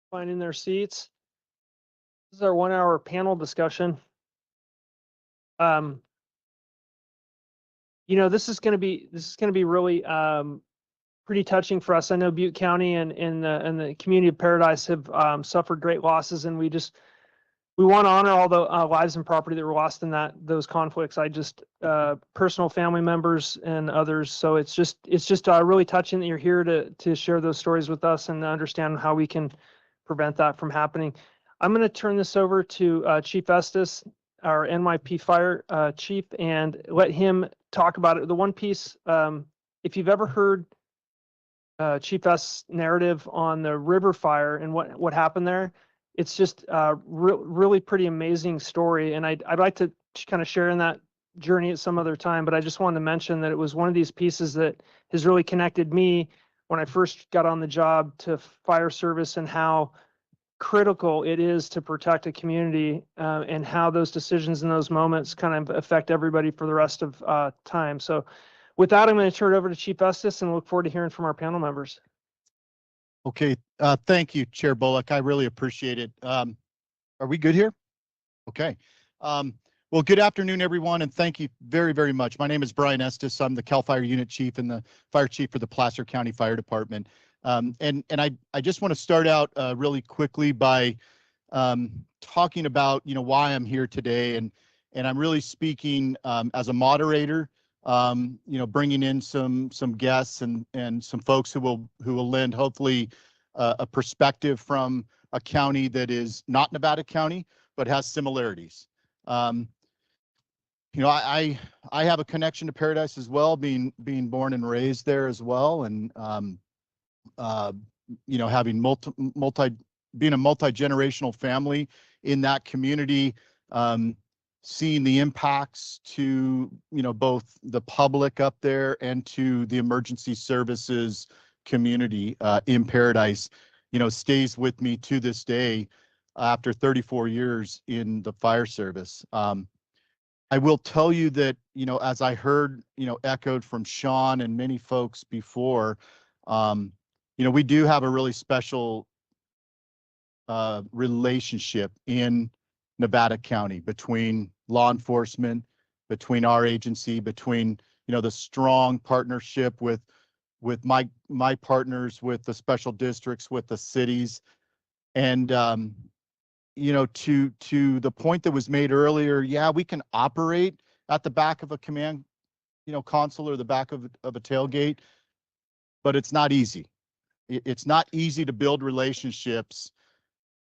finding their seats. This is our 1-hour panel discussion. You know, this is going to be really pretty touching for us. I know Butte County and the community of Paradise have suffered great losses, and we want to honor all the lives and property that were lost in those conflicts. Personal family members and others. So it's just really touching that you're here to share those stories with us and understand how we can prevent that from happening. I'm going to turn this over to Chief Estes, our NYP Fire Chief, and let him talk about it. The one piece, if you've ever heard Chief Estes' narrative on the river fire and what happened there, it's just a really pretty amazing story. And I'd like to kind of share in that journey at some other time, but I just wanted to mention that it was one of these pieces that has really connected me when I first got on the job to fire service, and how critical it is to protect a community, and how those decisions in those moments kind of affect everybody for the rest of time. So with that, I'm going to turn it over to Chief Estes and look forward to hearing from our panel members. Okay, thank you, Chair Bullock. I really appreciate it. Are we good here? Okay. Well, good afternoon, everyone, and thank you very, very much. My name is Brian Estes. I'm the CAL FIRE Unit Chief and the Fire Chief for the Placer County Fire Department. And I just want to start out really quickly by talking about, you know, why I'm here today, and I'm really speaking as a moderator, you know, bringing in some guests and some folks who will lend hopefully a perspective from a county that is not Nevada County but has similarities. You know, I have a connection to Paradise as well, being born and raised there as well, and you know, having being a multi-generational family in that community, seeing the impacts to, you know, both the public up there and to the emergency services community in Paradise, you know, stays with me to this day after 34 years in the fire service. I will tell you that, you know, as I heard, you know, echoed from Sean and many folks before, you know, we do have a really special relationship in Nevada County between law enforcement, between our agency, between, you know, the strong partnership with my partners, with the special districts, with the cities. And you know, to the point that was made earlier, yeah, we can operate at the back of a command, you know, console or the back of a tailgate, but it's not easy. It's not easy to build relationships,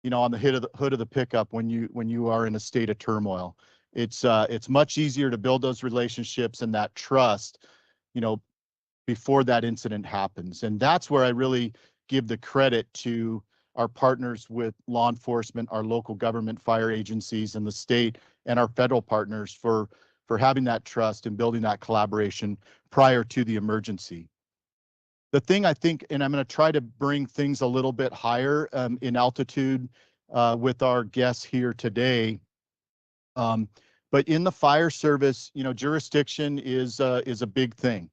you know, on the hood of the pickup when you are in a state of turmoil. It's much easier to build those relationships and that trust, you know, before that incident happens. And that's where I really give the credit to our partners with law enforcement, our local government fire agencies and the state, and our federal partners for having that trust and building that collaboration prior to the emergency. The thing I think, and I'm going to try to bring things a little bit higher in altitude with our guests here today. But in the fire service, you know, jurisdiction is a big thing.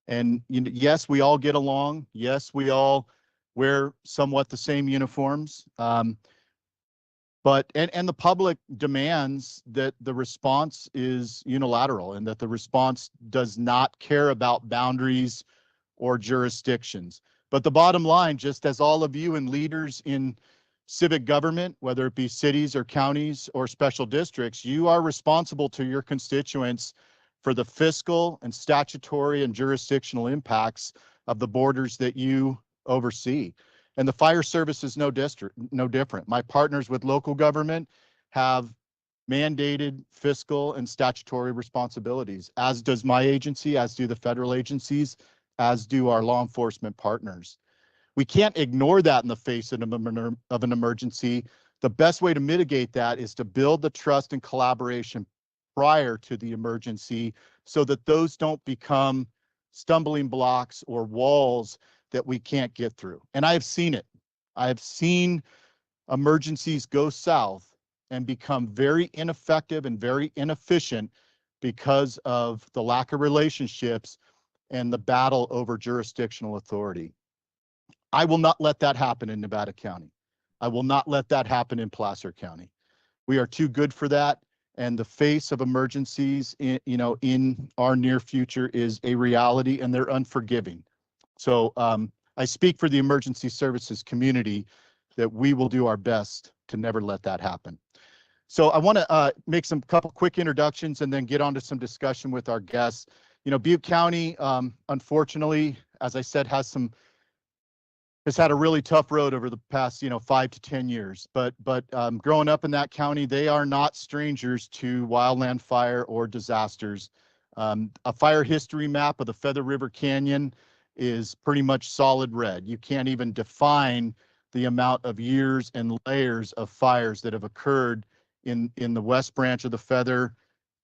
And you know, yes, we all get along. Yes, we all wear somewhat the same uniforms. But the public demands that the response is unilateral and that the response does not care about boundaries or jurisdictions. But the bottom line, just as all of you and leaders in civic government, whether it be cities or counties or special districts, you are responsible to your constituents for the fiscal and statutory and jurisdictional impacts of the borders that you oversee. And the fire service is no different. My partners with local government have mandated fiscal and statutory responsibilities, as does my agency, as do the federal agencies, as do our law enforcement partners. We can't ignore that in the face of an emergency. The best way to mitigate that is to build the trust and collaboration prior to the emergency so that those don't become stumbling blocks or walls that we can't get through. And I have seen it. I have seen emergencies go south and become very ineffective and very inefficient because of the lack of relationships and the battle over jurisdictional authority. I will not let that happen in Nevada County. I will not let that happen in Placer County. We are too good for that. And the face of emergencies in our near future is a reality, and they're unforgiving. So I speak for the emergency services community that we will do our best to never let that happen. So I want to make some couple quick introductions and then get on to some discussion with our guests. Butte County, unfortunately, as I said, has had a really tough road over the past 5 to 10 years. But growing up in that county, they are not strangers to wildland fire or disasters. A fire history map of the Feather River Canyon is pretty much solid red. You can't even define the amount of years and layers of fires that have occurred in the West Branch of the Feather,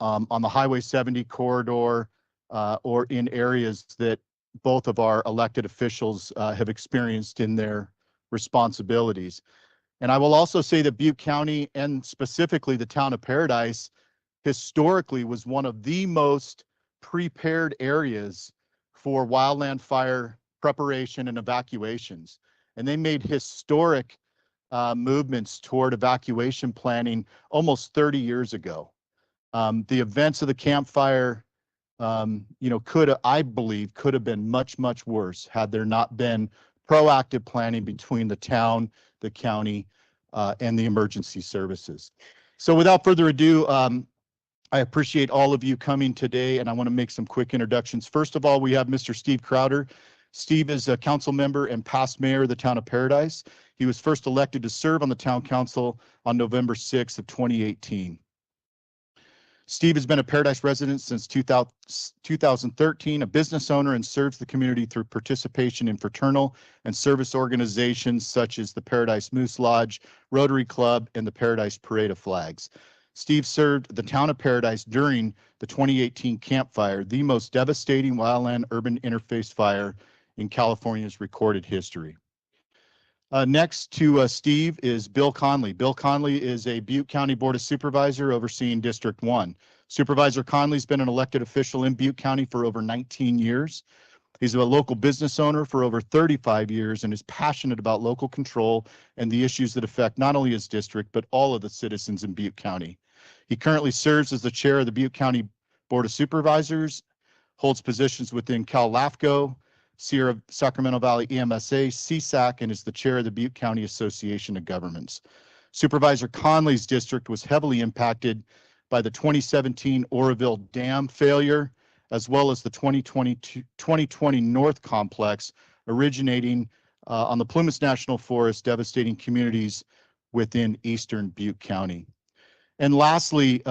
on the Highway 70 corridor, or in areas that both of our elected officials have experienced in their responsibilities. And I will also say that Butte County, and specifically the town of Paradise, historically was one of the most prepared areas for wildland fire preparation and evacuations. And they made historic movements toward evacuation planning almost 30 years ago. The events of the Camp Fire, I believe could have been much, much worse had there not been proactive planning between the town, the county, and the emergency services. So without further ado, I appreciate all of you coming today, and I want to make some quick introductions. First of all, we have Mr. Steve Crowder. Steve is a council member and past mayor of the town of Paradise. He was first elected to serve on the town council on November 6th of 2018. Steve has been a Paradise resident since 2013, a business owner, and serves the community through participation in fraternal and service organizations such as the Paradise Moose Lodge, Rotary Club, and the Paradise Parade of Flags. Steve served the town of Paradise during the 2018 Camp Fire, the most devastating wildland urban interface fire in California's recorded history. Next to Steve is Bill Conley. Bill Conley is a Butte County Board of Supervisor overseeing District 1. Supervisor Conley's been an elected official in Butte County for over 19 years. He's a local business owner for over 35 years and is passionate about local control and the issues that affect not only his district, but all of the citizens in Butte County. He currently serves as the chair of the Butte County Board of Supervisors, holds positions within Cal LAFCO, Sierra Sacramento Valley EMSA, CSAC, and is the chair of the Butte County Association of Governments. Supervisor Conley's district was heavily impacted by the 2017 Oroville Dam failure, as well as the 2020 North Complex originating on the Plumas National Forest, devastating communities within eastern Butte County. And lastly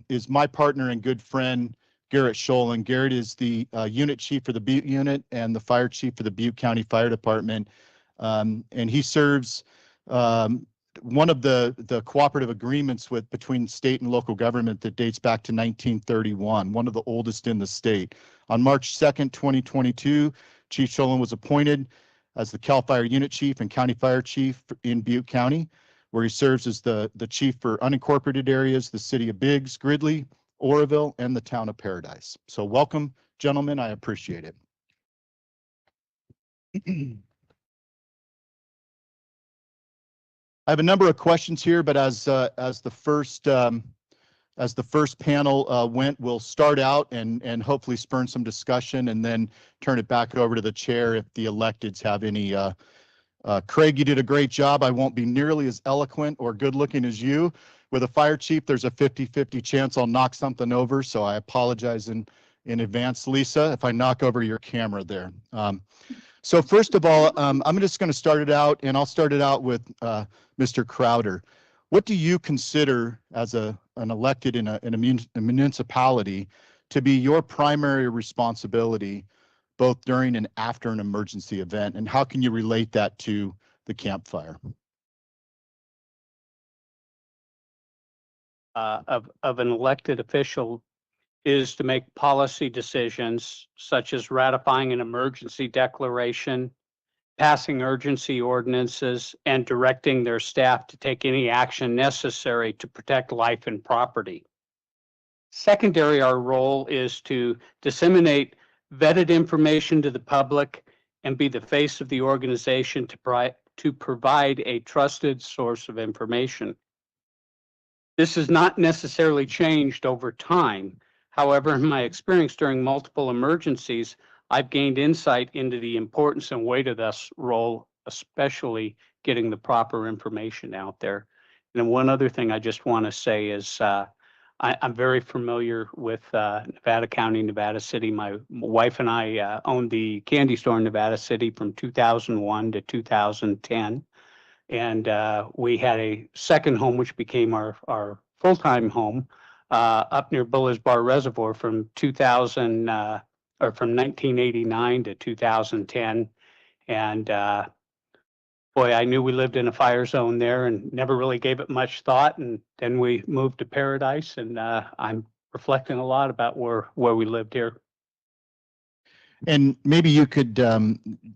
is my partner and good friend, Garrett Scholen. Garrett is the unit chief for the Butte unit and the fire chief for the Butte County Fire Department. And he serves one of the cooperative agreements between state and local government that dates back to 1931, one of the oldest in the state. On March 2nd, 2022, Chief Scholen was appointed as the CAL FIRE unit chief and county fire chief in Butte County, where he serves as the chief for unincorporated areas, the city of Biggs, Gridley, Oroville, and the town of Paradise. So welcome, gentlemen. I appreciate it. I have a number of questions here, but as the first panel went, we'll start out and hopefully spurn some discussion and then turn it back over to the chair if the electeds have any. Craig, you did a great job. I won't be nearly as eloquent or good looking as you. With a fire chief, there's a 50-50 chance I'll knock something over, so I apologize in advance, Lisa, if I knock over your camera there. So first of all, I'm just going to start it out, and I'll start it out with Mr. Crowder. What do you consider as an elected in a municipality to be your primary responsibility both during and after an emergency event, and how can you relate that to the Camp Fire? Of an elected official is to make policy decisions such as ratifying an emergency declaration, passing urgency ordinances, and directing their staff to take any action necessary to protect life and property. Secondary, our role is to disseminate vetted information to the public and be the face of the organization to to provide a trusted source of information. This has not necessarily changed over time. However, in my experience during multiple emergencies, I've gained insight into the importance and weight of this role, especially getting the proper information out there. And one other thing I just want to say is I'm very familiar with Nevada County, Nevada City. My wife and I owned the candy store in Nevada City from 2001 to 2010. And we had a second home, which became our full-time home up near Buller's Bar Reservoir from 2000 or from 1989 to 2010. And boy, I knew we lived in a fire zone there and never really gave it much thought. And then we moved to Paradise, and I'm reflecting a lot about where we lived here. And maybe you could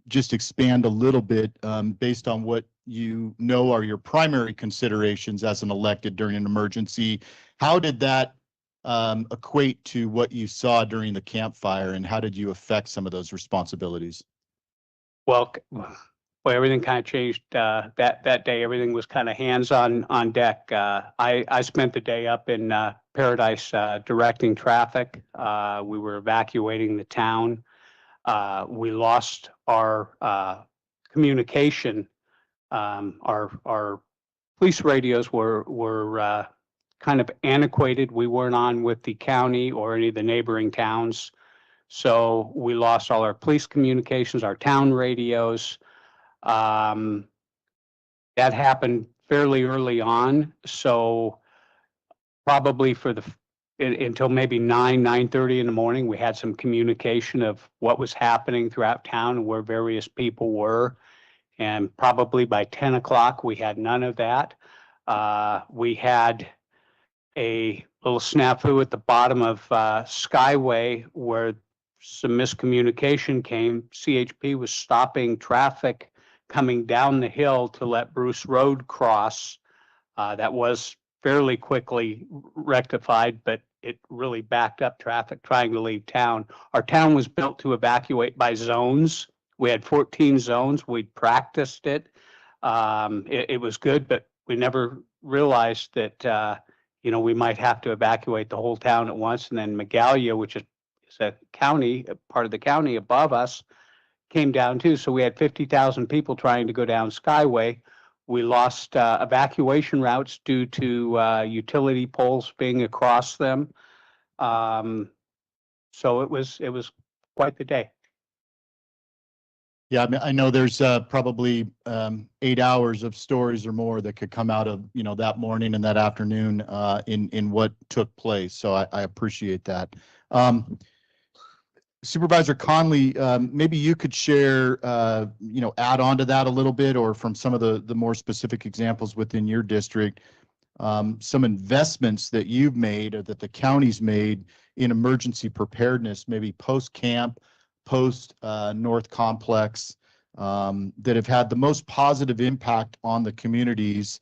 just expand a little bit based on what you know are your primary considerations as an elected during an emergency. How did that equate to what you saw during the campfire, and how did you affect some of those responsibilities? Well, everything kind of changed that day. Everything was kind of hands on deck. I spent the day up in Paradise directing traffic. We were evacuating the town. We lost our communication. Our police radios were kind of antiquated. We weren't on with the county or any of the neighboring towns. So we lost all our police communications, our town radios. That happened fairly early on. So probably until maybe 9:30 in the morning, we had some communication of what was happening throughout town and where various people were. And probably by 10 o'clock, we had none of that. We had a little snafu at the bottom of Skyway where some miscommunication came. CHP was stopping traffic coming down the hill to let Bruce Road cross. That was fairly quickly rectified, but it really backed up traffic trying to leave town. Our town was built to evacuate by zones. We had 14 zones. We practiced it. It was good, but we never realized that we might have to evacuate the whole town at once. And then Magalia, which is a county, a part of the county above us, came down too. So we had 50,000 people trying to go down Skyway. We lost evacuation routes due to utility poles being across them. So it was quite the day. Yeah, I mean, I know there's probably 8 hours of stories or more that could come out of that morning and that afternoon in what took place. So I appreciate that. Supervisor Conley, maybe you could share, add on to that a little bit, or from some of the more specific examples within your district, some investments that you've made or that the county's made in emergency preparedness, maybe post-camp, post-North Complex, that have had the most positive impact on the communities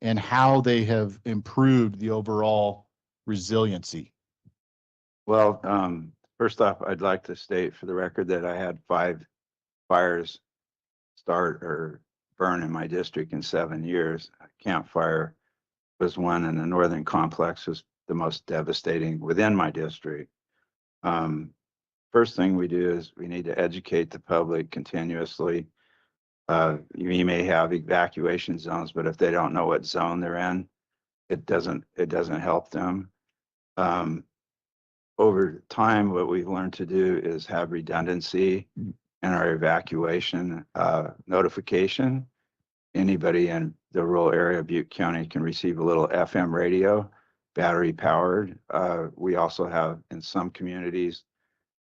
and how they have improved the overall resiliency. Well, first off, I'd like to state for the record that I had 5 fires start or burn in my district in 7 years. Camp Fire was one, and the Northern Complex was the most devastating within my district. First thing we do is we need to educate the public continuously. You may have evacuation zones, but if they don't know what zone they're in, it doesn't help them. Over time, what we've learned to do is have redundancy in our evacuation notification. Anybody in the rural area of Butte County can receive a little FM radio, battery powered. We also have in some communities,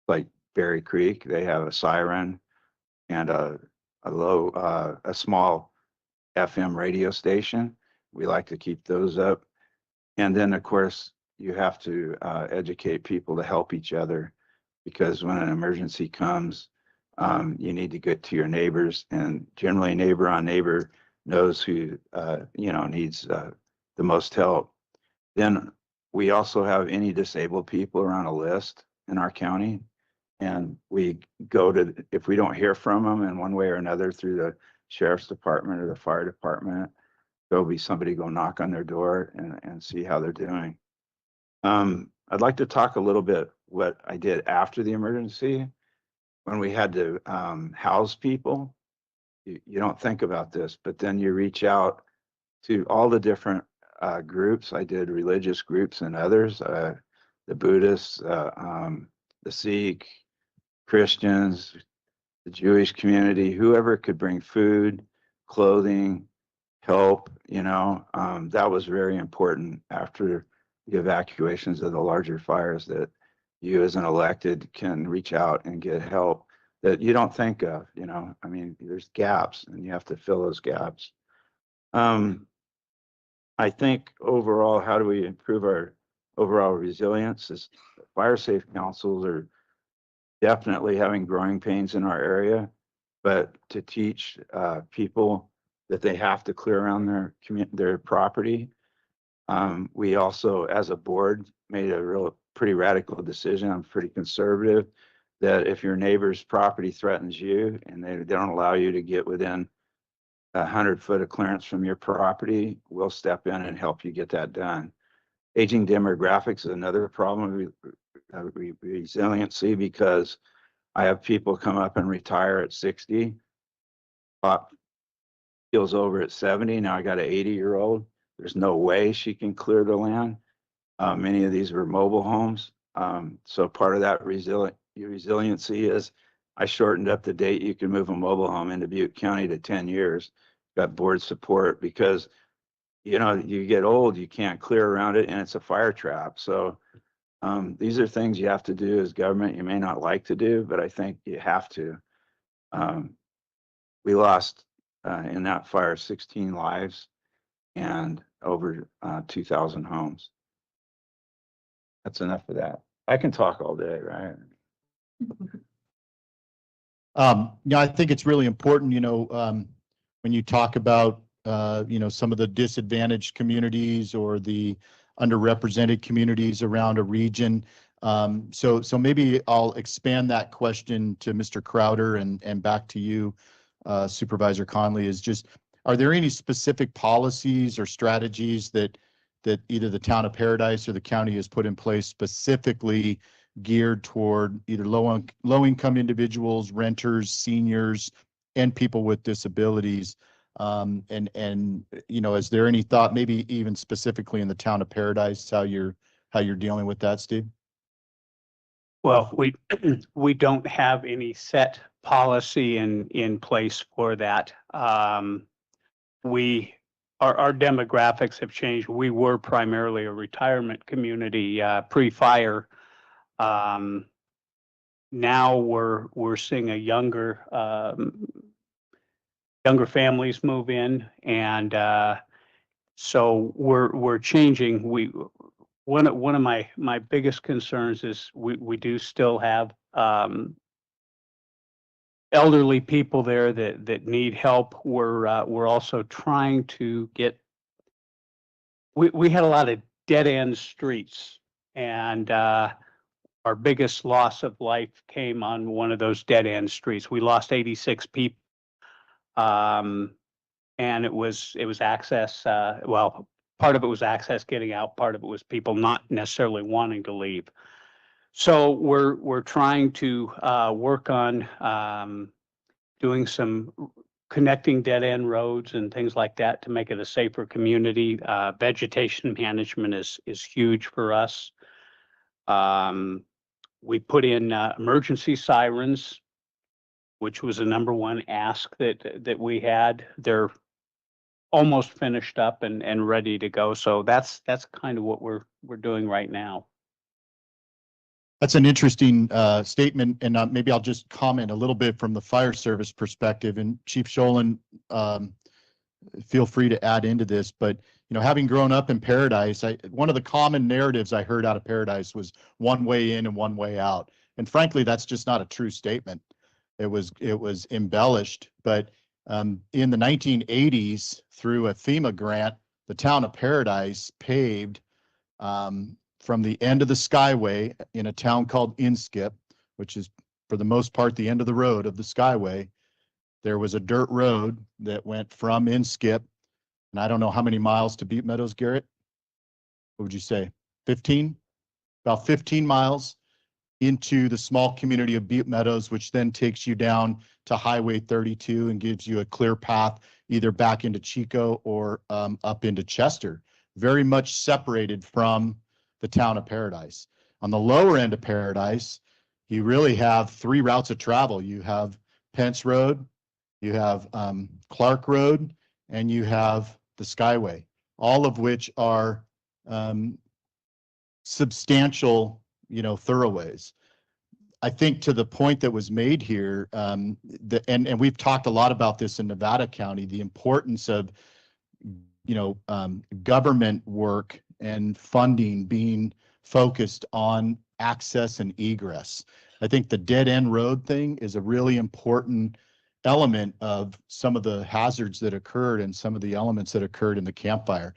like Berry Creek, they have a siren and a small FM radio station. We like to keep those up. And then, of course, you have to educate people to help each other, because when an emergency comes, you need to get to your neighbors, and generally neighbor on neighbor knows who needs the most help. Then we also have any disabled people are on a list in our county, And we go to, if we don't hear from them in one way or another through the sheriff's department or the fire department, there'll be somebody go knock on their door and see how they're doing. I'd like to talk a little bit what I did after the emergency when we had to house people. You don't think about this, but then you reach out to all the different groups. I did religious groups and others, the Buddhists, the Sikh, Christians, the Jewish community, whoever could bring food, clothing, help, that was very important after the evacuations of the larger fires, that you as an elected can reach out and get help that you don't think of, I mean, there's gaps and you have to fill those gaps. I think overall, how do we improve our overall resilience? Is fire safe councils are definitely having growing pains in our area, but to teach people that they have to clear around their property. We also, as a board, made a pretty radical decision. I'm pretty conservative, that if your neighbor's property threatens you and they don't allow you to get within 100 foot of clearance from your property, we'll step in and help you get that done. Aging demographics is another problem with resiliency, because I have people come up and retire at 60, feels over at 70. Now I got an 80-year-old. There's no way she can clear the land. Many of these were mobile homes. So part of that resiliency is I shortened up the date you can move a mobile home into Butte County to 10 years. Got board support because, you get old, you can't clear around it and it's a fire trap. So these are things you have to do as government. You may not like to do, but I think you have to. We lost in that fire 16 lives and over 2,000 homes. That's enough of that. I can talk all day, right? Yeah, I think it's really important, when you talk about, some of the disadvantaged communities or the underrepresented communities around a region. So maybe I'll expand that question to Mr. Crowder and back to you, Supervisor Conley, is just, are there any specific policies or strategies that either the town of Paradise or the county has put in place specifically geared toward either low-income individuals, renters, seniors, and people with disabilities? Is there any thought, maybe even specifically in the town of Paradise, how you're dealing with that, Steve? Well, we don't have any set policy in place for that. Our demographics have changed. We were primarily a retirement community pre-fire. Now we're seeing a younger families move in, and so we're changing. One of my biggest concerns is we do still have elderly people there that need help. We're also trying to get. We had a lot of dead end streets, and our biggest loss of life came on one of those dead end streets. We lost 86 people, and it was access. Well, part of it was access getting out. Part of it was people not necessarily wanting to leave. So we're trying to work on doing some connecting dead end roads and things like that to make it a safer community. Vegetation management is huge for us. We put in emergency sirens, which was the number one ask that we had. They're almost finished up and ready to go. So that's kind of what we're doing right now. That's an interesting statement, and maybe I'll just comment a little bit from the fire service perspective. And Chief Sholin, feel free to add into this, but having grown up in Paradise, one of the common narratives I heard out of Paradise was one way in and one way out. And frankly, that's just not a true statement. It was embellished, but in the 1980s, through a FEMA grant, the town of Paradise paved from the end of the Skyway in a town called Inskip, which is for the most part, the end of the road of the Skyway, there was a dirt road that went from Inskip, and I don't know how many miles to Butte Meadows, Garrett? What would you say? 15? About 15 miles into the small community of Butte Meadows, which then takes you down to Highway 32 and gives you a clear path either back into Chico or up into Chester, very much separated from the town of Paradise. On the lower end of Paradise, you really have three routes of travel. You have Pence Road, you have Clark Road, and you have the Skyway, all of which are substantial, thoroughways. I think to the point that was made here, and we've talked a lot about this in Nevada County, the importance of, government work and funding being focused on access and egress. I think the dead end road thing is a really important element of some of the hazards that occurred and some of the elements that occurred in the Camp Fire.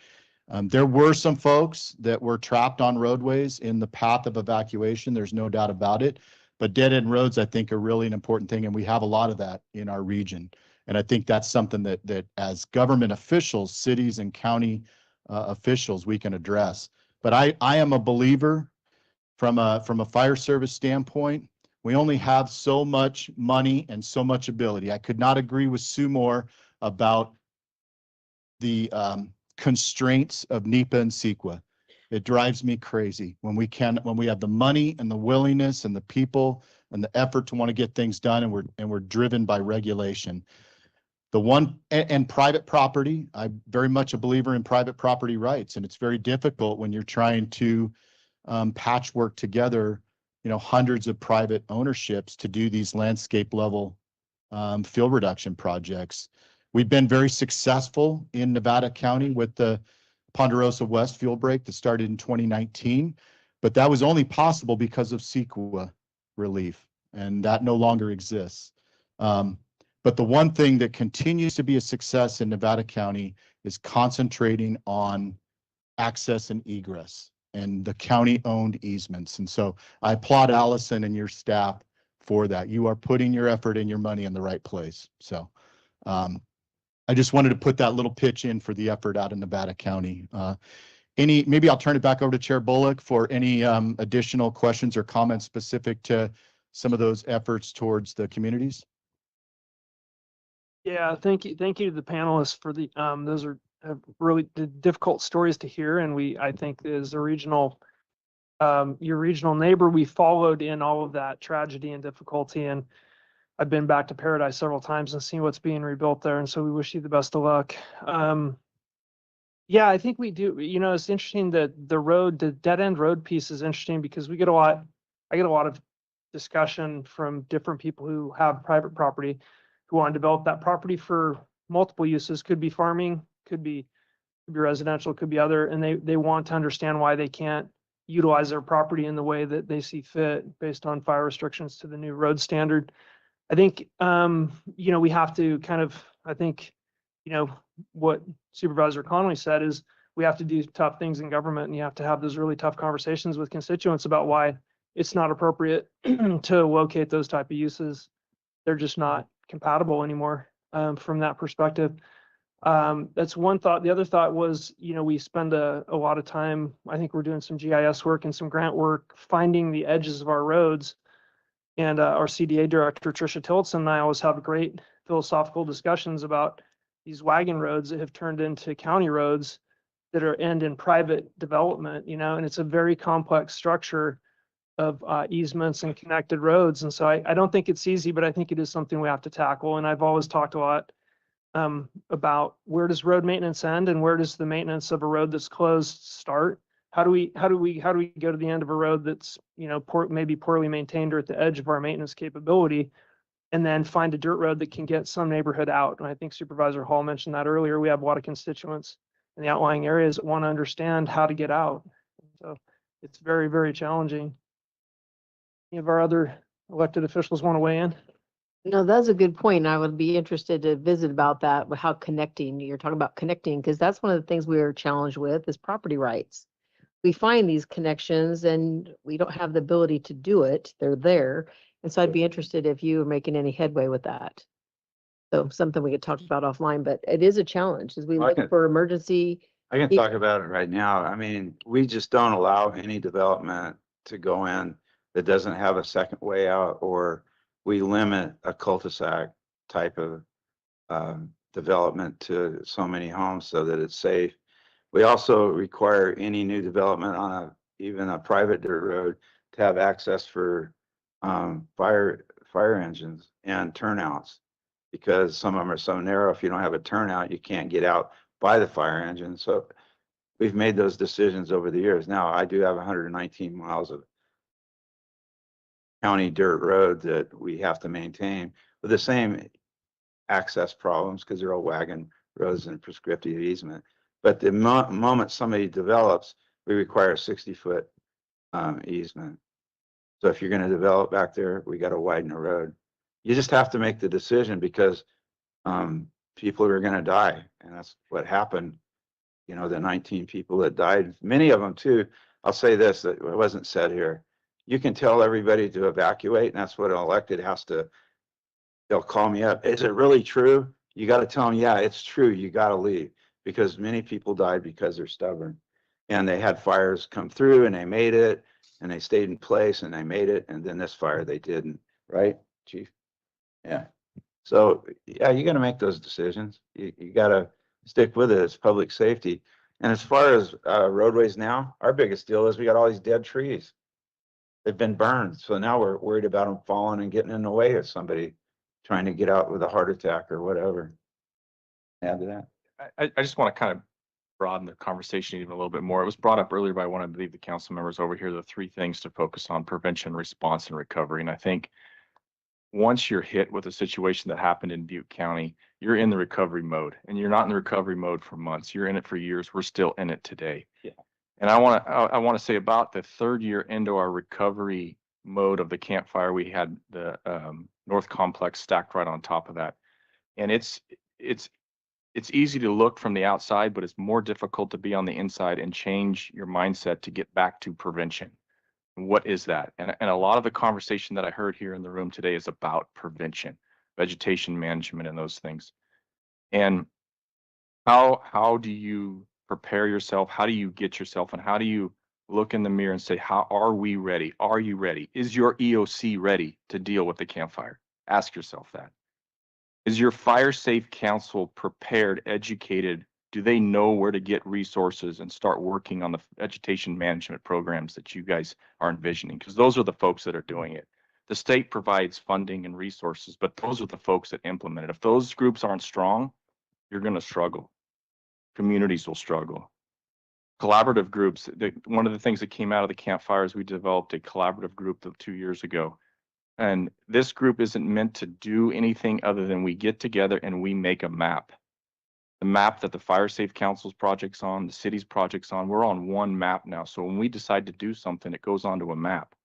There were some folks that were trapped on roadways in the path of evacuation. There's no doubt about it. But dead end roads, I think, are really an important thing, and we have a lot of that in our region. And I think that's something that as government officials, cities and county officials, we can address. But I am a believer from a fire service standpoint. We only have so much money and so much ability. I could not agree with Sue more about the constraints of NEPA and CEQA. It drives me crazy when we have the money and the willingness and the people and the effort to want to get things done, and we're driven by regulation. And private property, I'm very much a believer in private property rights, and it's very difficult when you're trying to patchwork together, hundreds of private ownerships to do these landscape level field reduction projects. We've been very successful in Nevada County with the Ponderosa West field break that started in 2019, but that was only possible because of CEQA relief, and that no longer exists. But the one thing that continues to be a success in Nevada County is concentrating on access and egress and the county-owned easements. And so I applaud Allison and your staff for that. You are putting your effort and your money in the right place. So I just wanted to put that little pitch in for the effort out in Nevada County. Maybe I'll turn it back over to Chair Bullock for any additional questions or comments specific to some of those efforts towards the communities. Yeah, thank you to the panelists for the those are really difficult stories to hear, and I think as a regional your regional neighbor, we followed in all of that tragedy and difficulty, and I've been back to Paradise several times and seen what's being rebuilt there, and so we wish you the best of luck. Yeah, I think we do. It's interesting that the dead end road piece is interesting because I get a lot of discussion from different people who have private property who want to develop that property for multiple uses. Could be farming, could be residential, could be other, and they want to understand why they can't utilize their property in the way that they see fit based on fire restrictions to the new road standard. I think, we have to what Supervisor Connolly said is we have to do tough things in government, and you have to have those really tough conversations with constituents about why it's not appropriate to locate those type of uses. They're just not compatible anymore from that perspective. That's one thought. The other thought was, we spend a lot of time, I think we're doing some GIS work and some grant work, finding the edges of our roads. And our CDA director, Tricia Tillotson, and I always have great philosophical discussions about these wagon roads that have turned into county roads that end in private development, and it's a very complex structure of easements and connected roads. And so I don't think it's easy, but I think it is something we have to tackle. And I've always talked a lot about where does road maintenance end and where does the maintenance of a road that's closed start? How do we go to the end of a road that's, maybe poorly maintained or at the edge of our maintenance capability, and then find a dirt road that can get some neighborhood out? And I think Supervisor Hall mentioned that earlier. We have a lot of constituents in the outlying areas that want to understand how to get out. So it's very, very challenging. Any of our other elected officials want to weigh in? No, that's a good point. I would be interested to visit about that, how you're talking about connecting, because that's one of the things we are challenged with is property rights. We find these connections and we don't have the ability to do it. They're there. And so I'd be interested if you were making any headway with that. So something we could talk about offline, but it is a challenge as we Well, I look can- for emergency. I can talk about it right now. I mean, we just don't allow any development to go in that doesn't have a second way out, or we limit a cul-de-sac type of development to so many homes so that it's safe. We also require any new development on even a private dirt road to have access for fire engines and turnouts, because some of them are so narrow. If you don't have a turnout, you can't get out by the fire engine. So we've made those decisions over the years. Now, I do have 119 miles of county dirt road that we have to maintain with the same access problems because they're all wagon roads and prescriptive easement. But the moment somebody develops, we require a 60-foot easement. So if you're going to develop back there, we got to widen the road. You just have to make the decision because people are going to die. And that's what happened. You know, the 19 people that died, many of them too. I'll say this, that wasn't said here. You can tell everybody to evacuate, and that's what an elected has to, they'll call me up. Is it really true? You got to tell them, yeah, it's true. You got to leave, because many people died because they're stubborn. And they had fires come through and they made it, and they stayed in place and they made it. And then this fire, they didn't, right, Chief? Yeah. So, yeah, you got to make those decisions. You got to stick with it. It's public safety. And as far as roadways now, our biggest deal is we got all these dead trees. They've been burned. So now we're worried about them falling and getting in the way of somebody trying to get out with a heart attack or whatever. Add to that. I just want to kind of broaden the conversation even a little bit more. It was brought up earlier by one, I believe, the council members over here, the three things to focus on: prevention, response, and recovery. And I think once you're hit with a situation that happened in Butte County, you're in the recovery mode, and you're not in the recovery mode for months. You're in it for years. We're still in it today. Yeah. And I want to say about the third year into our recovery mode of the Camp Fire, we had the North Complex stacked right on top of that. And it's easy to look from the outside, but it's more difficult to be on the inside and change your mindset to get back to prevention. What is that? And a lot of the conversation that I heard here in the room today is about prevention, vegetation management, and those things. And how do you prepare yourself? How do you get yourself, and how do you look in the mirror and say, how are we ready? Are you ready? Is your EOC ready to deal with the Camp Fire? Ask yourself that. Is your fire safe council prepared, educated? Do they know where to get resources and start working on the vegetation management programs that you guys are envisioning? Because those are the folks that are doing it. The state provides funding and resources, but those are the folks that implement it. If those groups aren't strong, you're going to struggle. Communities will struggle. Collaborative groups, one of the things that came out of the Camp Fire is we developed a collaborative group 2 years ago. And this group isn't meant to do anything other than we get together and we make a map. The map that the Fire Safe Council's project's on, the city's project's on, we're on one map now. So when we decide to do something, it goes onto a map.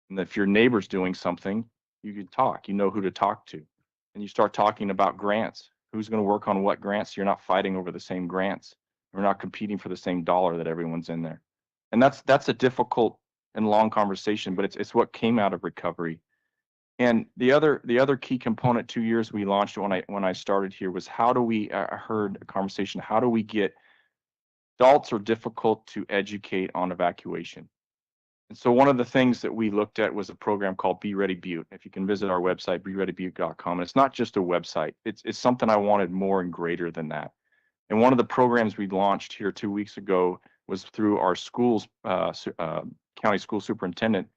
And if your neighbor's doing something, you can talk, you know who to talk to. And you start talking about grants. Who's going to work on what grants? You're not fighting over the same grants. We're not competing for the same dollar that everyone's in there. And that's a difficult and long conversation, but it's what came out of recovery. And the other key component 2 years we launched when I started here was how do we, I heard a conversation, how do we get, adults are difficult to educate on evacuation. And so one of the things that we looked at was a program called Be Ready Butte. If you can visit our website, bereadybutte.com. And it's not just a website. It's something I wanted more and greater than that. And one of the programs we launched here 2 weeks ago was through our schools, county school superintendent,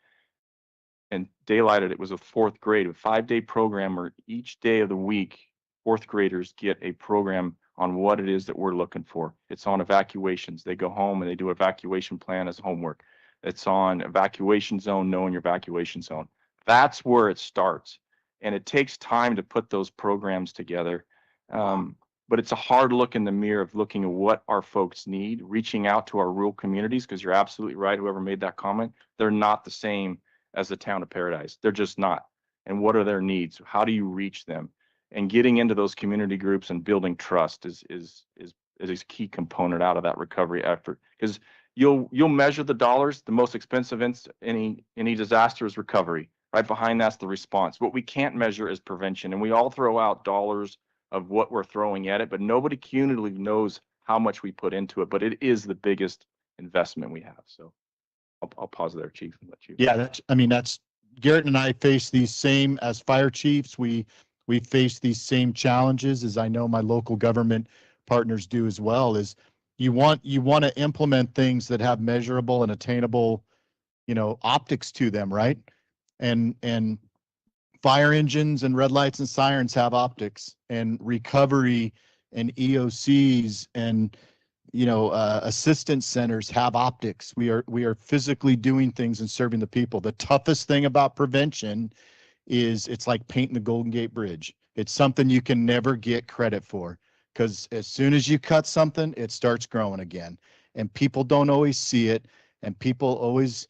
and daylighted it was a fourth grade, a 5-day program where each day of the week, fourth graders get a program on what it is that we're looking for. It's on evacuations. They go home and they do evacuation plan as homework. It's on evacuation zone, knowing your evacuation zone. That's where it starts. And it takes time to put those programs together. But it's a hard look in the mirror of looking at what our folks need, reaching out to our rural communities, because you're absolutely right, whoever made that comment, they're not the same as the town of Paradise. They're just not. And what are their needs? How do you reach them? And getting into those community groups and building trust is a key component out of that recovery effort. Because you'll measure the dollars. The most expensive any disaster is recovery, Right behind that's the response. What we can't measure is prevention, and we all throw out dollars of what we're throwing at it, but nobody cumulatively knows how much we put into it, but it is the biggest investment we have. So I'll pause there, Chief, and let you. Yeah, that's Garrett and I face these same as fire chiefs. We face these same challenges as I know my local government partners do as well. Is you want to implement things that have measurable and attainable, optics to them, right? And fire engines and red lights and sirens have optics, and recovery and EOCs and assistance centers have optics. We are physically doing things and serving the people. The toughest thing about prevention is it's like painting the Golden Gate Bridge. It's something you can never get credit for, because as soon as you cut something, it starts growing again, and people don't always see it, and people always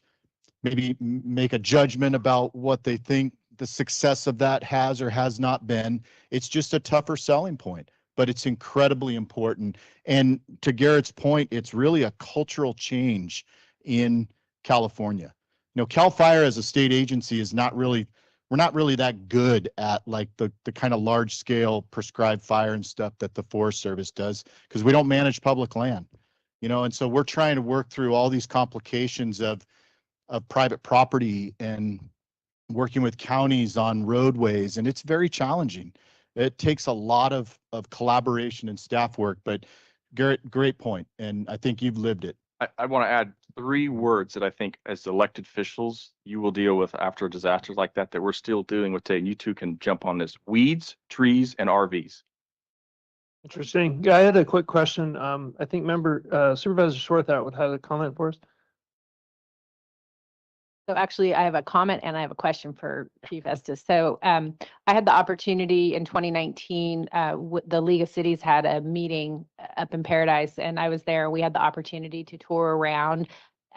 maybe make a judgment about what they think the success of that has or has not been. It's just a tougher selling point, but it's incredibly important. And to Garrett's point, it's really a cultural change in California. CAL FIRE as a state agency is we're not really that good at like the kind of large scale prescribed fire and stuff that the Forest Service does, because we don't manage public land, and so we're trying to work through all these complications of private property and working with counties on roadways, and it's very challenging. It takes a lot of collaboration and staff work, but Garrett, great point, and I think you've lived it. I want to add 3 words that I think as elected officials you will deal with after a disaster like that we're still dealing with today. And you two can jump on this: weeds, trees, and RVs. Interesting. Yeah, I had a quick question. I think Supervisor Swarthout had a comment for us. So actually, I have a comment and I have a question for Chief Estes. So I had the opportunity in 2019, the League of Cities had a meeting up in Paradise, and I was there. We had the opportunity to tour around,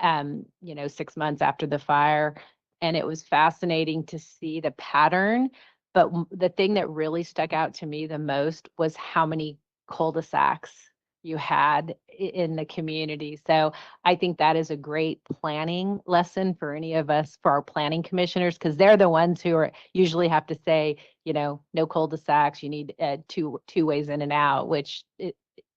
6 months after the fire, and it was fascinating to see the pattern. But the thing that really stuck out to me the most was how many cul-de-sacs you had in the community. So I think that is a great planning lesson for any of us, for our planning commissioners, because they're the ones who usually have to say, no cul-de-sacs, you need two ways in and out, which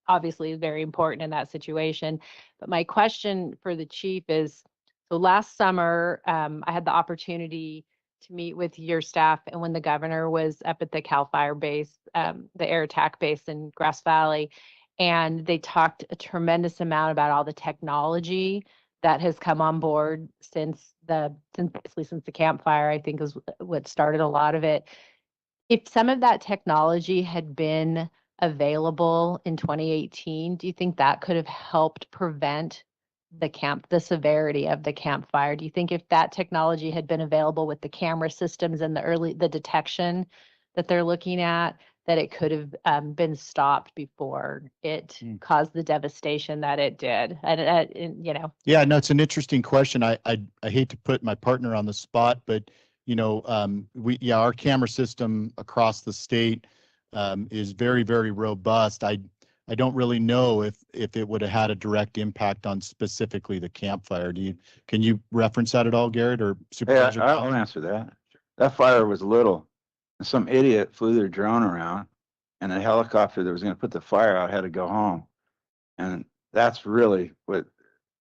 obviously is very important in that situation. But my question for the chief is, so last summer, I had the opportunity to meet with your staff, and when the governor was up at the CAL FIRE base, the air attack base in Grass Valley, and they talked a tremendous amount about all the technology that has come on board since the Camp Fire, I think is what started a lot of it. If some of that technology had been available in 2018, do you think that could have helped prevent the severity of the Camp Fire? Do you think if that technology had been available with the camera systems and the detection that they're looking at, that it could have been stopped before it caused the devastation that it did? Yeah, no, it's an interesting question. I hate to put my partner on the spot, but our camera system across the state is very, very robust. I don't really know if it would have had a direct impact on specifically the Camp Fire. Can you reference that at all, Garrett or Supervisor? Yeah, I'll answer that. That fire was little. Some idiot flew their drone around, and a helicopter that was going to put the fire out had to go home. And that's really what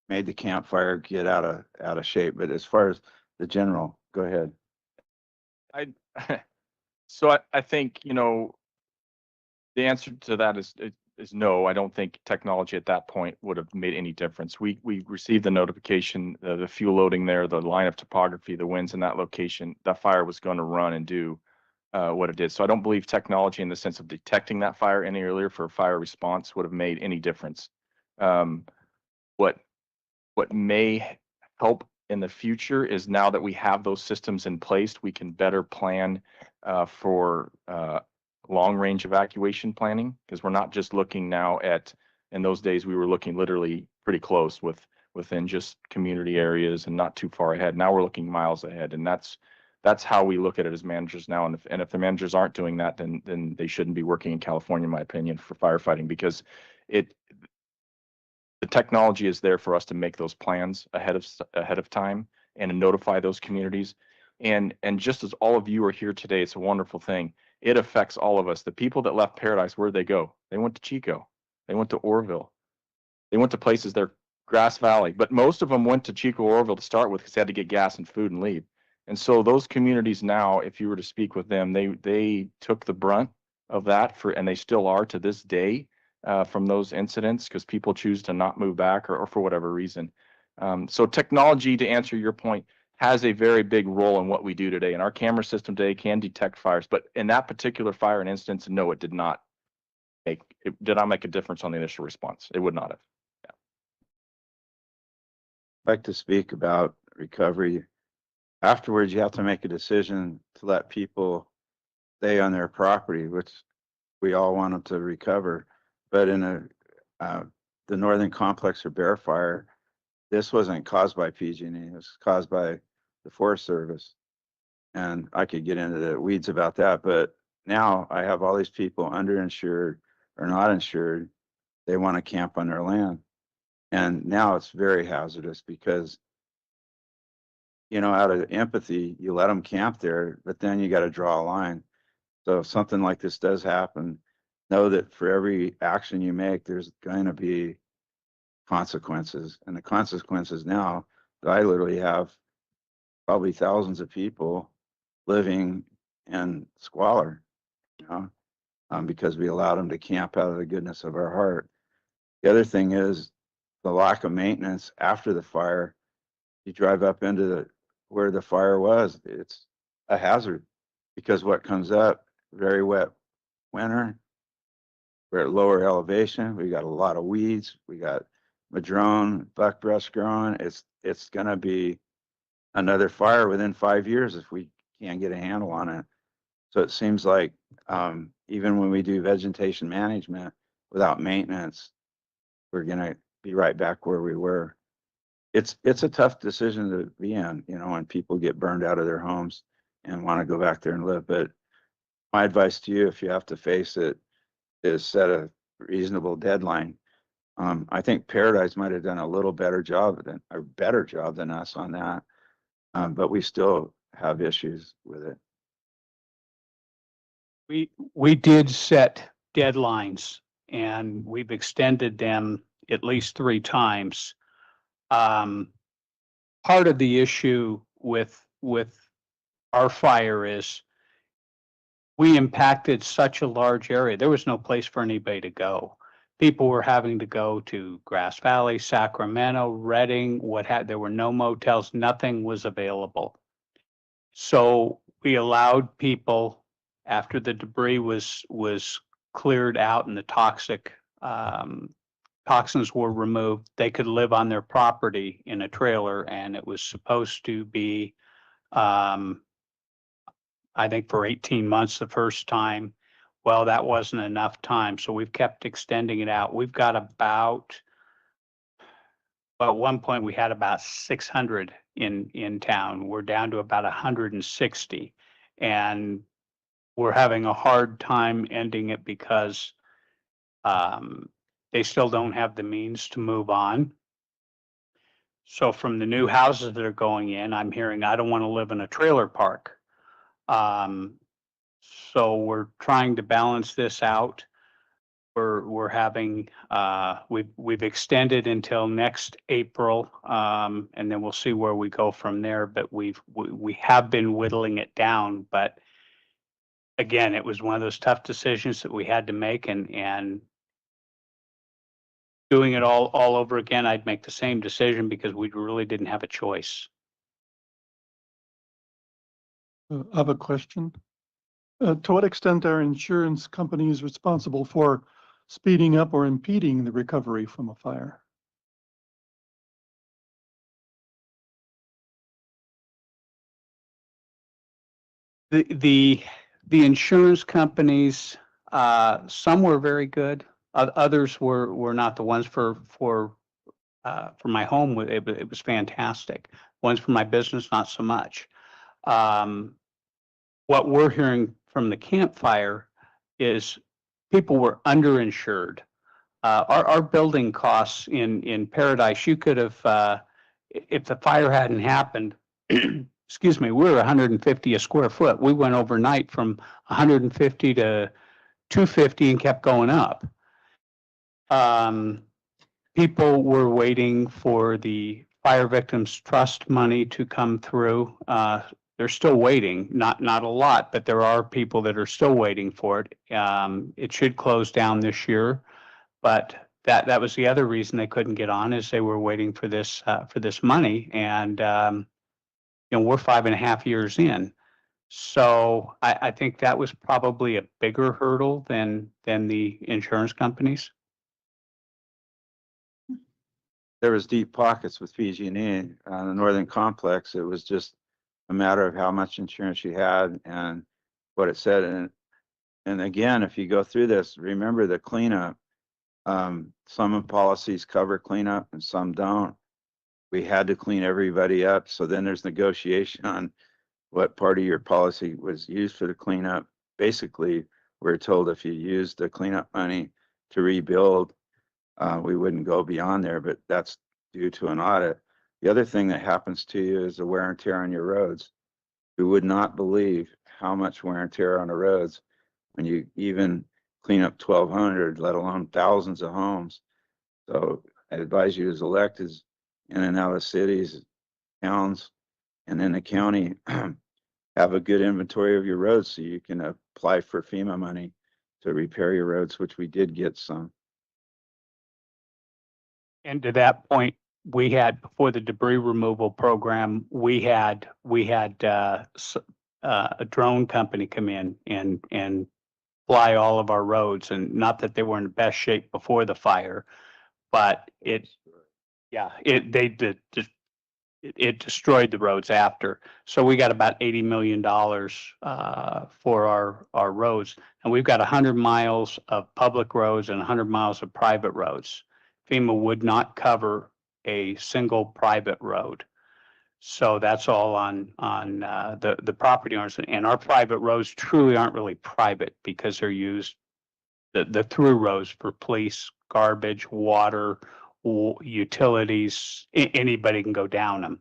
made the Camp Fire get out of shape. But as far as the general, go ahead. I think, the answer to that is no. I don't think technology at that point would have made any difference. We received the notification, the fuel loading there, the line of topography, the winds in that location, that fire was going to run and do what it did. So I don't believe technology in the sense of detecting that fire any earlier for fire response would have made any difference. What may help in the future is, now that we have those systems in place, we can better plan for long range evacuation planning, because we're not just looking now at, in those days we were looking literally pretty close within just community areas and not too far ahead. Now we're looking miles ahead, and that's how we look at it as managers now. And if the managers aren't doing that, then they shouldn't be working in California, in my opinion, for firefighting, because the technology is there for us to make those plans ahead of time and to notify those communities. And just as all of you are here today, it's a wonderful thing. It affects all of us. The people that left Paradise, where'd they go? They went to Chico. They went to Orville. They went to places there, Grass Valley, but most of them went to Chico, Orville to start with because they had to get gas and food and leave. And so those communities now, if you were to speak with them, they took the brunt of that and they still are to this day from those incidents because people choose to not move back or for whatever reason. So technology, to answer your point, has a very big role in what we do today. And our camera system today can detect fires, but in that particular fire and instance, no, it did not make a difference on the initial response. It would not have. I'd like to speak about recovery. Afterwards, you have to make a decision to let people stay on their property, which we all want them to recover. But in the Northern Complex or Bear Fire, this wasn't caused by PG&E. It was caused by the Forest Service. And I could get into the weeds about that, but now I have all these people underinsured or not insured. They want to camp on their land. And now it's very hazardous because, you know, out of empathy, you let them camp there, but then you got to draw a line. So if something like this does happen, know that for every action you make, there's going to be consequences. And the consequences now, I literally have probably thousands of people living in squalor, you know, because we allowed them to camp out of the goodness of our heart. The other thing is the lack of maintenance after the fire. You drive up into where the fire was, it's a hazard because what comes up, very wet winter, we're at lower elevation, we got a lot of weeds, we got madrone, buckbrush growing. It's gonna be another fire within 5 years if we can't get a handle on it. So it seems like even when we do vegetation management without maintenance, we're gonna be right back where we were. It's a tough decision to be in, you know, when people get burned out of their homes and want to go back there and live. But my advice to you, if you have to face it, is set a reasonable deadline. I think Paradise might have done a little better job than us on that, but we still have issues with it. We did set deadlines and we've extended them at least 3 times. Part of the issue with our fire is we impacted such a large area. There was no place for anybody to go. People were having to go to Grass Valley, Sacramento, Redding, there were no motels, nothing was available. So we allowed people, after the debris was cleared out and the toxins were removed, they could live on their property in a trailer, and it was supposed to be, I think for 18 months the first time. Well, that wasn't enough time, so we've kept extending it out. We've got at one point we had about 600 in town. We're down to about 160, and we're having a hard time ending it because they still don't have the means to move on. So from the new houses that are going in, I'm hearing, I don't want to live in a trailer park. So we're trying to balance this out. We're having, we've extended until next April, and then we'll see where we go from there. But we have been whittling it down. But again, it was one of those tough decisions that we had to make, and doing it all over again, I'd make the same decision because we really didn't have a choice. I have a question. To what extent are insurance companies responsible for speeding up or impeding the recovery from a fire? The insurance companies, some were very good. Others were not. The ones for my home, it was fantastic. Ones for my business, not so much. What we're hearing from the campfire is people were underinsured. Our building costs in Paradise, you could have, if the fire hadn't happened, excuse me, we were 150 a square foot. We went overnight from 150 to 250 and kept going up. People were waiting for the Fire Victims Trust money to come through. They're still waiting, not a lot, but there are people that are still waiting for it. It should close down this year, but that was the other reason they couldn't get on, is they were waiting for this money. And we're 5.5 years in. So I think that was probably a bigger hurdle than the insurance companies. There was deep pockets with PG&E on the Northern Complex. It was just a matter of how much insurance you had and what it said. And again, if you go through this, remember the cleanup. Some of policies cover cleanup and some don't. We had to clean everybody up. So then there's negotiation on what part of your policy was used for the cleanup. Basically, we're told if you use the cleanup money to rebuild, we wouldn't go beyond there, but that's due to an audit. The other thing that happens to you is the wear and tear on your roads. You would not believe how much wear and tear on the roads when you even clean up 1,200, let alone thousands of homes. So I advise you as electeds in and out of cities, towns, and in the county, have a good inventory of your roads so you can apply for FEMA money to repair your roads, which we did get some. And to that point, we had, before the debris removal program, we had a drone company come in and fly all of our roads. And not that they were in the best shape before the fire, but it destroyed the roads after. So we got about $80 million for our roads. And we've got 100 miles of public roads and 100 miles of private roads. FEMA would not cover a single private road. So that's all on the property owners. And our private roads truly aren't really private because they're used, the through roads, for police, garbage, water, utilities, anybody can go down them.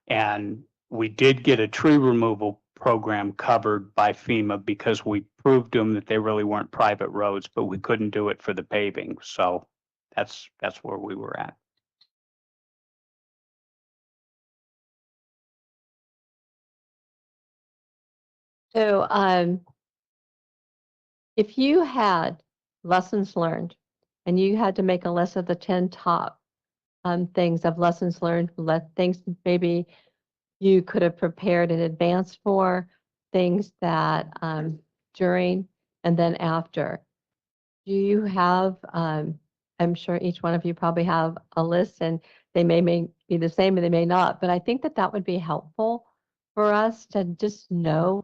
And we did get a tree removal program covered by FEMA because we proved to them that they really weren't private roads, but we couldn't do it for the paving. So that's where we were at. So if you had lessons learned and you had to make a list of the 10 top things of lessons learned, things maybe you could have prepared in advance for, things that during and then after, do you have, I'm sure each one of you probably have a list, and they may be the same and they may not, but I think that would be helpful for us to just know,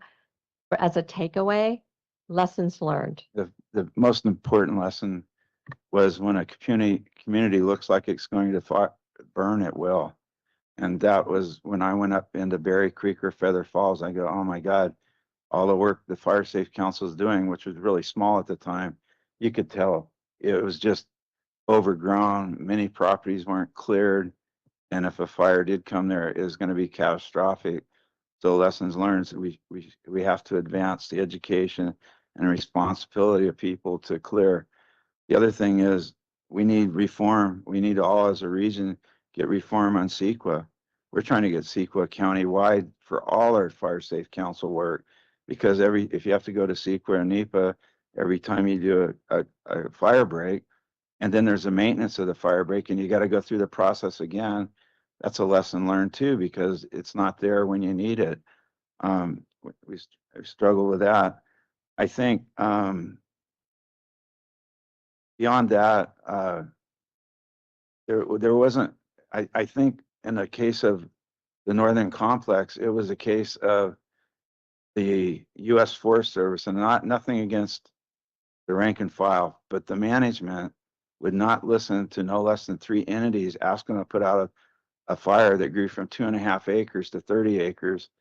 as a takeaway, lessons learned. The most important lesson was when a community looks like it's going to burn, it will. And that was when I went up into Berry Creek or Feather Falls. I go, oh my God, all the work the Fire Safe Council is doing, which was really small at the time, you could tell it was just overgrown. Many properties weren't cleared. And if a fire did come there, it was going to be catastrophic. So lessons learned, we have to advance the education and responsibility of people to clear. The other thing is we need reform. We need to all, as a region, get reform on CEQA. We're trying to get CEQA countywide for all our Fire Safe Council work, because if you have to go to CEQA and NEPA every time you do a fire break, and then there's a maintenance of the fire break and you got to go through the process again, that's a lesson learned too, because it's not there when you need it. We struggle with that. I think beyond that, there wasn't, I think in the case of the Northern Complex, it was a case of the U.S. Forest Service, and nothing against the rank and file, but the management would not listen to no less than 3 entities asking them to put out a fire that grew from 2.5 acres to 30 acres.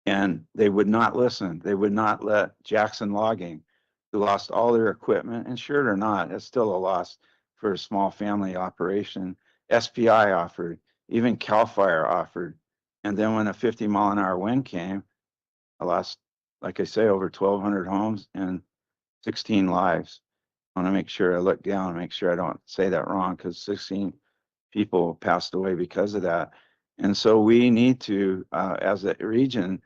And they would not listen. They would not let Jackson Logging, who lost all their equipment, insured or not, it's still a loss for a small family operation. SPI offered, even CAL FIRE offered, And then when a 50-mile-an-hour wind came, I lost, like I say, over 1,200 homes and 16 lives. I want to make sure I look down and make sure I don't say that wrong, because 16 people passed away because of that. And so we need to, as a region,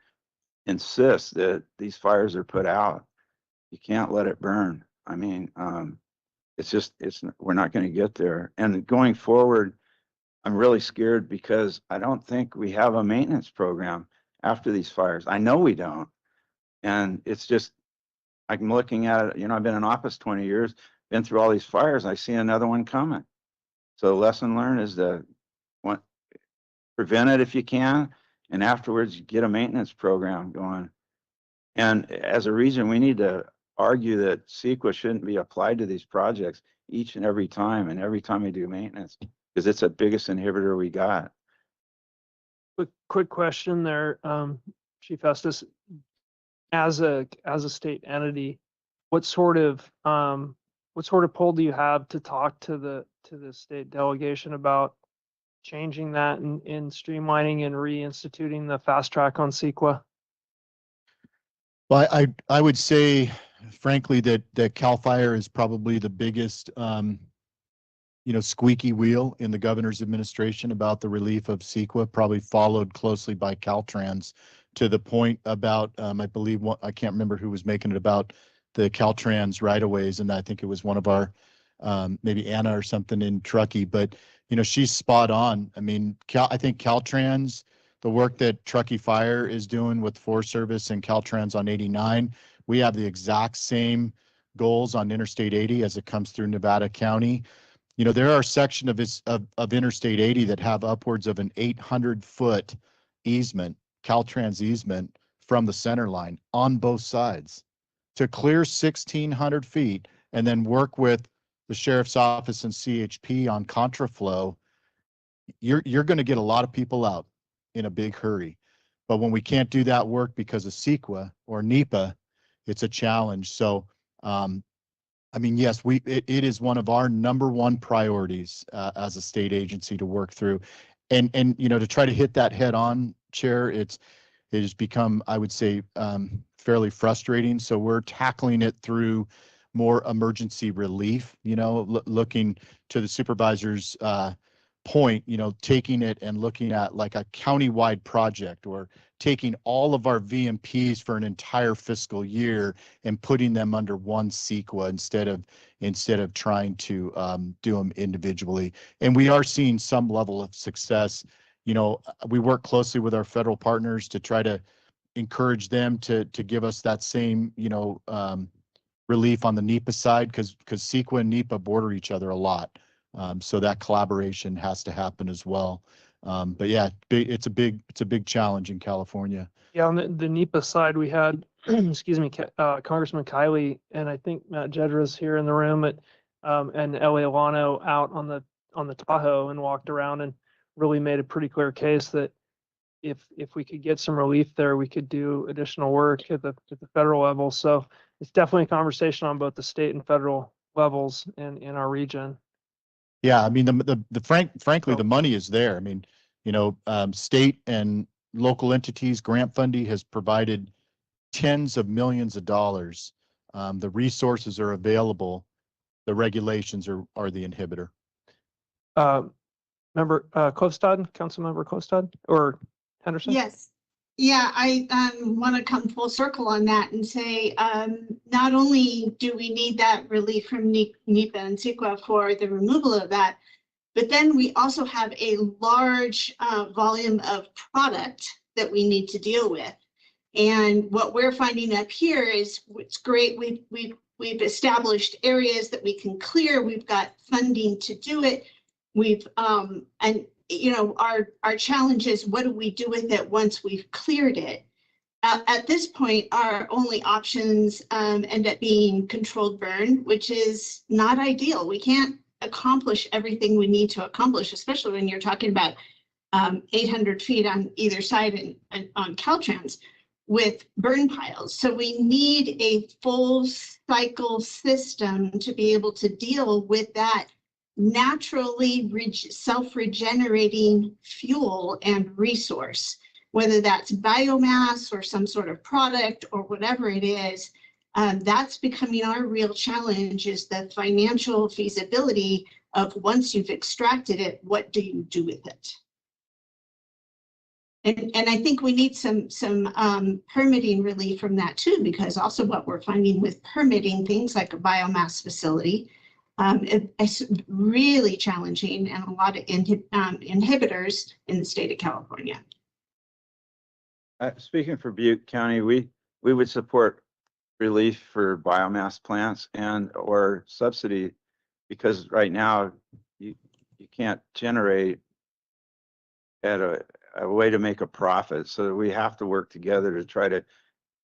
insist that these fires are put out. You can't let it burn. I mean, we're not going to get there. And going forward, I'm really scared because I don't think we have a maintenance program after these fires. I know we don't. And it's just, I'm looking at it, I've been in office 20 years, been through all these fires. I see another one coming. So the lesson learned is to prevent it if you can, and afterwards get a maintenance program going. And as a region, we need to argue that CEQA shouldn't be applied to these projects each and every time we do maintenance, because it's the biggest inhibitor we got. Quick question there, Chief Estes. As a state entity, what sort of pull do you have to talk to the state delegation about changing that and streamlining and reinstituting the fast track on CEQA? Well, I would say, frankly, that CAL FIRE is probably the biggest, squeaky wheel in the governor's administration about the relief of CEQA, probably followed closely by Caltrans, to the point about, I believe, I can't remember who was making it about the Caltrans right-of-ways, and I think it was one of our, maybe Anna or something in Truckee, but, she's spot on. I mean, I think Caltrans, the work that Truckee Fire is doing with Forest Service and Caltrans on 89, we have the exact same goals on Interstate 80 as it comes through Nevada County. There are sections of Interstate 80 that have upwards of an 800-foot easement, Caltrans easement, from the center line on both sides. To clear 1,600 feet and then work with the sheriff's office and CHP on contraflow, you're going to get a lot of people out in a big hurry. But when we can't do that work because of CEQA or NEPA, it's a challenge. So, yes, it is one of our number one priorities as a state agency to work through, and to try to hit that head on, Chair. It has become, I would say, fairly frustrating. So we're tackling it through more emergency relief. Looking to the supervisor's point, taking it and looking at like a countywide project, or taking all of our VMPs for an entire fiscal year and putting them under one CEQA instead of trying to do them individually. And we are seeing some level of success. We work closely with our federal partners to try to encourage them to give us that same, relief on the NEPA side, because CEQA and NEPA border each other a lot. So that collaboration has to happen as well. But yeah, it's a big challenge in California. Yeah, on the NEPA side, we had, excuse me, Congressman Kiley, and I think Matt Jedra's here in the room, and L.A. Alano out on the Tahoe and walked around and really made a pretty clear case that if we could get some relief there, we could do additional work at the federal level. So it's definitely a conversation on both the state and federal levels in our region. Yeah, I mean, frankly, the money is there. I mean, state and local entities, grant funding has provided tens of millions of dollars. The resources are available. The regulations are the inhibitor. Member Klostad, Councilmember Klostad or Henderson? Yes. Yeah, I want to come full circle on that and say, not only do we need that relief from NEPA and CEQA for the removal of that, but then we also have a large volume of product that we need to deal with. And what we're finding up here is, it's great. We've established areas that we can clear. We've got funding to do it. Our challenge is, what do we do with it once we've cleared it? At this point, our only options end up being controlled burn, which is not ideal. We can't accomplish everything we need to accomplish, especially when you're talking about 800 feet on either side and on Caltrans with burn piles. So we need a full cycle system to be able to deal with that naturally self-regenerating fuel and resource. whether that's biomass or some sort of product or whatever it is. That's becoming our real challenge, is the financial feasibility of, once you've extracted it, what do you do with it? And I think we need some permitting relief from that too, because also what we're finding with permitting things like a biomass facility, it's really challenging, and a lot of inhibitors in the state of California. Speaking for Butte County, we would support relief for biomass plants and or subsidy, because right now you can't generate at a way to make a profit. So we have to work together to try to,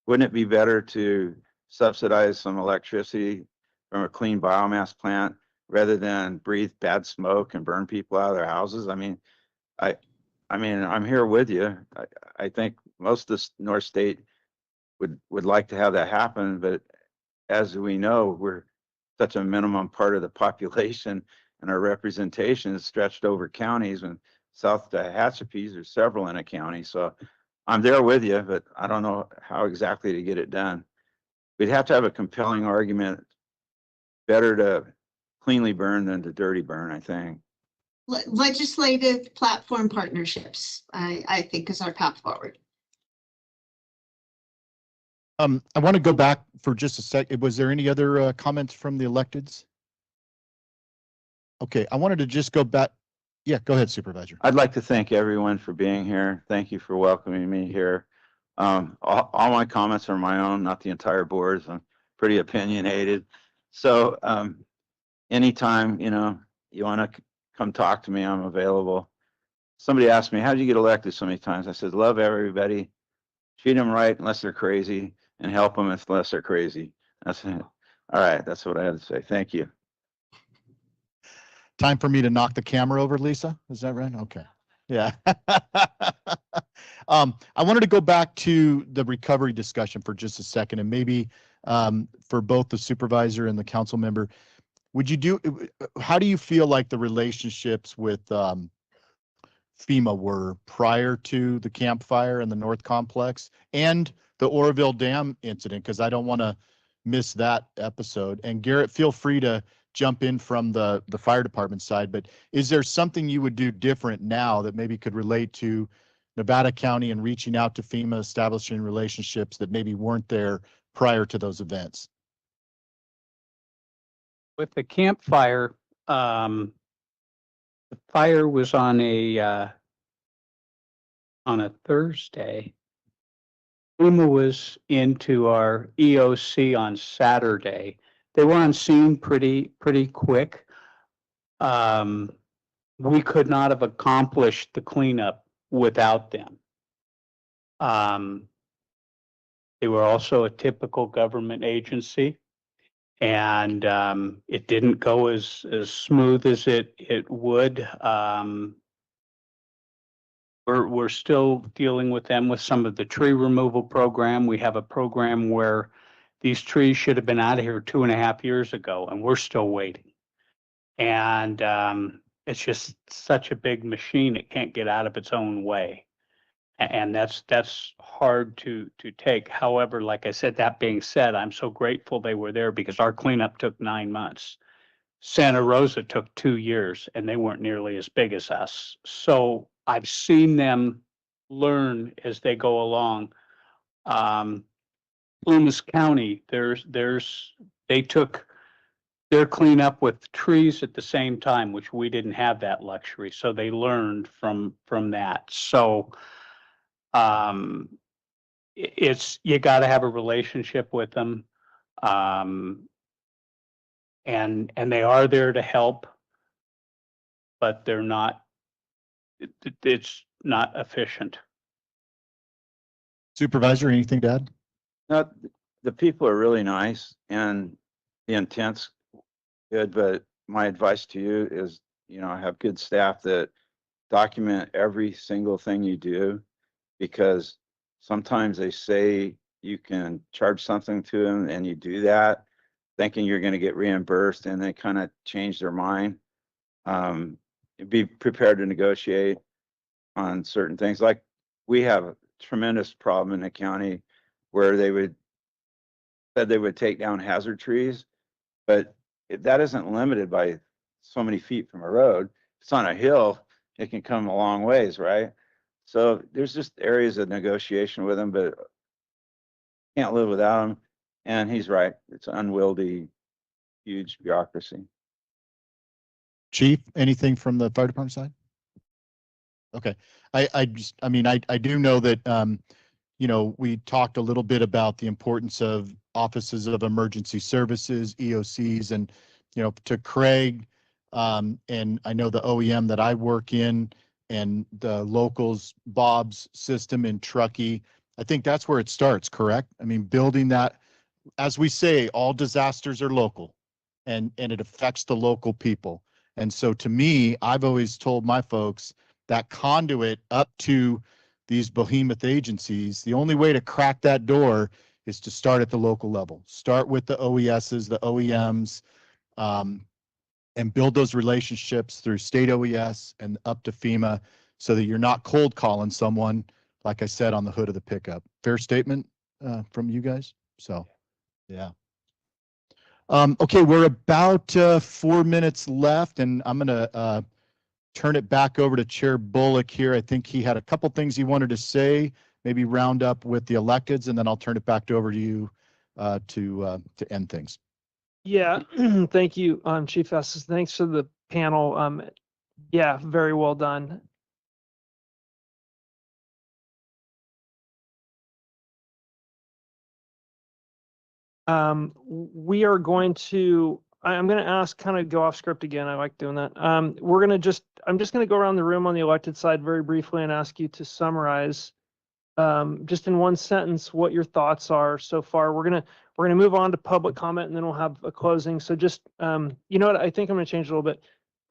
wouldn't it be better to subsidize some electricity from a clean biomass plant rather than breathe bad smoke and burn people out of their houses? I mean, I'm here with you. I think most of the North State would like to have that happen, but as we know, we're such a minimum part of the population, and our representation is stretched over counties, and south to Tehachapi, there's several in a county. So I'm there with you, but I don't know how exactly to get it done. We'd have to have a compelling argument. Better to cleanly burn than to dirty burn, I think. Legislative platform partnerships, I think, is our path forward. I want to go back for just a sec. Was there any other comments from the electeds? Okay, I wanted to just go back. Yeah, go ahead, Supervisor. I'd like to thank everyone for being here. Thank you for welcoming me here. All my comments are my own, not the entire board's. I'm pretty opinionated. So anytime, you want to come talk to me, I'm available. Somebody asked me, how did you get elected so many times? I said, love everybody, treat them right unless they're crazy, and help them unless they're crazy. That's it. All right, that's what I had to say. Thank you. Time for me to knock the camera over, Lisa. Is that right? Okay. Yeah. I wanted to go back to the recovery discussion for just a second, and maybe for both the supervisor and the council member, how do you feel like the relationships with FEMA were prior to the Camp Fire and the North Complex and the Oroville Dam incident? Because I don't want to miss that episode. And Garrett, feel free to jump in from the fire department side, but is there something you would do different now that maybe could relate to Nevada County and reaching out to FEMA, establishing relationships that maybe weren't there prior to those events? With the Camp Fire, the fire was on a Thursday. FEMA was into our EOC on Saturday. They were on scene pretty quick. We could not have accomplished the cleanup without them. They were also a typical government agency, and it didn't go as smooth as it would. We're still dealing with them with some of the tree removal program. We have a program where these trees should have been out of here 2.5 years ago, and we're still waiting. And it's just such a big machine, it can't get out of its own way. And that's hard to take. However, like I said, that being said, I'm so grateful they were there, because our cleanup took 9 months. Santa Rosa took 2 years, and they weren't nearly as big as us. So I've seen them learn as they go along. Plumas County, they took their cleanup with trees at the same time, which we didn't have that luxury. So they learned from that. So it's, you got to have a relationship with them. And they are there to help, but they're not, it's not efficient. Supervisor, anything to add? No, the people are really nice and the intent's good, but my advice to you is, have good staff that document every single thing you do, because sometimes they say you can charge something to them and you do that thinking you're going to get reimbursed, and they kind of change their mind. Be prepared to negotiate on certain things. Like we have tremendous problem in the county where said they would take down hazard trees, but that isn't limited by so many feet from a road. It's on a hill, it can come a long ways, right? So there's just areas of negotiation with them, but can't live without them. And he's right, it's unwieldy, huge bureaucracy. Chief, anything from the fire department side? Okay, I mean, I do know that, you know, we talked a little bit about the importance of offices of emergency services, EOCs, and, you know, to Craig, and I know the OEM that I work in and the locals, Bob's system in Truckee, I think that's where it starts, correct? I mean, building that, as we say, all disasters are local and it affects the local people. And so to me, I've always told my folks that conduit up to these behemoth agencies, the only way to crack that door is to start at the local level. Start with the OESs, the OEMs, and build those relationships through state OES and up to FEMA so that you're not cold calling someone, like I said, on the hood of the pickup. Fair statement from you guys? So, yeah. Okay, we're about 4 minutes left, and I'm going to turn it back over to Chair Bullock here. I think he had a couple things he wanted to say, maybe round up with the electeds, and then I'll turn it back over to you to end things. Yeah, thank you, Chief Estes. Thanks for the panel. Yeah, very well done. We are going to, I'm going to ask, kind of go off script again. I like doing that. I'm just going to go around the room on the elected side very briefly and ask you to summarize just in one sentence what your thoughts are so far. We're going to move on to public comment and then we'll have a closing. So just, you know what, I think I'm going to change it a little bit.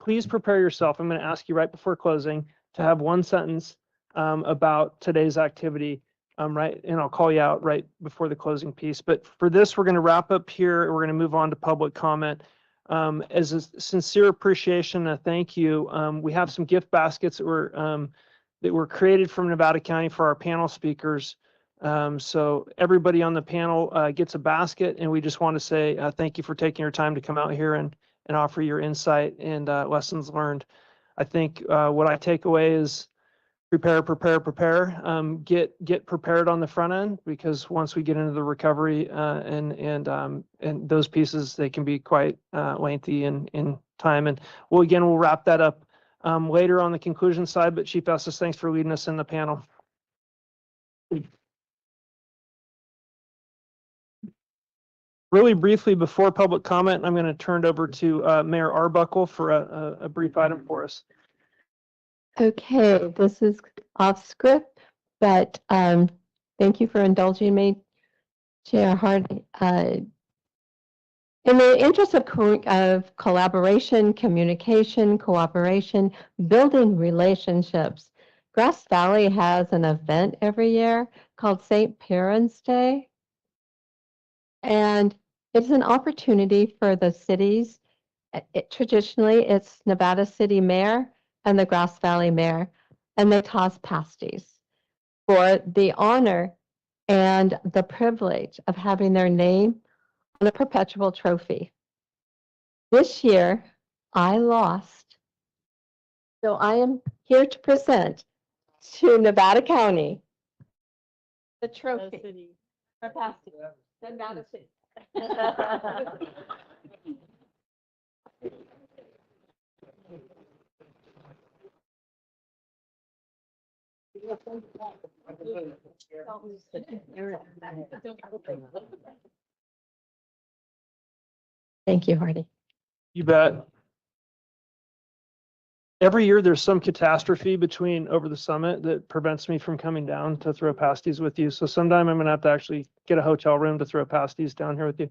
Please prepare yourself. I'm going to ask you right before closing to have one sentence about today's activity. Right, and I'll call you out right before the closing piece. But for this, we're going to wrap up here. We're going to move on to public comment. As a sincere appreciation, a thank you. We have some gift baskets that were created from Nevada County for our panel speakers. So everybody on the panel gets a basket, and we just want to say thank you for taking your time to come out here and offer your insight and lessons learned. I think what I take away is prepare. Get prepared on the front end, because once we get into the recovery and those pieces, they can be quite lengthy in time. And we'll wrap that up later on the conclusion side. But Chief Estes, thanks for leading us in the panel. Really briefly before public comment, I'm going to turn it over to Mayor Arbuckle for a brief item for us. Okay, this is off script, but thank you for indulging me, Chair Hardy. In the interest of collaboration, communication, cooperation, building relationships, Grass Valley has an event every year called St. Piran's Day. And it's an opportunity for the cities. Traditionally, it's Nevada City Mayor and the Grass Valley Mayor, and they toss pasties for the honor and the privilege of having their name on a perpetual trophy. This year, I lost. So I am here to present to Nevada County the trophy for pasties. Nevada City. Thank you, Hardy. You bet. Every year there's some catastrophe over the summit that prevents me from coming down to throw pasties with you. So sometime I'm going to have to actually get a hotel room to throw pasties down here with you.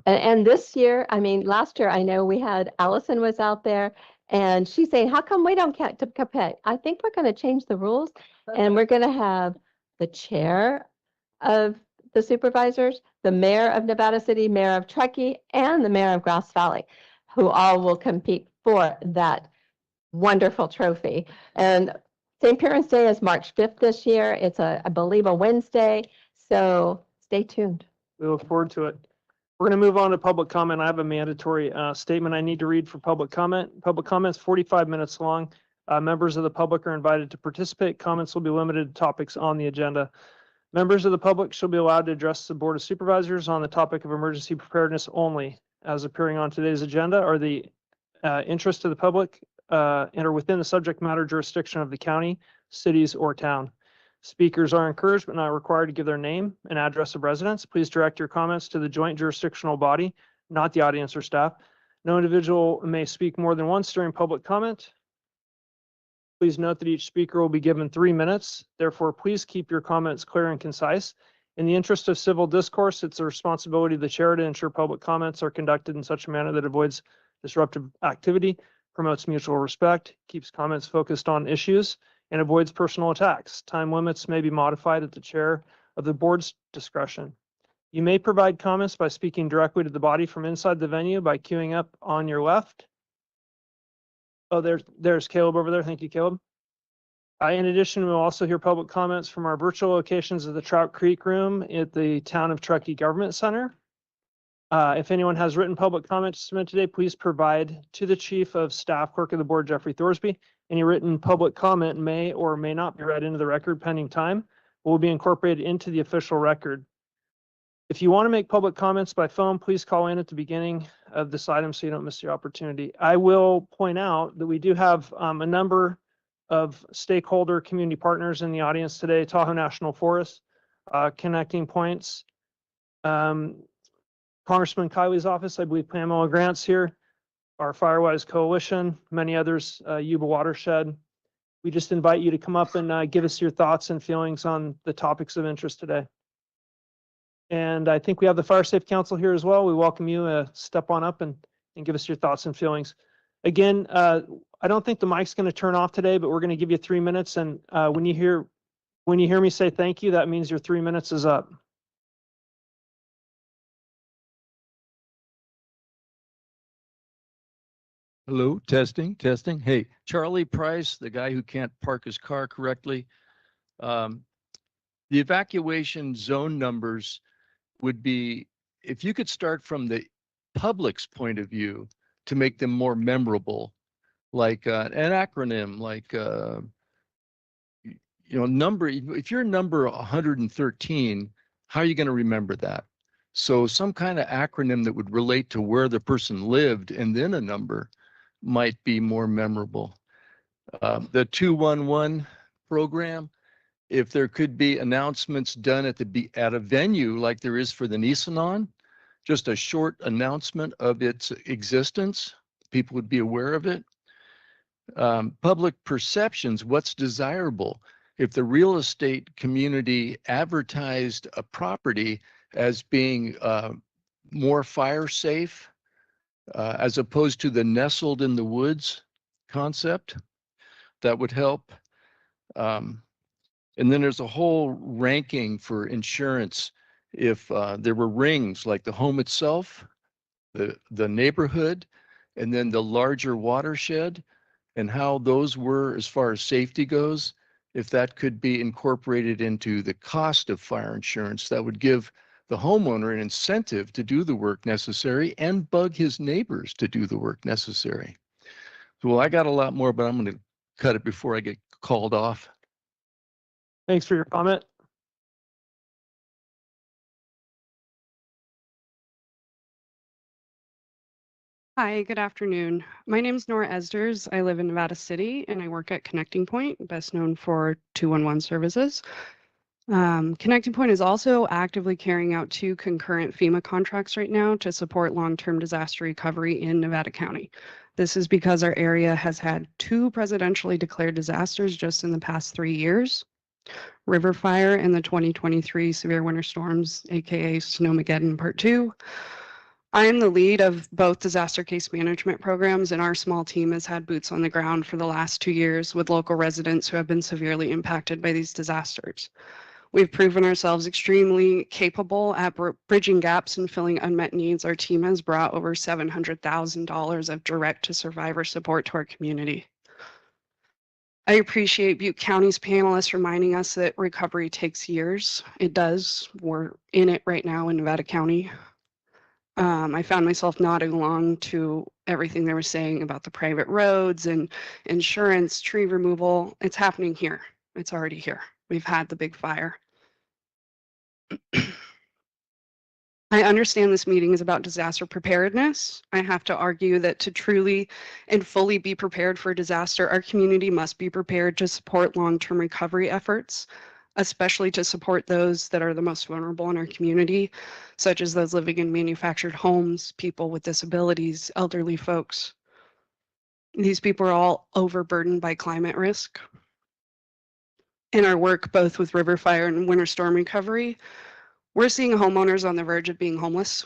And this year, I mean, last year, I know we had, Allison was out there and she's saying, how come we don't get to compete? I think we're going to change the rules and we're going to have the chair of the supervisors, the mayor of Nevada City, mayor of Truckee, and the mayor of Grass Valley, who all will compete for that wonderful trophy. And St. Parents Day is March 5th this year. It's I believe, a Wednesday. So stay tuned. We look forward to it. We're going to move on to public comment. I have a mandatory statement I need to read for public comment. Public comment is 45 minutes long. Members of the public are invited to participate. Comments will be limited to topics on the agenda. Members of the public shall be allowed to address the Board of Supervisors on the topic of emergency preparedness only. As appearing on today's agenda are the interest of the public and are within the subject matter jurisdiction of the county, cities, or town. Speakers are encouraged but not required to give their name and address of residence. Please direct your comments to the joint jurisdictional body, not the audience or staff. No individual may speak more than once during public comment. Please note that each speaker will be given 3 minutes. Therefore, please keep your comments clear and concise. In the interest of civil discourse, it's the responsibility of the chair to ensure public comments are conducted in such a manner that avoids disruptive activity, promotes mutual respect, keeps comments focused on issues, and avoids personal attacks. Time limits may be modified at the chair of the board's discretion. You may provide comments by speaking directly to the body from inside the venue by queuing up on your left. Oh, there's Caleb over there. Thank you, Caleb. In addition, we'll also hear public comments from our virtual locations of the Trout Creek Room at the Town of Truckee Government Center. If anyone has written public comment to submit today, please provide to the Chief of Staff, Clerk of the Board, Jeffrey Thorsby. Any written public comment may or may not be read into the record pending time, but will be incorporated into the official record. If you want to make public comments by phone, please call in at the beginning of this item so you don't miss your opportunity. I will point out that we do have a number of stakeholder community partners in the audience today: Tahoe National Forest, Connecting Points, Congressman Kiley's office, I believe Pamela Grant's here, our Firewise Coalition, many others, Yuba Watershed. We just invite you to come up and give us your thoughts and feelings on the topics of interest today. And I think we have the Fire Safe Council here as well. We welcome you to step on up and give us your thoughts and feelings. Again, I don't think the mic's going to turn off today, but we're going to give you 3 minutes. And when you hear me say thank you, that means your 3 minutes is up. Hello, testing, testing. Hey, Charlie Price, the guy who can't park his car correctly. The evacuation zone numbers would be, if you could start from the public's point of view to make them more memorable, like an acronym, like, number, if you're number 113, how are you going to remember that? So some kind of acronym that would relate to where the person lived and then a number might be more memorable. The 211 program, if there could be announcements done at a venue like there is for the Nisenan, just a short announcement of its existence, people would be aware of it. Public perceptions, what's desirable. If the real estate community advertised a property as being more fire safe, as opposed to the nestled in the woods concept, that would help. And then there's a whole ranking for insurance. If there were rings like the home itself, the neighborhood, and then the larger watershed, and how those were as far as safety goes, if that could be incorporated into the cost of fire insurance, that would give the homeowner an incentive to do the work necessary and bug his neighbors to do the work necessary. So, well, I got a lot more, but I'm going to cut it before I get called off. Thanks for your comment. Hi, good afternoon. My name is Nora Esders. I live in Nevada City and I work at Connecting Point, best known for 211 services. Connecting Point is also actively carrying out 2 concurrent FEMA contracts right now to support long-term disaster recovery in Nevada County. This is because our area has had 2 presidentially declared disasters just in the past 3 years. River Fire and the 2023 severe winter storms, aka Snowmageddon Part 2. I am the lead of both disaster case management programs, and our small team has had boots on the ground for the last 2 years with local residents who have been severely impacted by these disasters. We've proven ourselves extremely capable at bridging gaps and filling unmet needs. Our team has brought over $700,000 of direct to survivor support to our community. I appreciate Butte County's panelists reminding us that recovery takes years. It does. We're in it right now in Nevada County. I found myself nodding along to everything they were saying about the private roads and insurance, tree removal. It's happening here. It's already here. We've had the big fire. I understand this meeting is about disaster preparedness. I have to argue that to truly and fully be prepared for disaster, our community must be prepared to support long-term recovery efforts, especially to support those that are the most vulnerable in our community, such as those living in manufactured homes, people with disabilities, elderly folks. These people are all overburdened by climate risk. In our work, both with river fire and winter storm recovery, we're seeing homeowners on the verge of being homeless.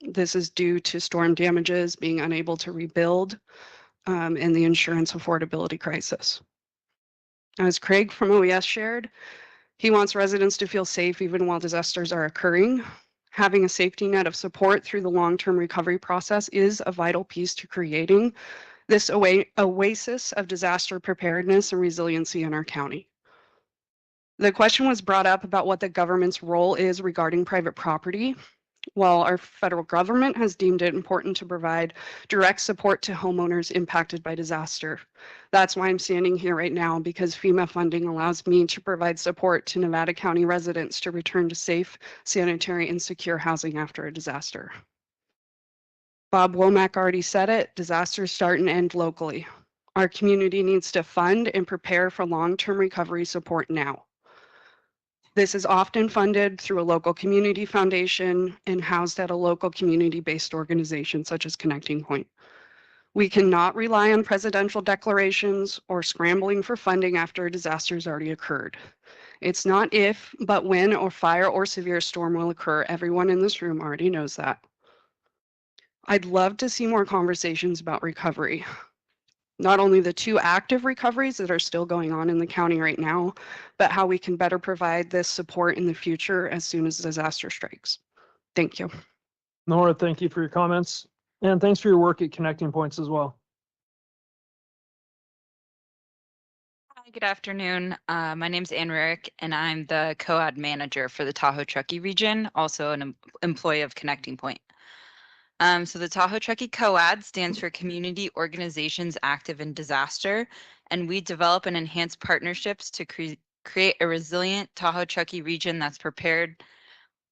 This is due to storm damages, being unable to rebuild, and the insurance affordability crisis. As Craig from OES shared, he wants residents to feel safe even while disasters are occurring. Having a safety net of support through the long-term recovery process is a vital piece to creating this oasis of disaster preparedness and resiliency in our county. The question was brought up about what the government's role is regarding private property. While our federal government has deemed it important to provide direct support to homeowners impacted by disaster. That's why I'm standing here right now, because FEMA funding allows me to provide support to Nevada County residents to return to safe, sanitary, and secure housing after a disaster. Bob Womack already said it, disasters start and end locally. Our community needs to fund and prepare for long-term recovery support now. This is often funded through a local community foundation and housed at a local community-based organization such as Connecting Point. We cannot rely on presidential declarations or scrambling for funding after a disaster has already occurred. It's not if, but when a fire or severe storm will occur. Everyone in this room already knows that. I'd love to see more conversations about recovery. Not only the 2 active recoveries that are still going on in the county right now, but how we can better provide this support in the future as soon as disaster strikes. Thank you. Nora, thank you for your comments. And thanks for your work at Connecting Points as well. Hi, good afternoon. My name's Ann Rarick, and I'm the COAD manager for the Tahoe Truckee region, also an employee of Connecting Point. So the Tahoe Truckee COAD stands for Community Organizations Active in Disaster, and we develop and enhance partnerships to create a resilient Tahoe Truckee region that's prepared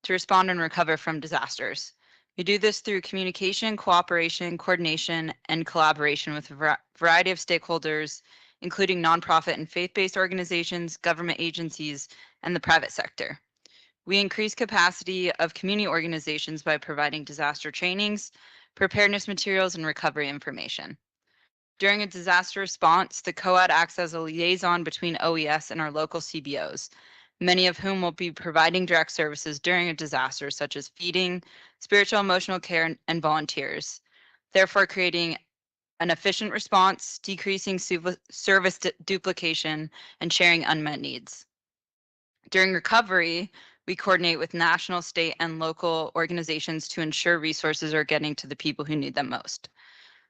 to respond and recover from disasters. We do this through communication, cooperation, coordination, and collaboration with a variety of stakeholders, including nonprofit and faith-based organizations, government agencies, and the private sector. We increase capacity of community organizations by providing disaster trainings, preparedness materials, and recovery information. During a disaster response, the COAD acts as a liaison between OES and our local CBOs, many of whom will be providing direct services during a disaster, such as feeding, spiritual emotional care, and volunteers, therefore creating an efficient response, decreasing service duplication, and sharing unmet needs. During recovery, we coordinate with national, state, and local organizations to ensure resources are getting to the people who need them most.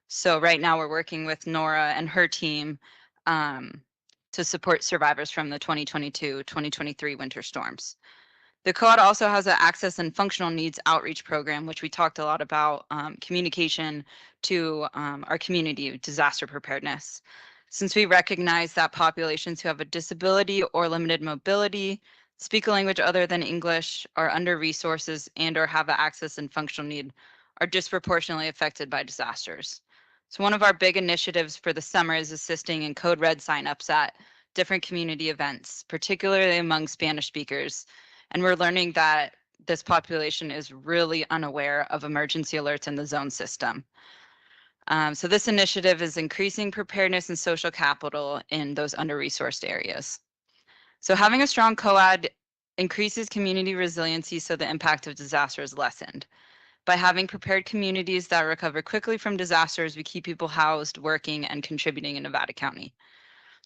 So right now we're working with Nora and her team to support survivors from the 2022-2023 winter storms. The COAD also has an access and functional needs outreach program, which we talked a lot about, communication to our community disaster preparedness. Since we recognize that populations who have a disability or limited mobility, speak a language other than English, are under resources, and or have an access and functional need, are disproportionately affected by disasters. So one of our big initiatives for the summer is assisting in Code Red signups at different community events, particularly among Spanish speakers. And we're learning that this population is really unaware of emergency alerts in the zone system. So this initiative is increasing preparedness and social capital in those under-resourced areas. So having a strong COAD increases community resiliency so the impact of disaster is lessened. By having prepared communities that recover quickly from disasters, we keep people housed, working, and contributing in Nevada County.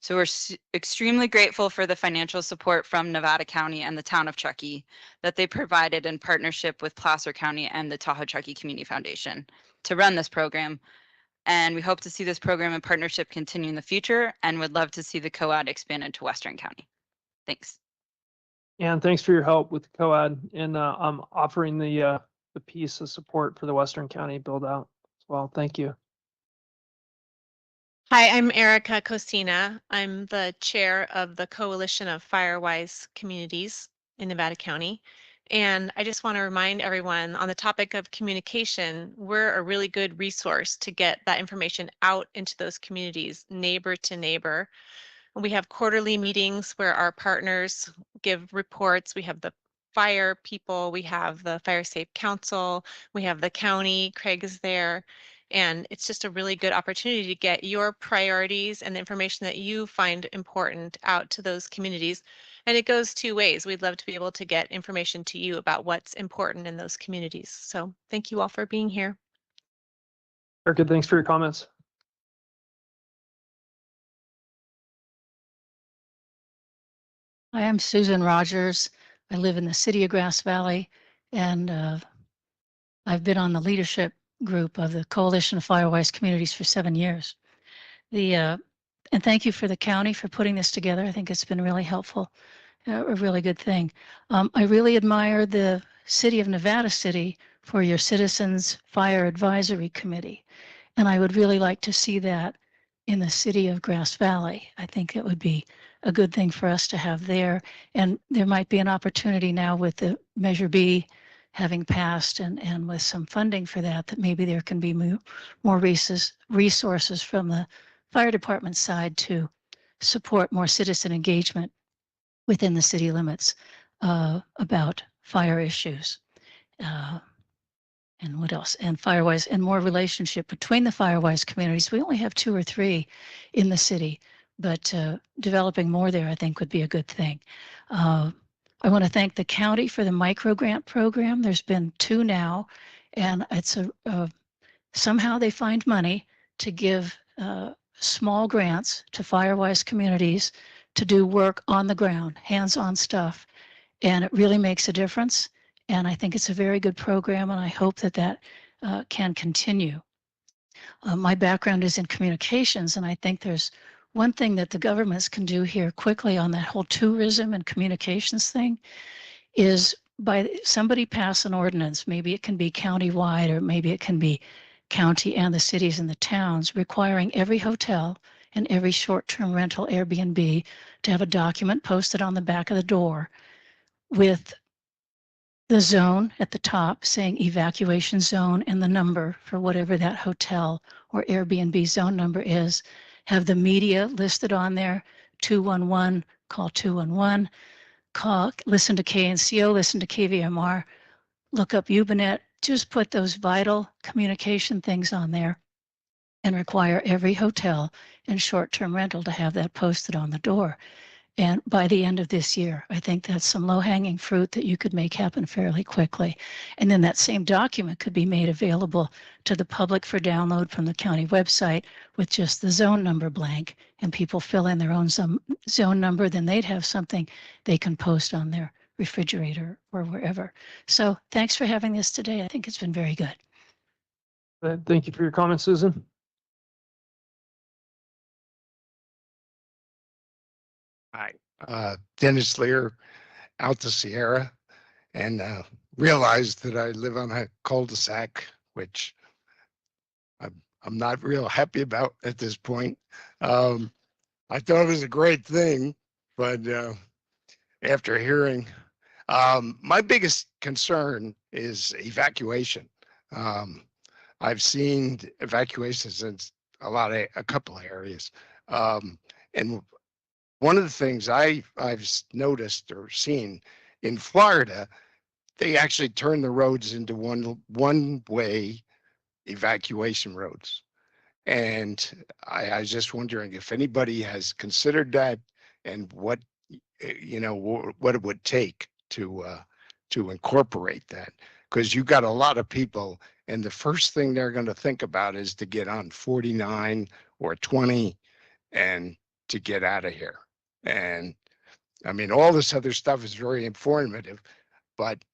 So we're extremely grateful for the financial support from Nevada County and the town of Truckee that they provided in partnership with Placer County and the Tahoe Truckee Community Foundation to run this program, And we hope to see this program and partnership continue in the future and would love to see the COAD expanded to Western County. Thanks. And thanks for your help with the COAD and offering the piece of support for the Western County build out as well. Thank you. Hi, I'm Erica Costina. I'm the chair of the Coalition of Firewise Communities in Nevada County. And I just want to remind everyone on the topic of communication, we're a really good resource to get that information out into those communities, neighbor to neighbor. We have quarterly meetings where our partners give reports. We have the fire people, we have the Fire Safe Council, we have the county, Craig is there. And it's just a really good opportunity to get your priorities and the information that you find important out to those communities. And it goes two ways. We'd love to be able to get information to you about what's important in those communities. So thank you all for being here. Very good. Thanks for your comments. Hi, I'm Susan Rogers. I live in the city of Grass Valley, and I've been on the leadership group of the Coalition of Firewise Communities for 7 years. And thank you for the county for putting this together. I think it's been really helpful, a really good thing. I really admire the City of Nevada City for your Citizens Fire Advisory Committee, and I would really like to see that in the city of Grass Valley. I think it would be a good thing for us to have there, and there might be an opportunity now with the Measure B having passed and with some funding for that, that maybe there can be more resources from the fire department side to support more citizen engagement within the city limits about fire issues. And what else? And Firewise, and more relationship between the Firewise communities. We only have 2 or 3 in the city, but developing more there, I think, would be a good thing. I want to thank the county for the micro grant program. There's been 2 now, and it's somehow they find money to give small grants to Firewise communities to do work on the ground, hands-on stuff, and it really makes a difference. And I think it's a very good program, and I hope that that can continue. My background is in communications, and I think there's one thing that the governments can do here quickly on that whole tourism and communications thing is by somebody pass an ordinance, maybe it can be county-wide or maybe it can be county and the cities and the towns, requiring every hotel and every short-term rental Airbnb to have a document posted on the back of the door with the zone at the top saying evacuation zone and the number for whatever that hotel or Airbnb zone number is. Have the media listed on there, 211, call 211, listen to KNCO, listen to KVMR, look up Ubinet, just put those vital communication things on there and require every hotel and short-term rental to have that posted on the door. And by the end of this year, I think that's some low-hanging fruit that you could make happen fairly quickly. And then that same document could be made available to the public for download from the county website with just the zone number blank, and people fill in their own zone number, then they'd have something they can post on their refrigerator or wherever. So thanks for having this today. I think it's been very good. Thank you for your comments, Susan. Hi, Dennis Lear, Alta Sierra, and realized that I live on a cul-de-sac, which I'm not real happy about at this point. I thought it was a great thing, but after hearing, my biggest concern is evacuation. I've seen evacuations in a couple of areas, and one of the things I've noticed or seen in Florida, they actually turn the roads into one-way evacuation roads. And I was just wondering if anybody has considered that and what it would take to incorporate that. Because you got a lot of people, and the first thing they're going to think about is to get on 49 or 20 and to get out of here. And I mean, all this other stuff is very informative, but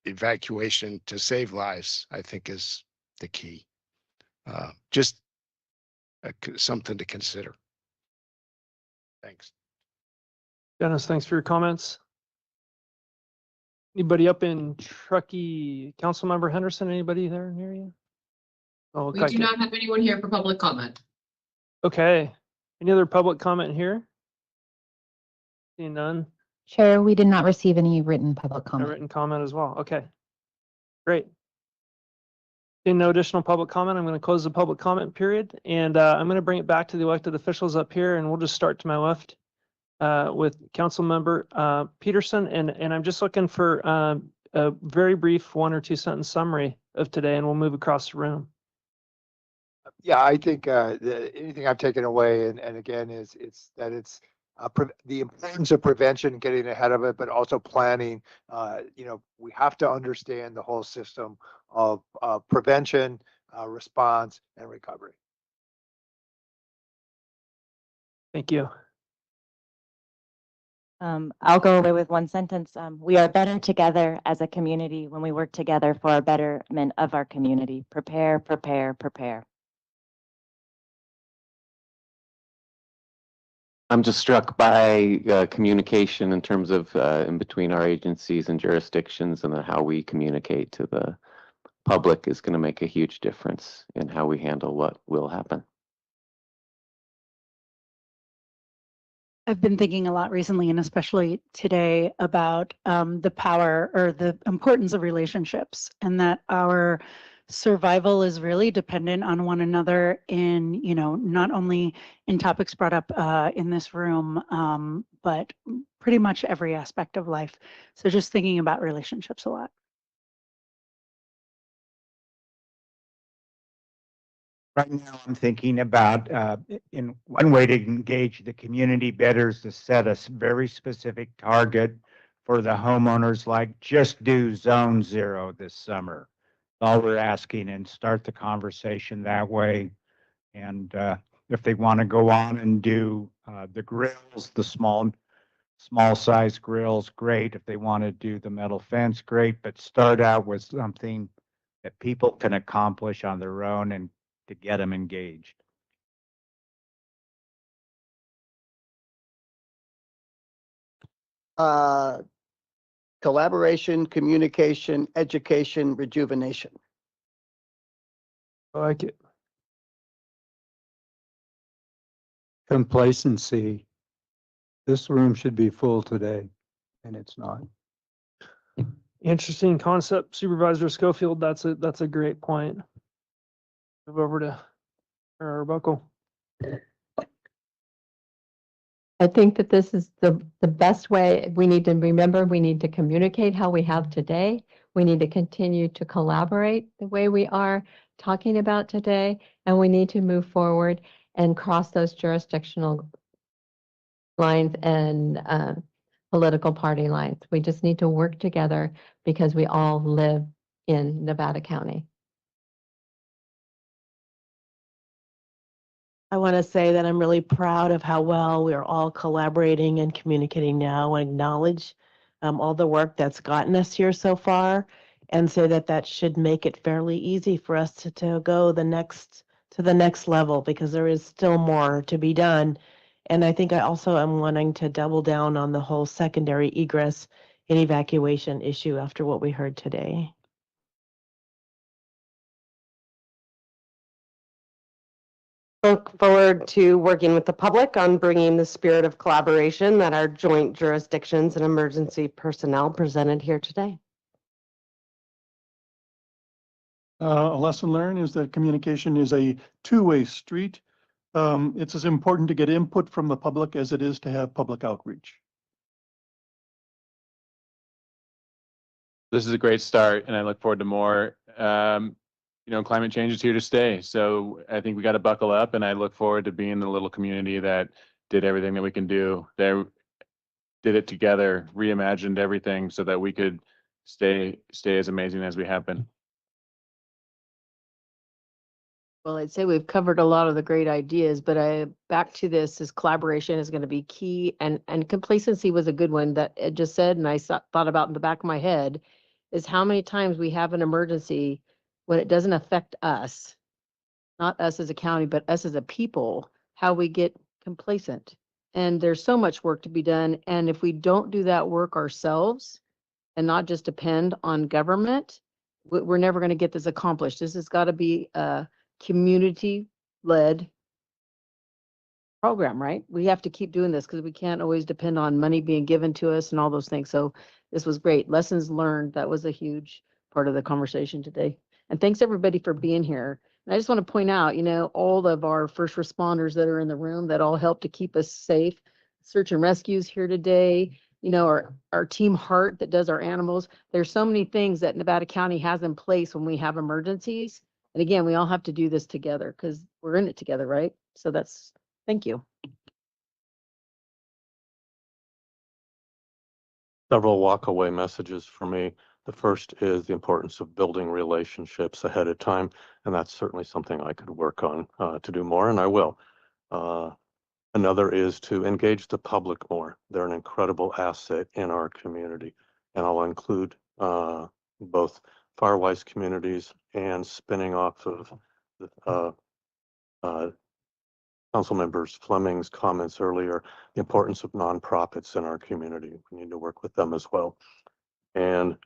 evacuation to save lives, I think, is the key. Just something to consider. Thanks. Dennis, thanks for your comments. Anybody up in Truckee? Councilmember Henderson, anybody there near you? Oh, We do not have anyone here for public comment. Okay. Any other public comment here? Seeing none. Chair, we did not receive any written public A comment. written comment as well. Okay. Great. Seeing no additional public comment, I'm going to close the public comment period, and I'm going to bring it back to the elected officials up here, and we'll just start to my left with Councilmember Peterson, and I'm just looking for a very brief 1 or 2 sentence summary of today, and we'll move across the room. Yeah, I think anything I've taken away, and again, it's the importance of prevention, getting ahead of it, but also planning. We have to understand the whole system of prevention, response, and recovery. Thank you. I'll go away with one sentence. We are better together as a community when we work together for a betterment of our community. Prepare, prepare, prepare. I'm just struck by communication in terms of in between our agencies and jurisdictions, and how we communicate to the public is going to make a huge difference in how we handle what will happen. I've been thinking a lot recently, and especially today, about the power or the importance of relationships, and that our survival is really dependent on one another in, not only in topics brought up in this room, but pretty much every aspect of life. So just thinking about relationships a lot. Right now, I'm thinking about in one way to engage the community better is to set a very specific target for the homeowners, like just do zone 0 this summer. All we're asking, and start the conversation that way. And if they want to go on and do the grills, the small size grills, great. If they want to do the metal fence, great. But start out with something that people can accomplish on their own and to get them engaged. Collaboration, communication, education, rejuvenation. I like it. Complacency. This room should be full today, and it's not. Interesting concept, Supervisor Schofield. That's a great point. Move over to Buckle. I think that this is the best way. We need to remember, we need to communicate how we have today. We need to continue to collaborate the way we are talking about today, and we need to move forward and cross those jurisdictional lines and political party lines. We just need to work together because we all live in Nevada County. I want to say that I'm really proud of how well we are all collaborating and communicating now, and acknowledge all the work that's gotten us here so far, and say that should make it fairly easy for us to go to the next level, because there is still more to be done. And I think I also am wanting to double down on the whole secondary egress and evacuation issue after what we heard today. Look forward to working with the public on bringing the spirit of collaboration that our joint jurisdictions and emergency personnel presented here today. A lesson learned is that communication is a two-way street. It's as important to get input from the public as it is to have public outreach. This is a great start, and I look forward to more. Climate change is here to stay. So I think we got to buckle up, and I look forward to being the little community that did everything that we can do. They did it together, reimagined everything so that we could stay as amazing as we have been. Well, I'd say we've covered a lot of the great ideas, but back to this is collaboration is going to be key, and complacency was a good one that Ed just said, and I thought about in the back of my head is how many times we have an emergency when it doesn't affect us. not us as a county, but us as a people, how we get complacent. And there's so much work to be done. And if we don't do that work ourselves and not just depend on government, we're never going to get this accomplished. This has got to be a community-led program, right? We have to keep doing this because we can't always depend on money being given to us and all those things. So this was great. Lessons learned. That was a huge part of the conversation today. And thanks everybody for being here. And I just want to point out, you know, all of our first responders that are in the room that all help to keep us safe. Search and rescues here today, you know, our Team Heart that does our animals. There's so many things that Nevada County has in place when we have emergencies. And again, we all have to do this together because we're in it together, right? So that's, thank you. Several walk-away messages for me. The first is the importance of building relationships ahead of time, and that's certainly something I could work on to do more, and I will. Another is to engage the public more. They're an incredible asset in our community, and I'll include both Firewise communities and spinning off of Council members Fleming's comments earlier, the importance of nonprofits in our community. We need to work with them as well. And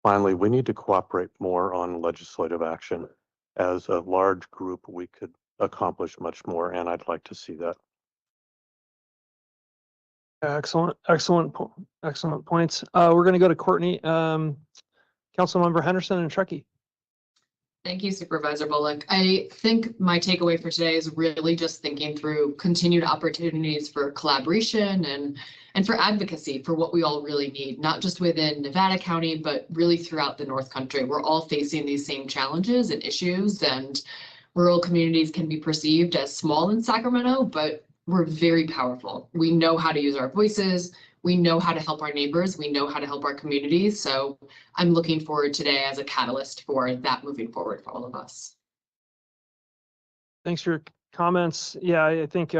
finally, we need to cooperate more on legislative action. As a large group, we could accomplish much more, and I'd like to see that. Excellent, excellent points. We're going to go to Courtney, Councilmember Henderson and Truckee. Thank you, Supervisor Bullock. I think my takeaway for today is really just thinking through continued opportunities for collaboration and for advocacy for what we all really need, not just within Nevada County, but really throughout the North Country. We're all facing these same challenges and issues, and rural communities can be perceived as small in Sacramento, but we're very powerful. We know how to use our voices. We know how to help our neighbors. We know how to help our communities. So I'm looking forward today as a catalyst for that moving forward for all of us. Thanks for your comments. Yeah, I think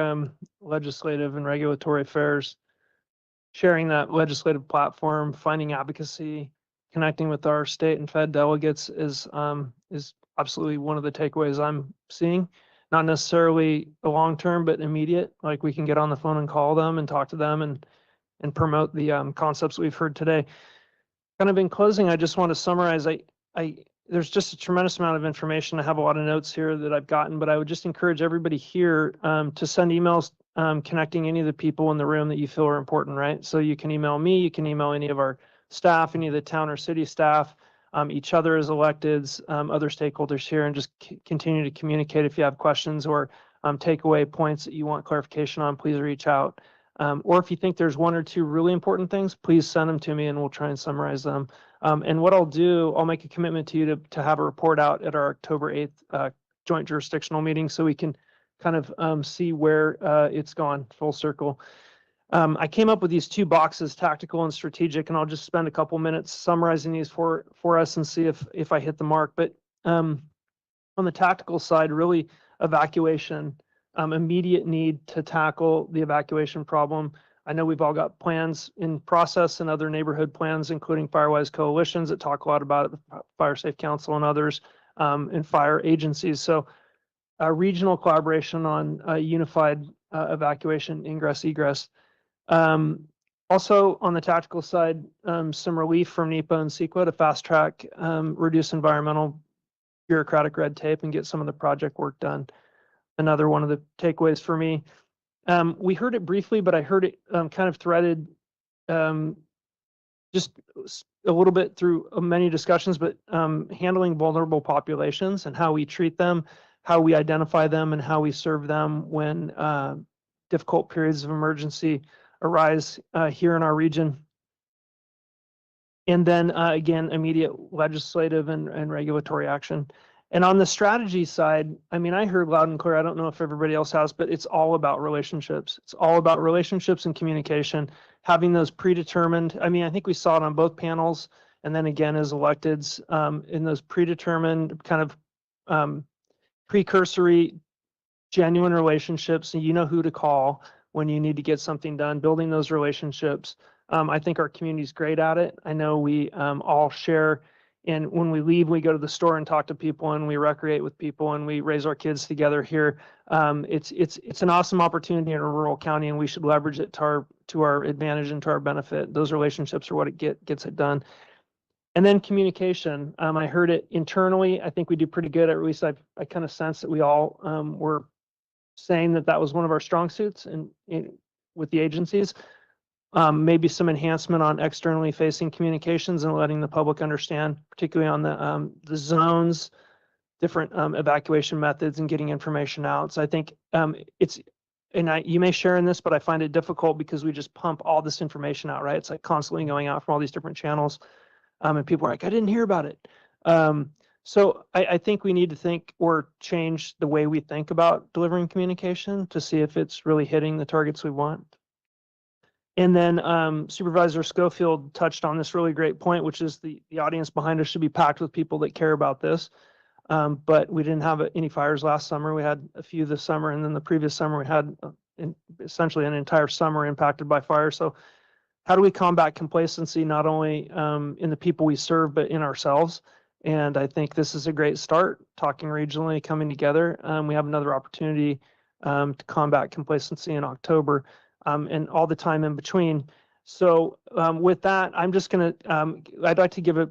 legislative and regulatory affairs, sharing that legislative platform, finding advocacy, connecting with our state and Fed delegates is absolutely one of the takeaways I'm seeing. Not necessarily a long term, but immediate. Like we can get on the phone and call them and talk to them and promote the concepts we've heard today. Kind of in closing, I just want to summarize. There's just a tremendous amount of information. I have a lot of notes here that I've gotten, but I would just encourage everybody here to send emails connecting any of the people in the room that you feel are important, right? So you can email me, you can email any of our staff, any of the town or city staff, each other as electeds, other stakeholders here, and just continue to communicate. If you have questions or takeaway points that you want clarification on, please reach out. Or if you think there's one or two really important things, please send them to me and we'll try and summarize them. And what I'll do, I'll make a commitment to you to have a report out at our October 8th joint jurisdictional meeting so we can kind of see where it's gone full circle. I came up with these two boxes, tactical and strategic, and I'll just spend a couple minutes summarizing these for us and see if I hit the mark. But on the tactical side, really evacuation. Immediate need to tackle the evacuation problem. I know we've all got plans in process and other neighborhood plans, including Firewise coalitions that talk a lot about it, the Fire Safe Council and others, and fire agencies. So regional collaboration on unified evacuation, ingress, egress. Also on the tactical side, some relief from NEPA and CEQA to fast track, reduce environmental bureaucratic red tape and get some of the project work done. Another one of the takeaways for me. We heard it briefly, but I heard it kind of threaded just a little bit through many discussions, but handling vulnerable populations and how we treat them, how we identify them, and how we serve them when difficult periods of emergency arise here in our region. And then again, immediate legislative and regulatory action. And on the strategy side, I mean, I heard loud and clear, I don't know if everybody else has, but it's all about relationships. It's all about relationships and communication, having those predetermined. I mean, I think we saw it on both panels. And then again, as electeds, in those predetermined kind of precursory, genuine relationships. And you know who to call when you need to get something done, building those relationships. I think our community is great at it. I know we all share And when we leave, we go to the store and talk to people and we recreate with people and we raise our kids together here. It's an awesome opportunity in a rural county, and we should leverage it to our advantage and to our benefit. Those relationships are what gets it done. And then communication. I heard it internally. I think we do pretty good. At least I kind of sense that we all were saying that was one of our strong suits with the agencies. Maybe some enhancement on externally facing communications and letting the public understand, particularly on the zones, different evacuation methods and getting information out. So I think you may share in this, but I find it difficult because we just pump all this information out, right? It's like constantly going out from all these different channels. And people are like, I didn't hear about it. So I think we need to think or change the way we think about delivering communication to see if it's really hitting the targets we want. And then Supervisor Schofield touched on this really great point, which is the audience behind us should be packed with people that care about this. But we didn't have any fires last summer. We had a few this summer, and then the previous summer we had essentially an entire summer impacted by fire. So how do we combat complacency, not only in the people we serve, but in ourselves? And I think this is a great start, talking regionally, coming together. We have another opportunity to combat complacency in October. And all the time in between. So with that, I'm just going to, I'd like to give a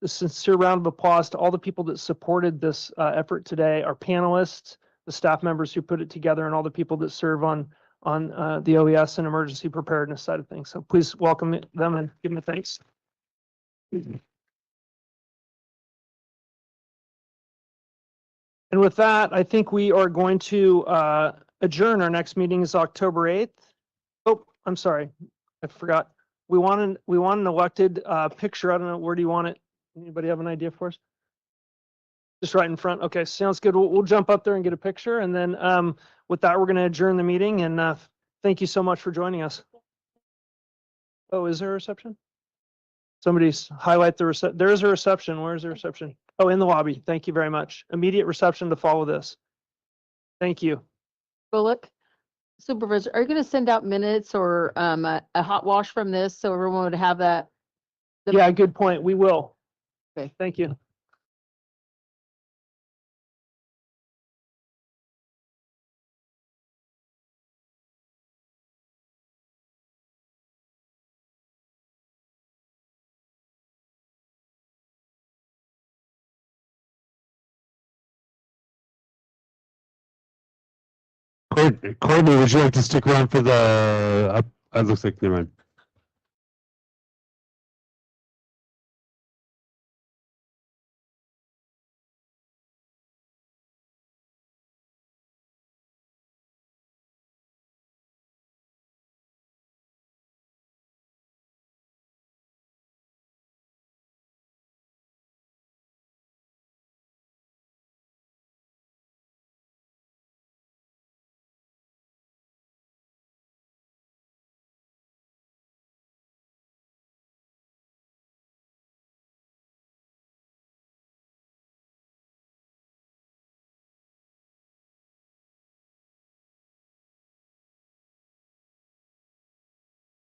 sincere round of applause to all the people that supported this effort today, our panelists, the staff members who put it together, and all the people that serve on the OES and emergency preparedness side of things. So please welcome them and give them a thanks. And with that, I think we are going to adjourn. Our next meeting is October 8th. Oh, I'm sorry. I forgot. We want an elected picture. I don't know. Where do you want it? Anybody have an idea for us? Just right in front. Okay, sounds good. We'll jump up there and get a picture. And then with that, we're going to adjourn the meeting. And thank you so much for joining us. Oh, is there a reception? Somebody's highlight the reception. There is a reception. Where is the reception? Oh, in the lobby. Thank you very much. Immediate reception to follow this. Thank you. Bullock, Supervisor, are you going to send out minutes or a hot wash from this so everyone would have that? Yeah, good point. We will. Okay. Thank you. Courtney, would you like to stick around for the, it looks like, never mind.